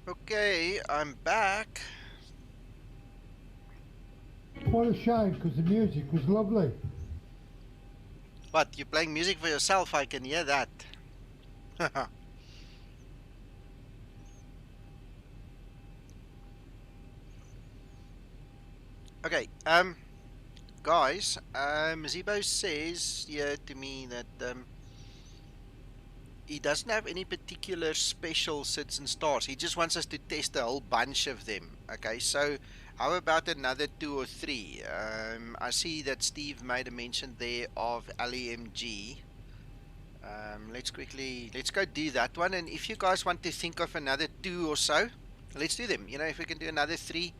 Okay, I'm back. What a shame, because the music was lovely. What, you're playing music for yourself? I can hear that. Okay, guys, Zibo says here to me that he doesn't have any particular special sits and stars. He just wants us to test a whole bunch of them. Okay, so how about another 2 or 3? I see that Steve made a mention there of LEMG. Let's go do that one. And if you guys want to think of another 2 or so, let's do them. You know, if we can do another 3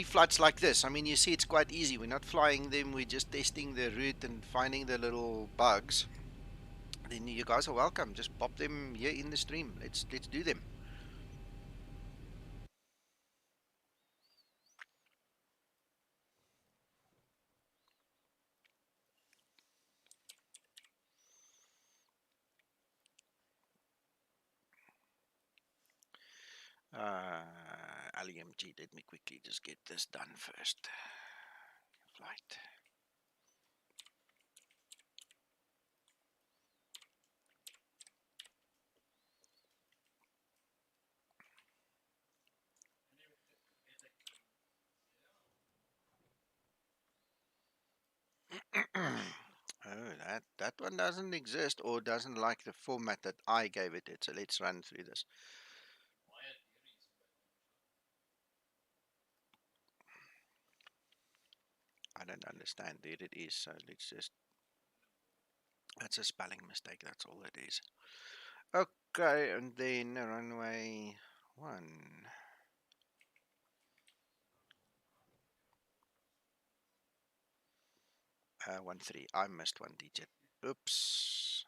flights like this. I mean, you see, it's quite easy. We're not flying them. We're just testing the route and finding the little bugs. Then you guys are welcome. Just pop them here in the stream. Let's do them. LEMG. Let me quickly just get this done first. Flight. Oh, that one doesn't exist or doesn't like the format that I gave it. So let's run through this. I don't understand. There it is. So let's just. That's a spelling mistake. That's all it is. Okay, and then runway 1. 13. I missed one digit. Oops.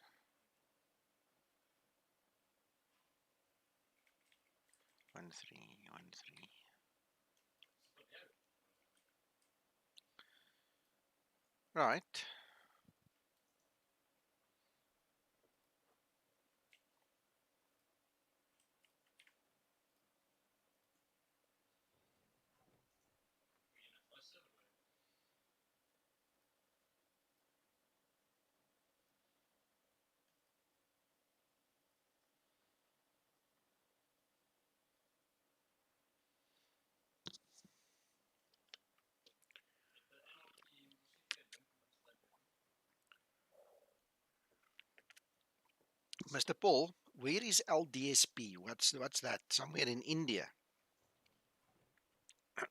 13. Right. Mr. Paul, where is LDSP? What's that? Somewhere in India.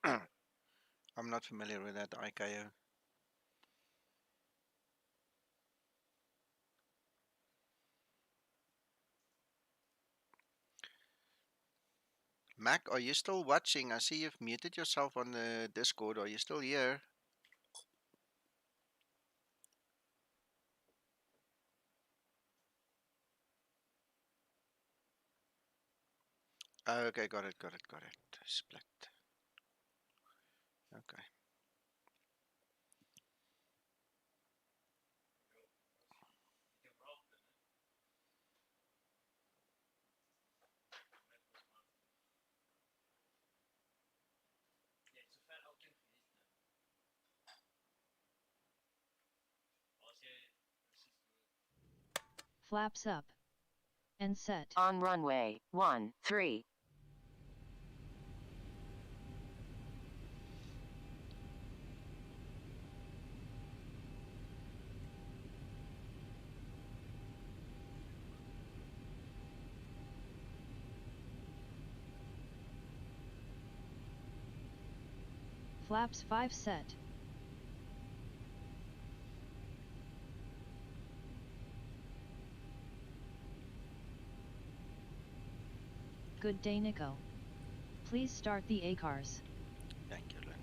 I'm not familiar with that ICAO. Mac, are you still watching? I see you've muted yourself on the Discord. Are you still here? Oh, okay, got it. Split. Okay. Flaps up. And set. On runway 13. Flaps 5 set. Good day, Nico. Please start the A-cars. Thank you, Linda.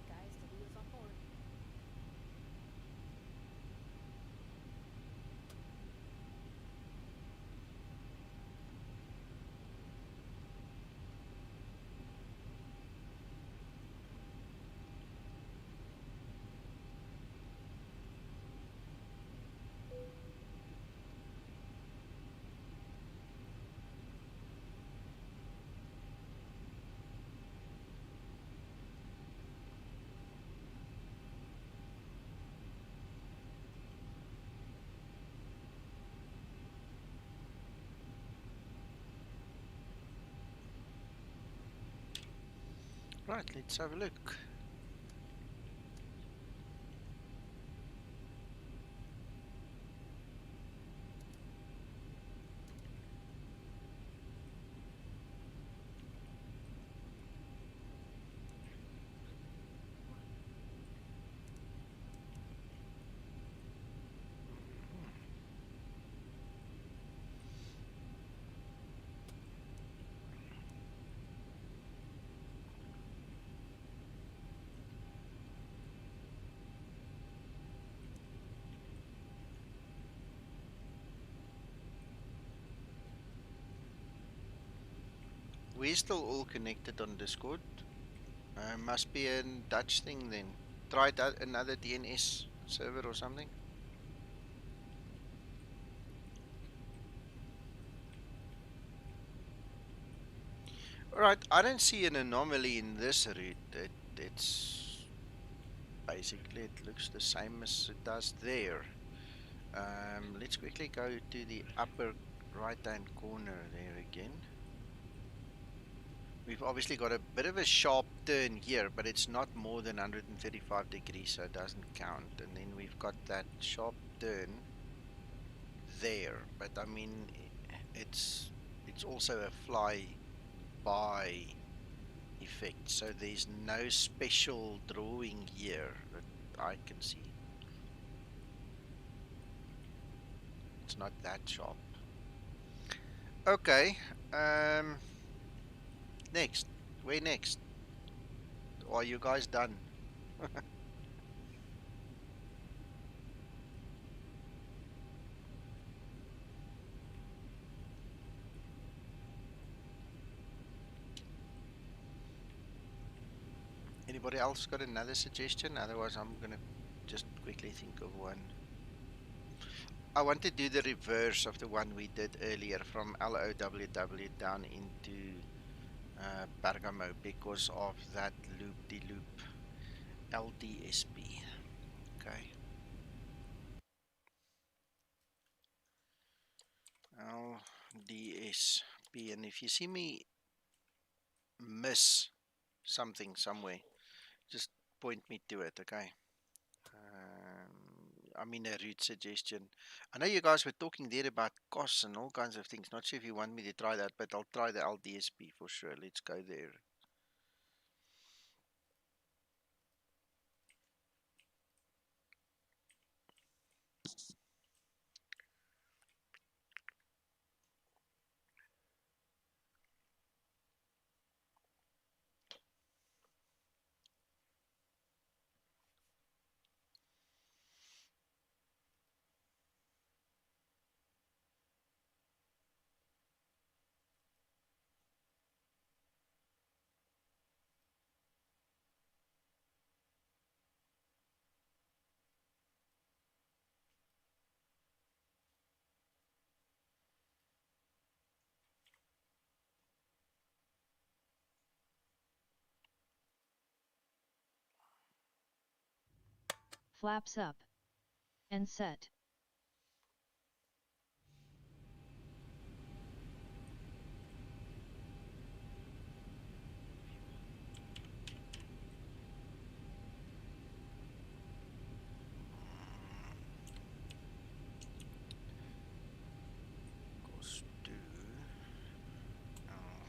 Guys, the wheels on board. Alright, let's have a look. We're still all connected on Discord. Must be a Dutch thing then. Try that another DNS server or something. Alright, I don't see an anomaly in this route. It's basically, it looks the same as it does there. Let's quickly go to the upper right hand corner there again. We've obviously got a bit of a sharp turn here, but it's not more than 135 degrees, so it doesn't count. And then we've got that sharp turn there, but I mean, it's also a fly-by effect, so there's no special drawing here that I can see. It's not that sharp. Okay, next. Where next? Are you guys done? Anybody else got another suggestion? Otherwise, I'm gonna just quickly think of one. I want to do the reverse of the one we did earlier from LOWW down into Bergamo because of that loop-de-loop LDSP. Okay. LDSP, and if you see me miss something somewhere, just point me to it, okay? I mean, a route suggestion. I know you guys were talking there about costs and all kinds of things. Not sure if you want me to try that, but I'll try the LDSP for sure. Let's go there. Flaps up. And set.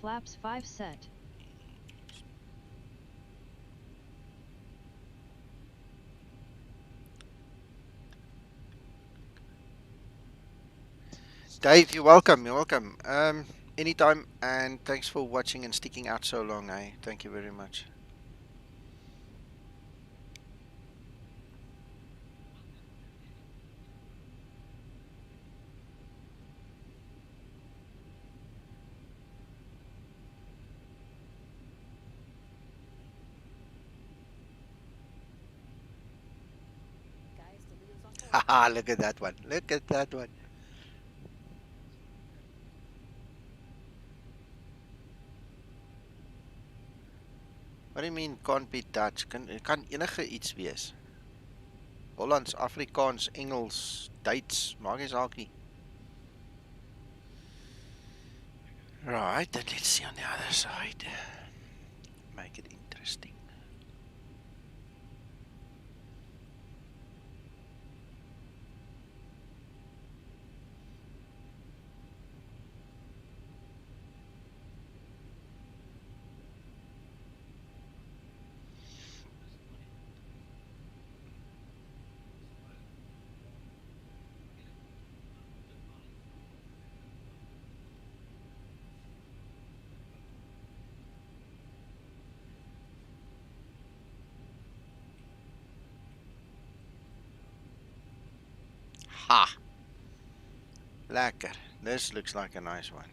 Flaps 5 set. Dave, you're welcome. You're welcome. Anytime, and thanks for watching and sticking out so long. Thank you very much. Haha, look at that one. Look at that one. What do you mean can't be Dutch? Kan enige iets wees. Hollands, Afrikaans, Engels, Duits, maak nie saak nie. Right, then let's see on the other side. Make it interesting. Interesting. Ha! Lekker. This looks like a nice one.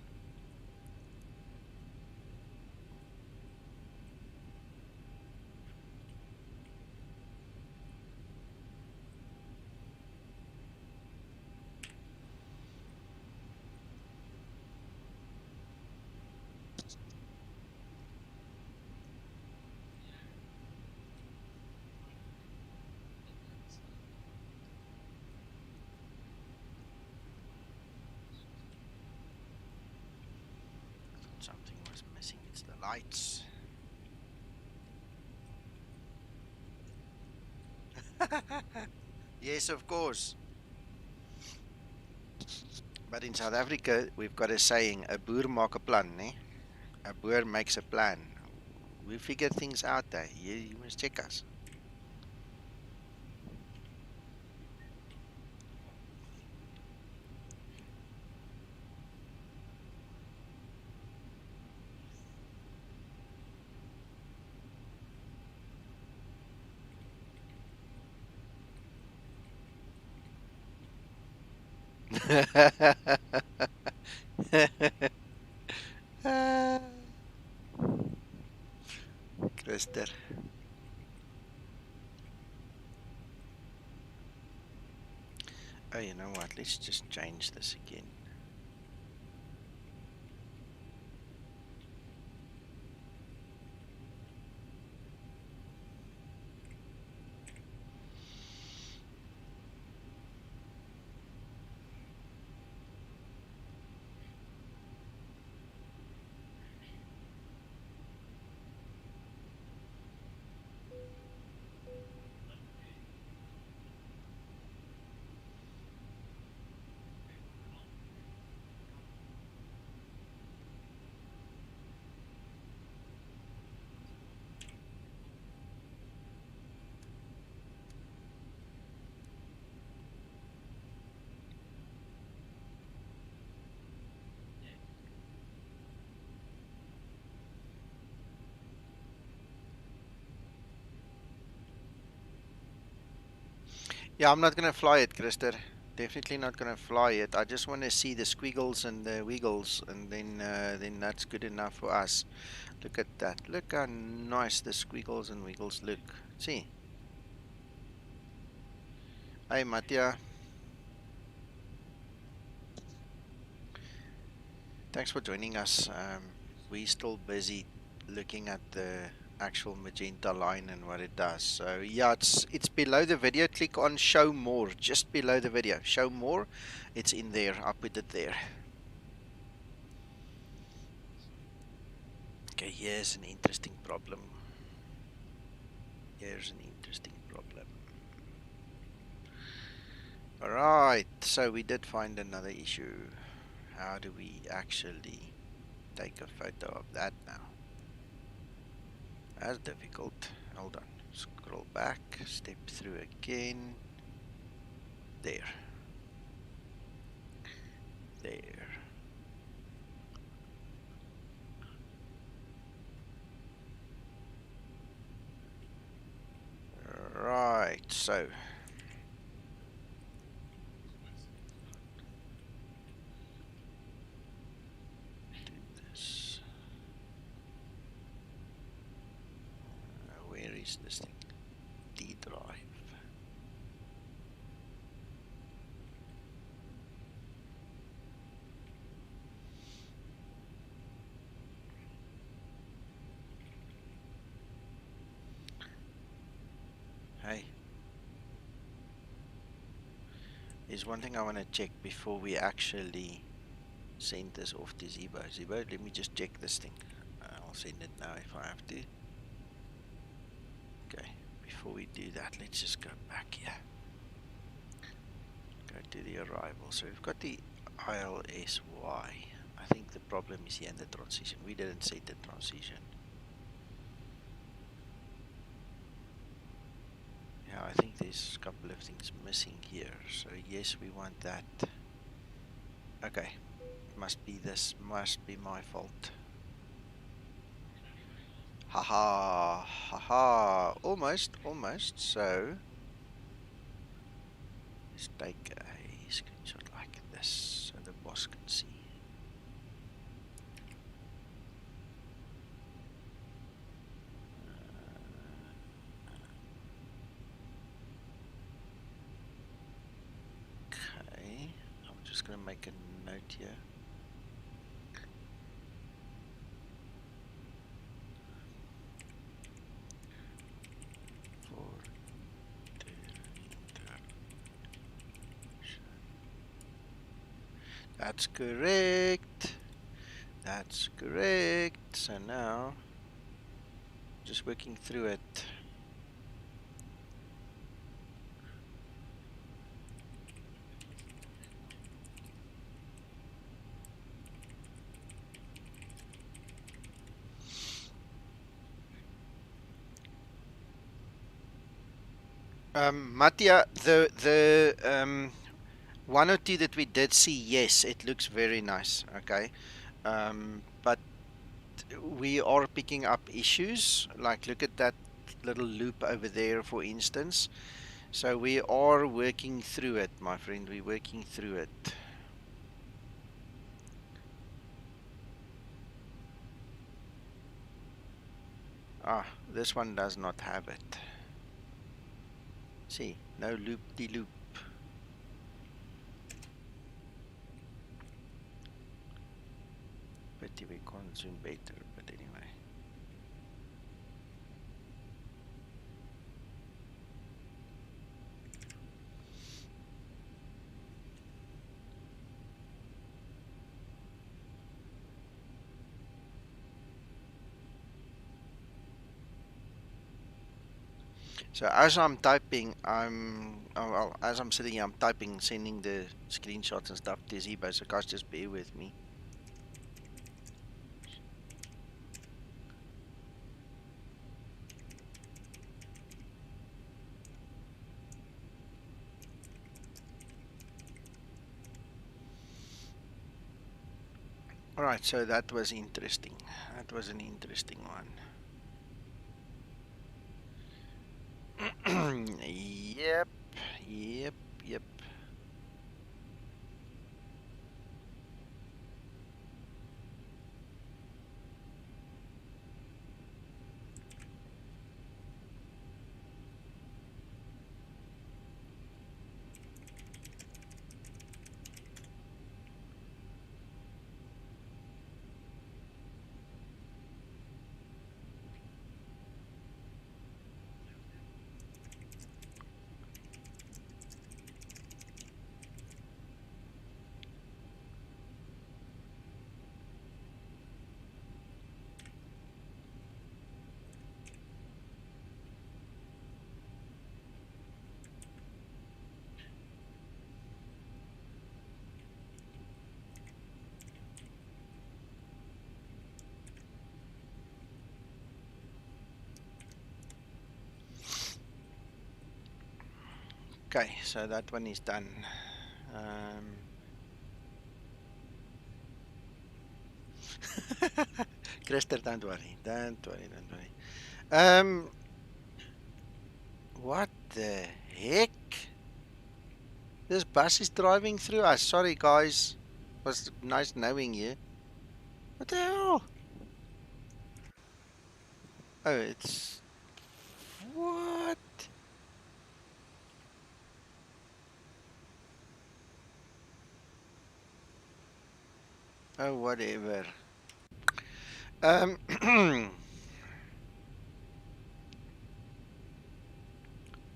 Something was missing. It's the lights. Yes, of course. But in South Africa, we've got a saying, a boer maak 'n plan, né? A boer makes a plan. We figure things out there. You must check us. Christer. Oh, you know what? Let's just change this again. Yeah, I'm not gonna fly it, Christer. Definitely not gonna fly it. I just want to see the squiggles and the wiggles, and then that's good enough for us. Look at that. Look how nice the squiggles and wiggles look. See? Hey, Mattia. Thanks for joining us. We're still busy looking at the actual magenta line and what it does. So yeah, it's below the video. Click on show more, just below the video. Show more. It's in there. I put it there. Okay, here's an interesting problem. Here's an interesting problem. Alright, so we did find another issue. How do we actually take a photo of that now? That's difficult. Hold on. Scroll back, step through again. There. There. Right, so do this. Where is this thing? D drive. Hey. There's one thing I want to check before we actually send this off to Zibo. Zibo, let me just check this thing. I'll send it now if I have to. before we do that, let's just go back here. Go to the arrival. So we've got the ILSY. I think the problem is here in the transition. We didn't set the transition. Yeah, I think there's a couple of things missing here. So yes, we want that. Okay, must be this. Must be my fault. Haha, haha. Almost, almost. So let's take a screenshot like this so the boss can see. Okay, I'm just going to make a note here. That's correct. That's correct. So now, just working through it. Mattia, the one or two that we did see, yes, it looks very nice. Okay, but we are picking up issues. Like, look at that little loop over there, for instance. So we are working through it, my friend. We're working through it. Ah, this one does not have it. See, no loop-de-loop. Pity we can't zoom better, but anyway. So as I'm typing, well, as I'm sitting here, I'm typing, sending the screenshots and stuff to Zibo, so guys, just bear with me. Alright, so that was interesting. That was an interesting one. Yep, yep, yep. Okay, so that one is done. Krister, don't worry, don't worry, don't worry. What the heck? This bus is driving through us. Sorry, guys. It was nice knowing you. What the hell? Oh, it's... What? Oh, whatever.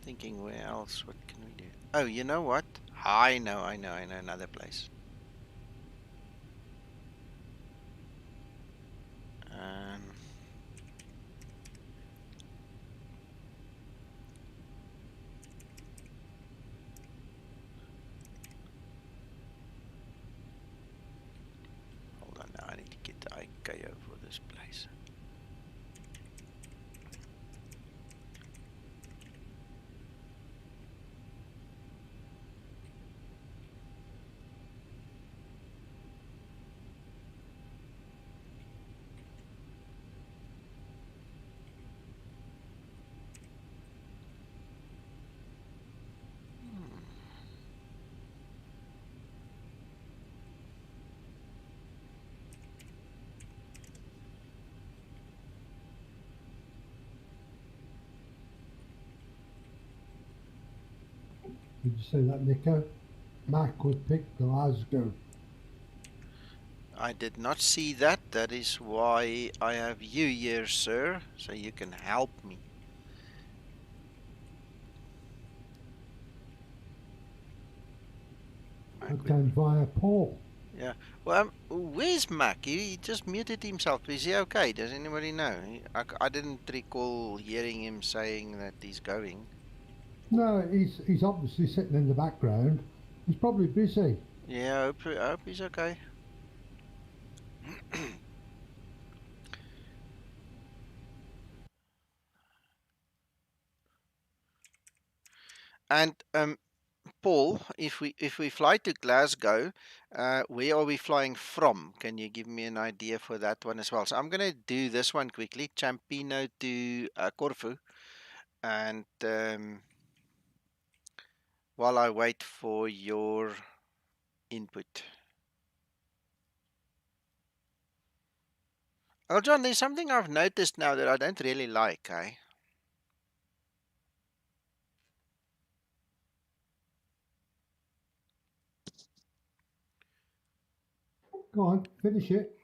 Thinking where else? What can we do? Oh, you know what? I know another place. this place? Did you say that, Nico? Mac would pick Glasgow. I did not see that. That is why I have you here, sir, so you can help me. I came via Paul. Yeah. Well, where's Mac? He just muted himself. Is he okay? Does anybody know? I didn't recall hearing him saying that he's going. No, he's obviously sitting in the background. He's probably busy. Yeah, I hope he's okay. And Paul, if we fly to Glasgow, where are we flying from? Can you give me an idea for that one as well? So I'm gonna do this one quickly. Ciampino to Corfu, and while I wait for your input. Oh, John, there's something I've noticed now that I don't really like, eh? Go on, finish it.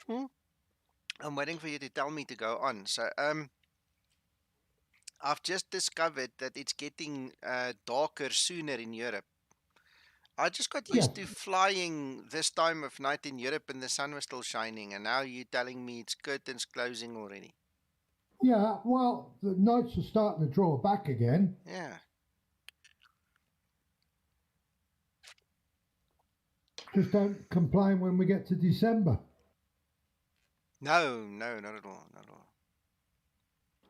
I'm waiting for you to tell me to go on. So, I've just discovered that it's getting darker sooner in Europe. I just got used to flying this time of night in Europe and the sun was still shining, and now you're telling me it's curtains closing already. Yeah, well, the nights are starting to draw back again. Yeah. Just don't complain when we get to December. No, not at all, not at all.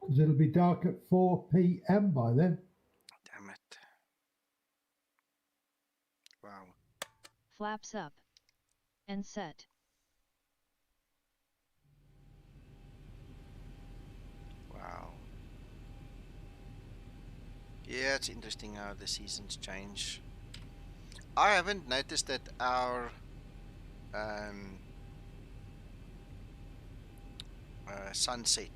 Because it'll be dark at 4 p.m. by then. Damn it. Wow. Flaps up. And set. Wow. Yeah, it's interesting how the seasons change. I haven't noticed that our sunset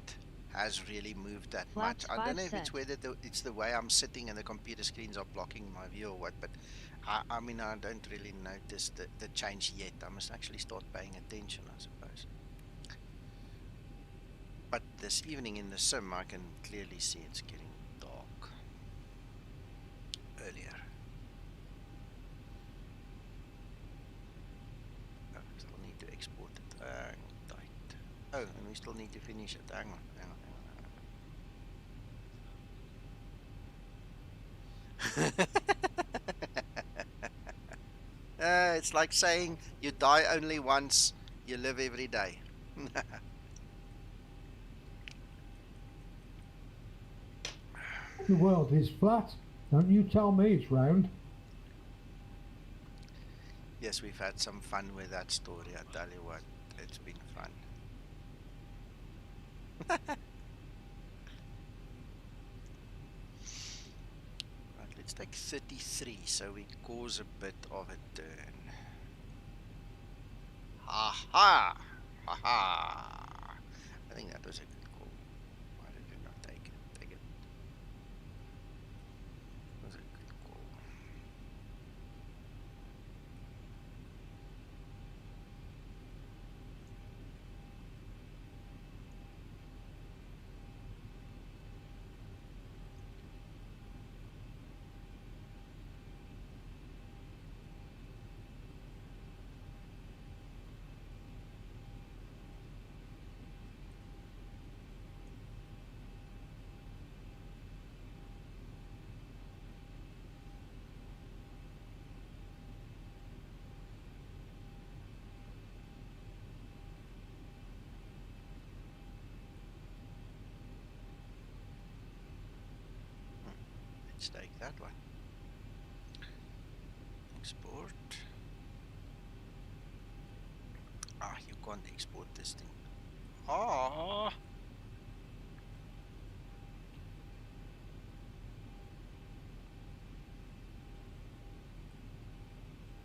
has really moved that Flaps much. I don't know if set. it's whether it's the way I'm sitting and the computer screens are blocking my view or what, but I mean, I don't really notice the change yet. I must actually start paying attention, I suppose. But this evening in the sim, I can clearly see it's getting dark earlier. Oh, still need to export it. Tight. Oh, and we still need to finish it. Hang on. It's like saying you die only once, you live every day. The world is flat. Don't you tell me it's round. Yes, we've had some fun with that story. I tell you what, it's been fun. Right, let's take 33 so we cause a bit of a turn. Ha ha! Ha ha! I think that was a good call. Why did you not take it? Take it. That was a good call. Let's take that one. Export. Ah, you can't export this thing. Ah.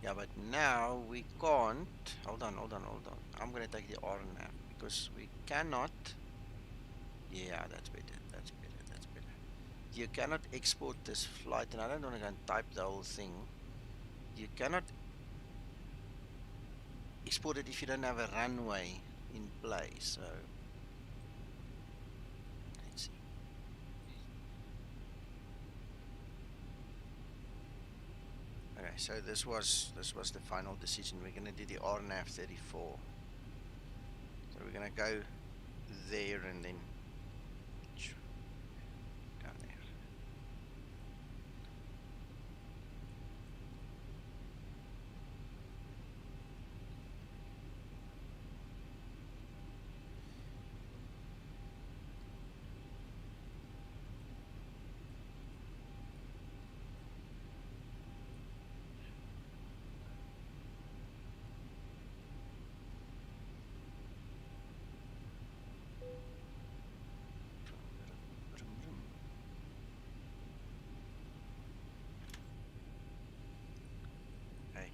Yeah, but now we can't. Hold on. I'm gonna take the RNAV because we cannot. Yeah, that's better. That's better. You cannot export this flight, and I don't want to go and type the whole thing. You cannot export it if you don't have a runway in place. So let's see. Okay, so this was the final decision. We're gonna do the RNAV 34. So we're gonna go there and then down there. Hey.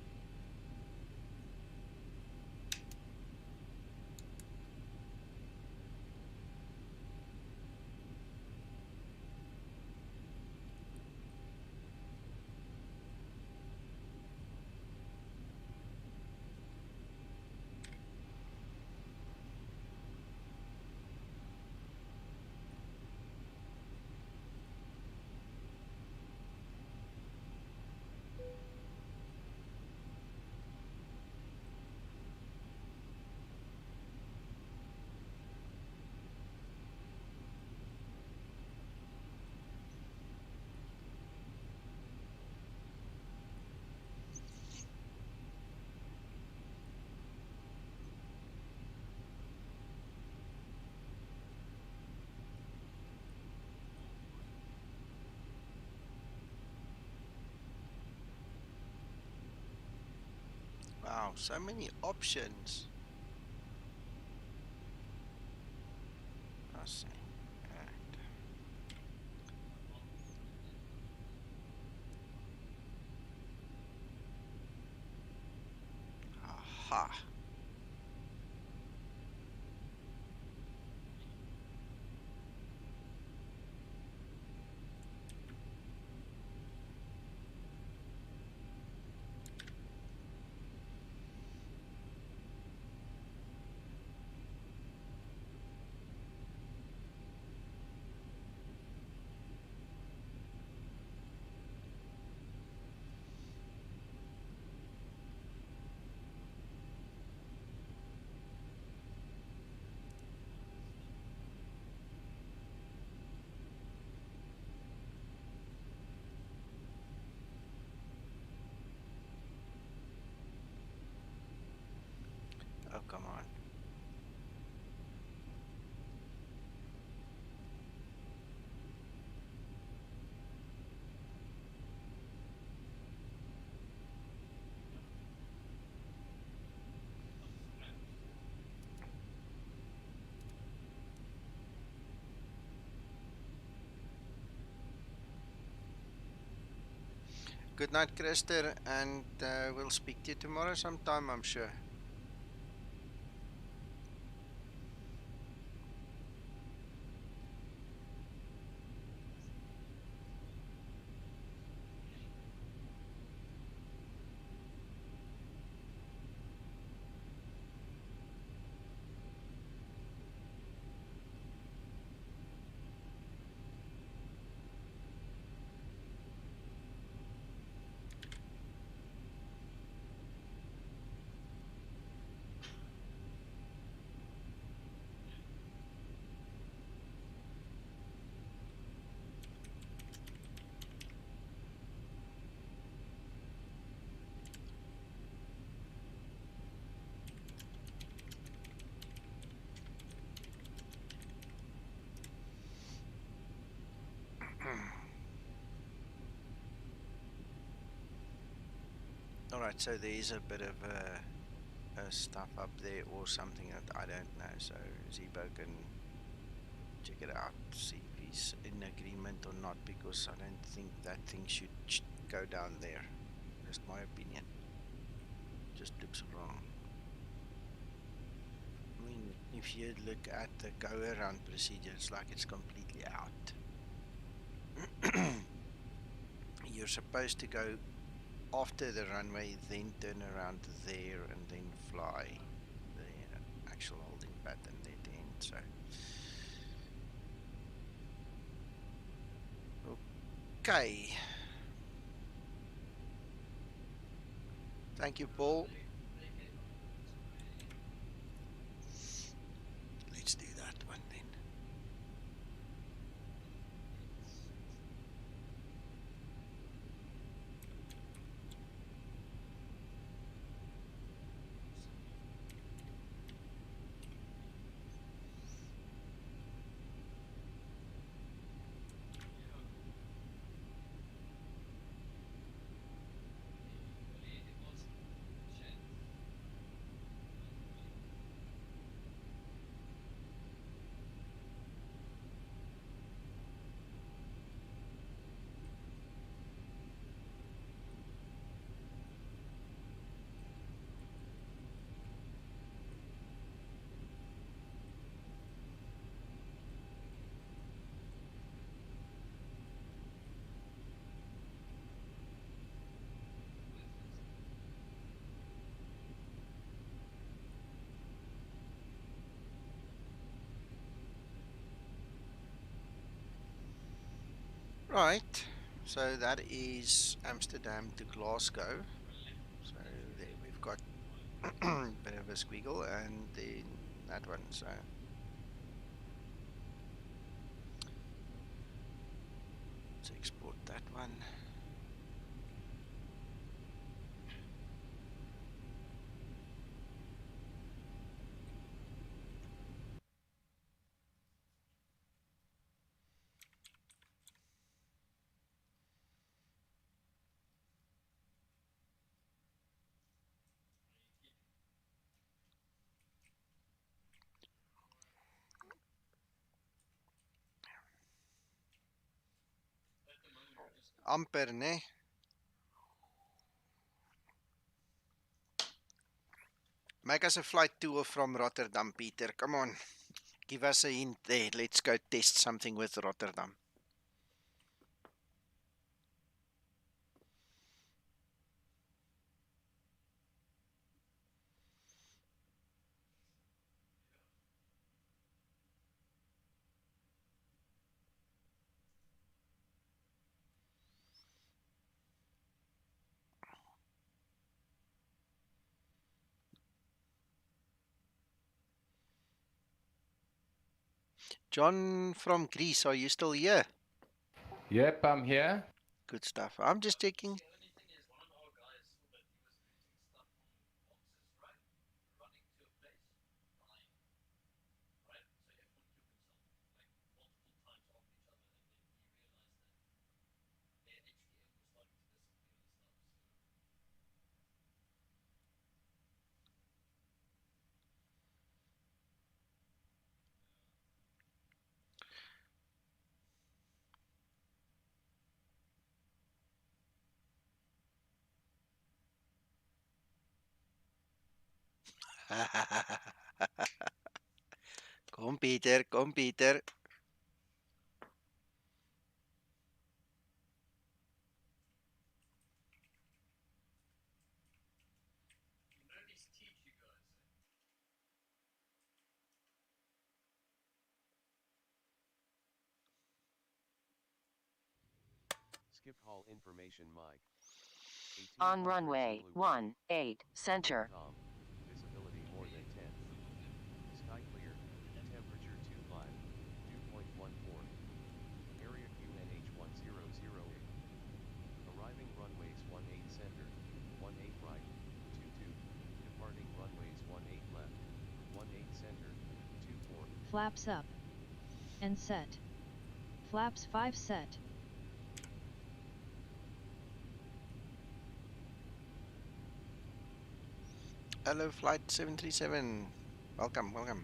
Wow, so many options. I see. Right. Aha. Oh, come on. Good night, Krister, and we'll speak to you tomorrow sometime, I'm sure. Alright, so there is a bit of stuff up there or something that I don't know, so Zibo can check it out, see if he's in agreement or not, because I don't think that thing should go down there. Just my opinion. Just looks wrong. I mean, if you look at the go around procedure, it's like it's completely out. You're supposed to go after the runway, then turn around there and then fly the actual holding pattern at the end. So okay, thank you, Paul. Let's do that one then. Right, so that is Amsterdam to Glasgow. So there we've got a bit of a squiggle, and then that one. So let's export that one. Amper, ne? Make us a flight tour from Rotterdam, Peter. Come on. Give us a hint there. Let's go test something with Rotterdam. John from Greece, are you still here? Yep, I'm here. Good stuff. I'm just checking. Kom Peter, kom Peter. Skip hall information mic. On runway 18, center. Visibility more than 10. Sky clear. Temperature 25. Dew point 14. Area QNH 1008. Arriving runways 18 center, 18 right, 22. Departing runways 18 left, 18 center, 24. Flaps up. And set. Flaps 5 set. Hello, flight 737. Welcome, welcome.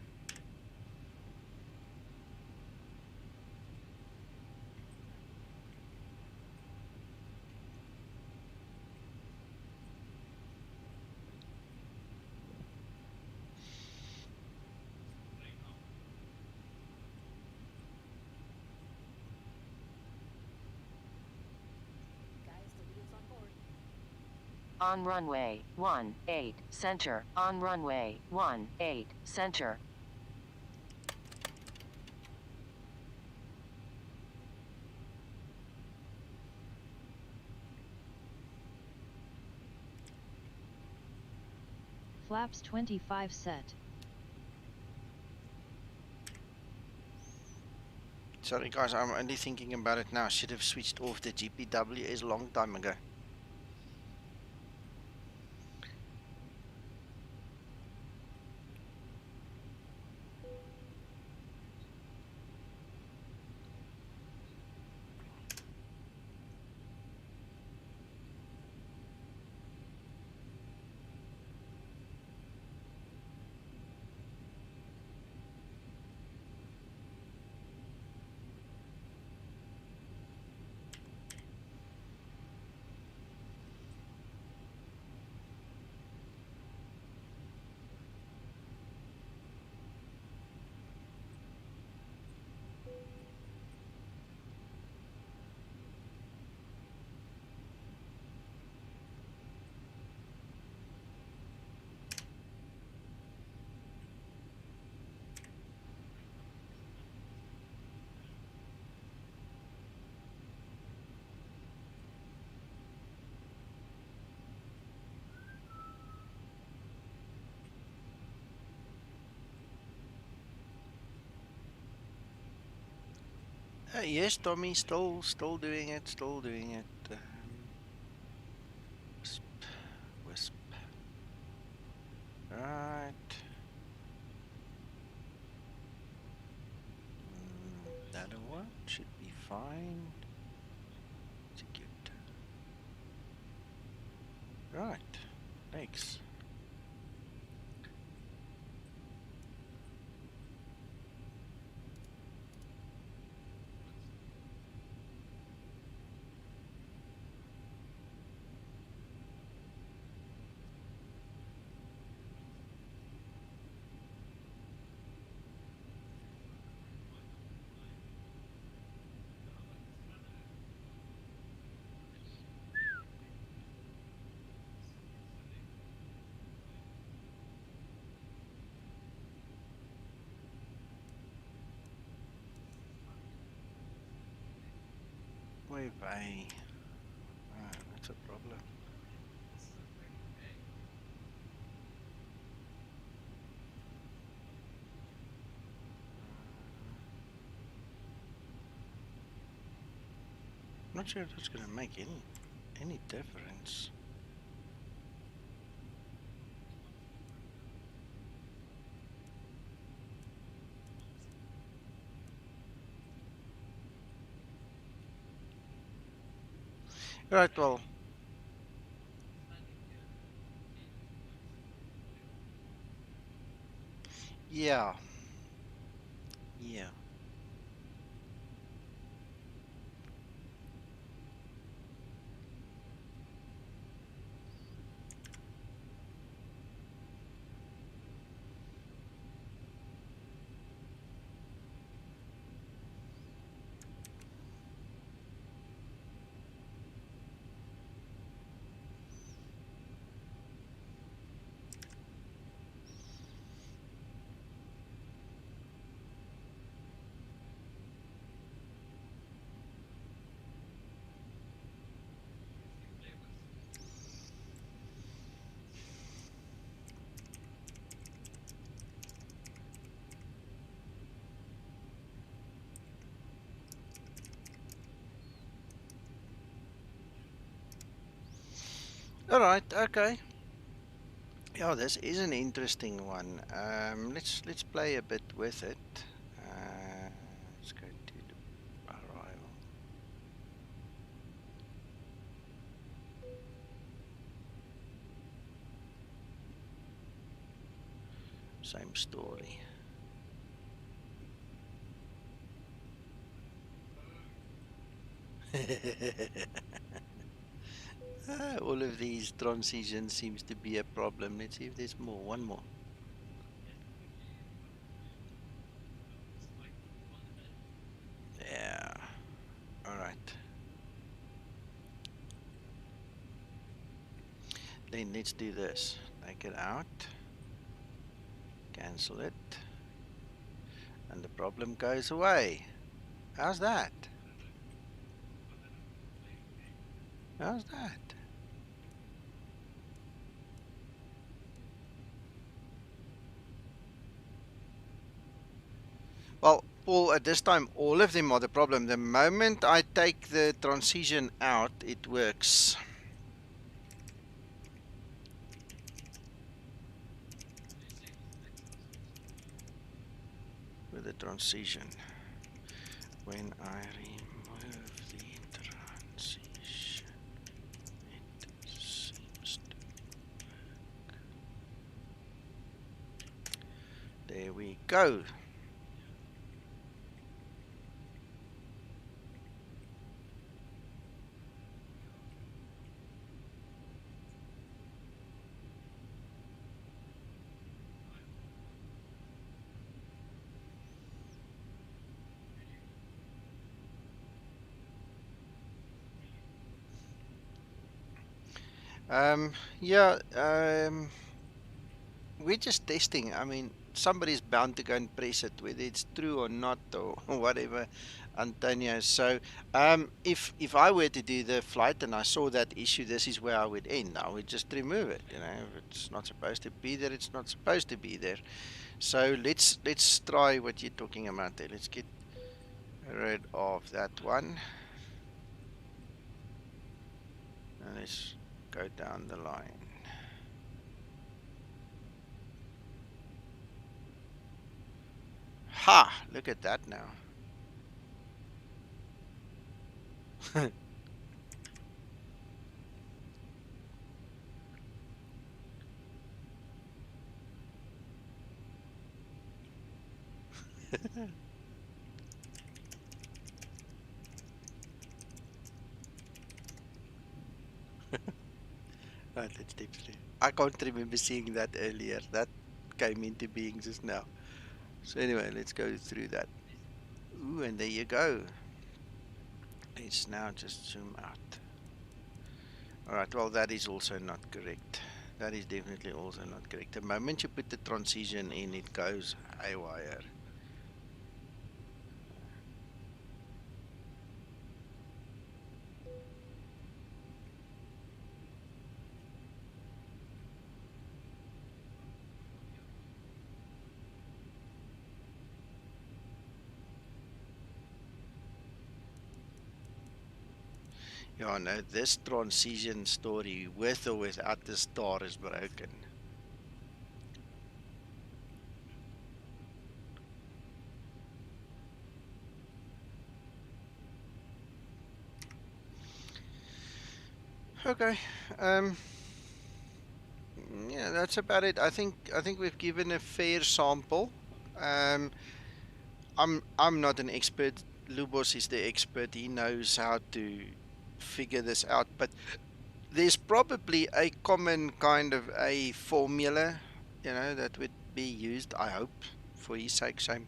On runway 18, center. On runway 18, center. Flaps 25 set. Sorry guys, I'm only thinking about it now. Should have switched off the GPWS long time ago. Yes, Tommy, still doing it, still doing it. Wisp, wisp. Right. That one should be fine. Execute. Right. Thanks. Wave A. That's a problem. Not sure if it's gonna make any difference. Right, well. Yeah. Yeah. Alright, okay. Yeah, this is an interesting one. Let's play a bit with it. Let's go to the arrival. Same story. All of these transitions seems to be a problem. Let's see if there's more. One more. Yeah. All right. Then let's do this. Take it out. Cancel it. And the problem goes away. How's that? How's that? Well, Paul, at this time, all of them are the problem. The moment I take the transition out, it works. With the transition. When I remove the transition, it seems to work. There we go. Yeah, we're just testing. I mean, somebody's bound to go and press it, whether it's true or not, or whatever, Antonio. So, if I were to do the flight and I saw that issue, this is where I would end. I would just remove it. You know, if it's not supposed to be there, it's not supposed to be there. So let's try what you're talking about there. Let's get rid of that one, and let's go down the line. Ha! Look at that now. Right, let's definitely. I can't remember seeing that earlier. That came into being just now. So anyway, let's go through that. Ooh, and there you go. Let's now just zoom out. Alright, well that is also not correct. That is definitely also not correct. The moment you put the transition in, it goes haywire. Yeah, no, this transition story, with or without the star, is broken. Okay, yeah, that's about it. I think we've given a fair sample. I'm not an expert. Lubos is the expert. He knows how to figure this out, but there's probably a common kind of a formula, you know, that would be used, I hope, for his sake. Shame.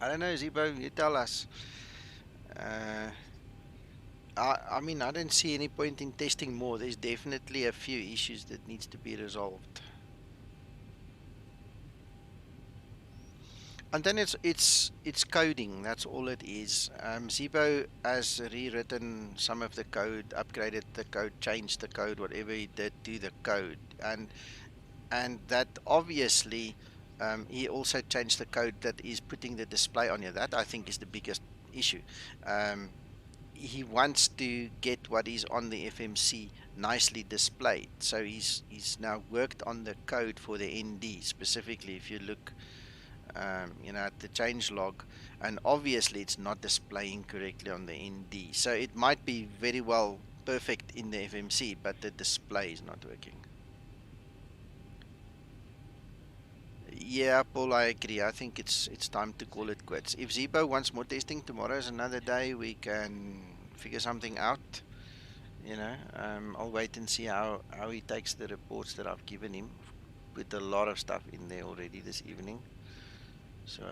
I don't know, Zibo, you tell us. I mean, I don't see any point in testing more. There's definitely a few issues that needs to be resolved. And then it's coding. That's all it is. Zibo has rewritten some of the code, upgraded the code, changed the code, whatever he did to the code, and that obviously he also changed the code that is putting the display on you. That I think is the biggest issue. He wants to get what is on the FMC nicely displayed. So he's now worked on the code for the ND specifically. If you look, you know, at the changelog, and obviously it's not displaying correctly on the ND. So it might be very well perfect in the FMC, but the display is not working. Yeah, Paul, I agree. I think it's time to call it quits. If Zibo wants more testing, tomorrow is another day. We can figure something out. You know, I'll wait and see how he takes the reports that I've given him. Put a lot of stuff in there already this evening, so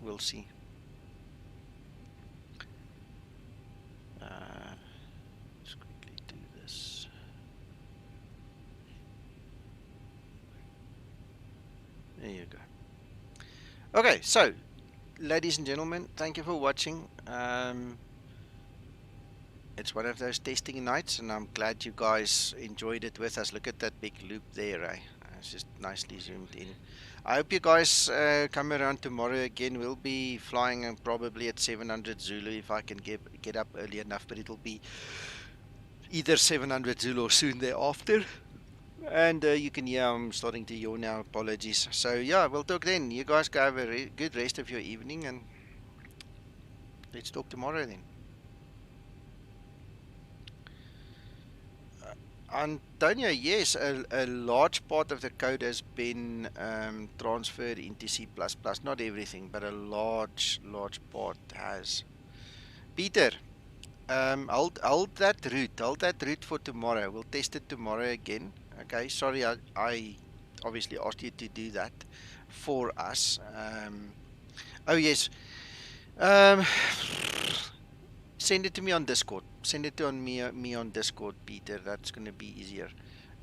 we'll see. Let's quickly do this. There you go. Okay, so ladies and gentlemen, thank you for watching. It's one of those testing nights, and I'm glad you guys enjoyed it with us. Look at that big loop there, eh? It's just nicely zoomed in. I hope you guys come around tomorrow again. We'll be flying probably at 700 Zulu if I can get up early enough, but it'll be either 700 Zulu or soon thereafter. And you can hear I'm starting to yawn now. Apologies. So yeah, we'll talk then. You guys go have a good rest of your evening, and let's talk tomorrow then. Antonio, yes, a large part of the code has been transferred into C++. Not everything, but a large part has. Peter, hold that route for tomorrow. We'll test it tomorrow again. Okay, sorry, I obviously asked you to do that for us. Oh yes, send it to me on Discord. Send it to me on Discord, Peter. That's going to be easier.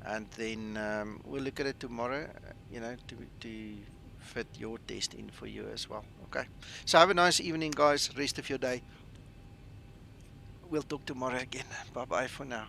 And then we'll look at it tomorrow, you know, to fit your test in for you as well. Okay. So have a nice evening, guys. Rest of your day. We'll talk tomorrow again. Bye-bye for now.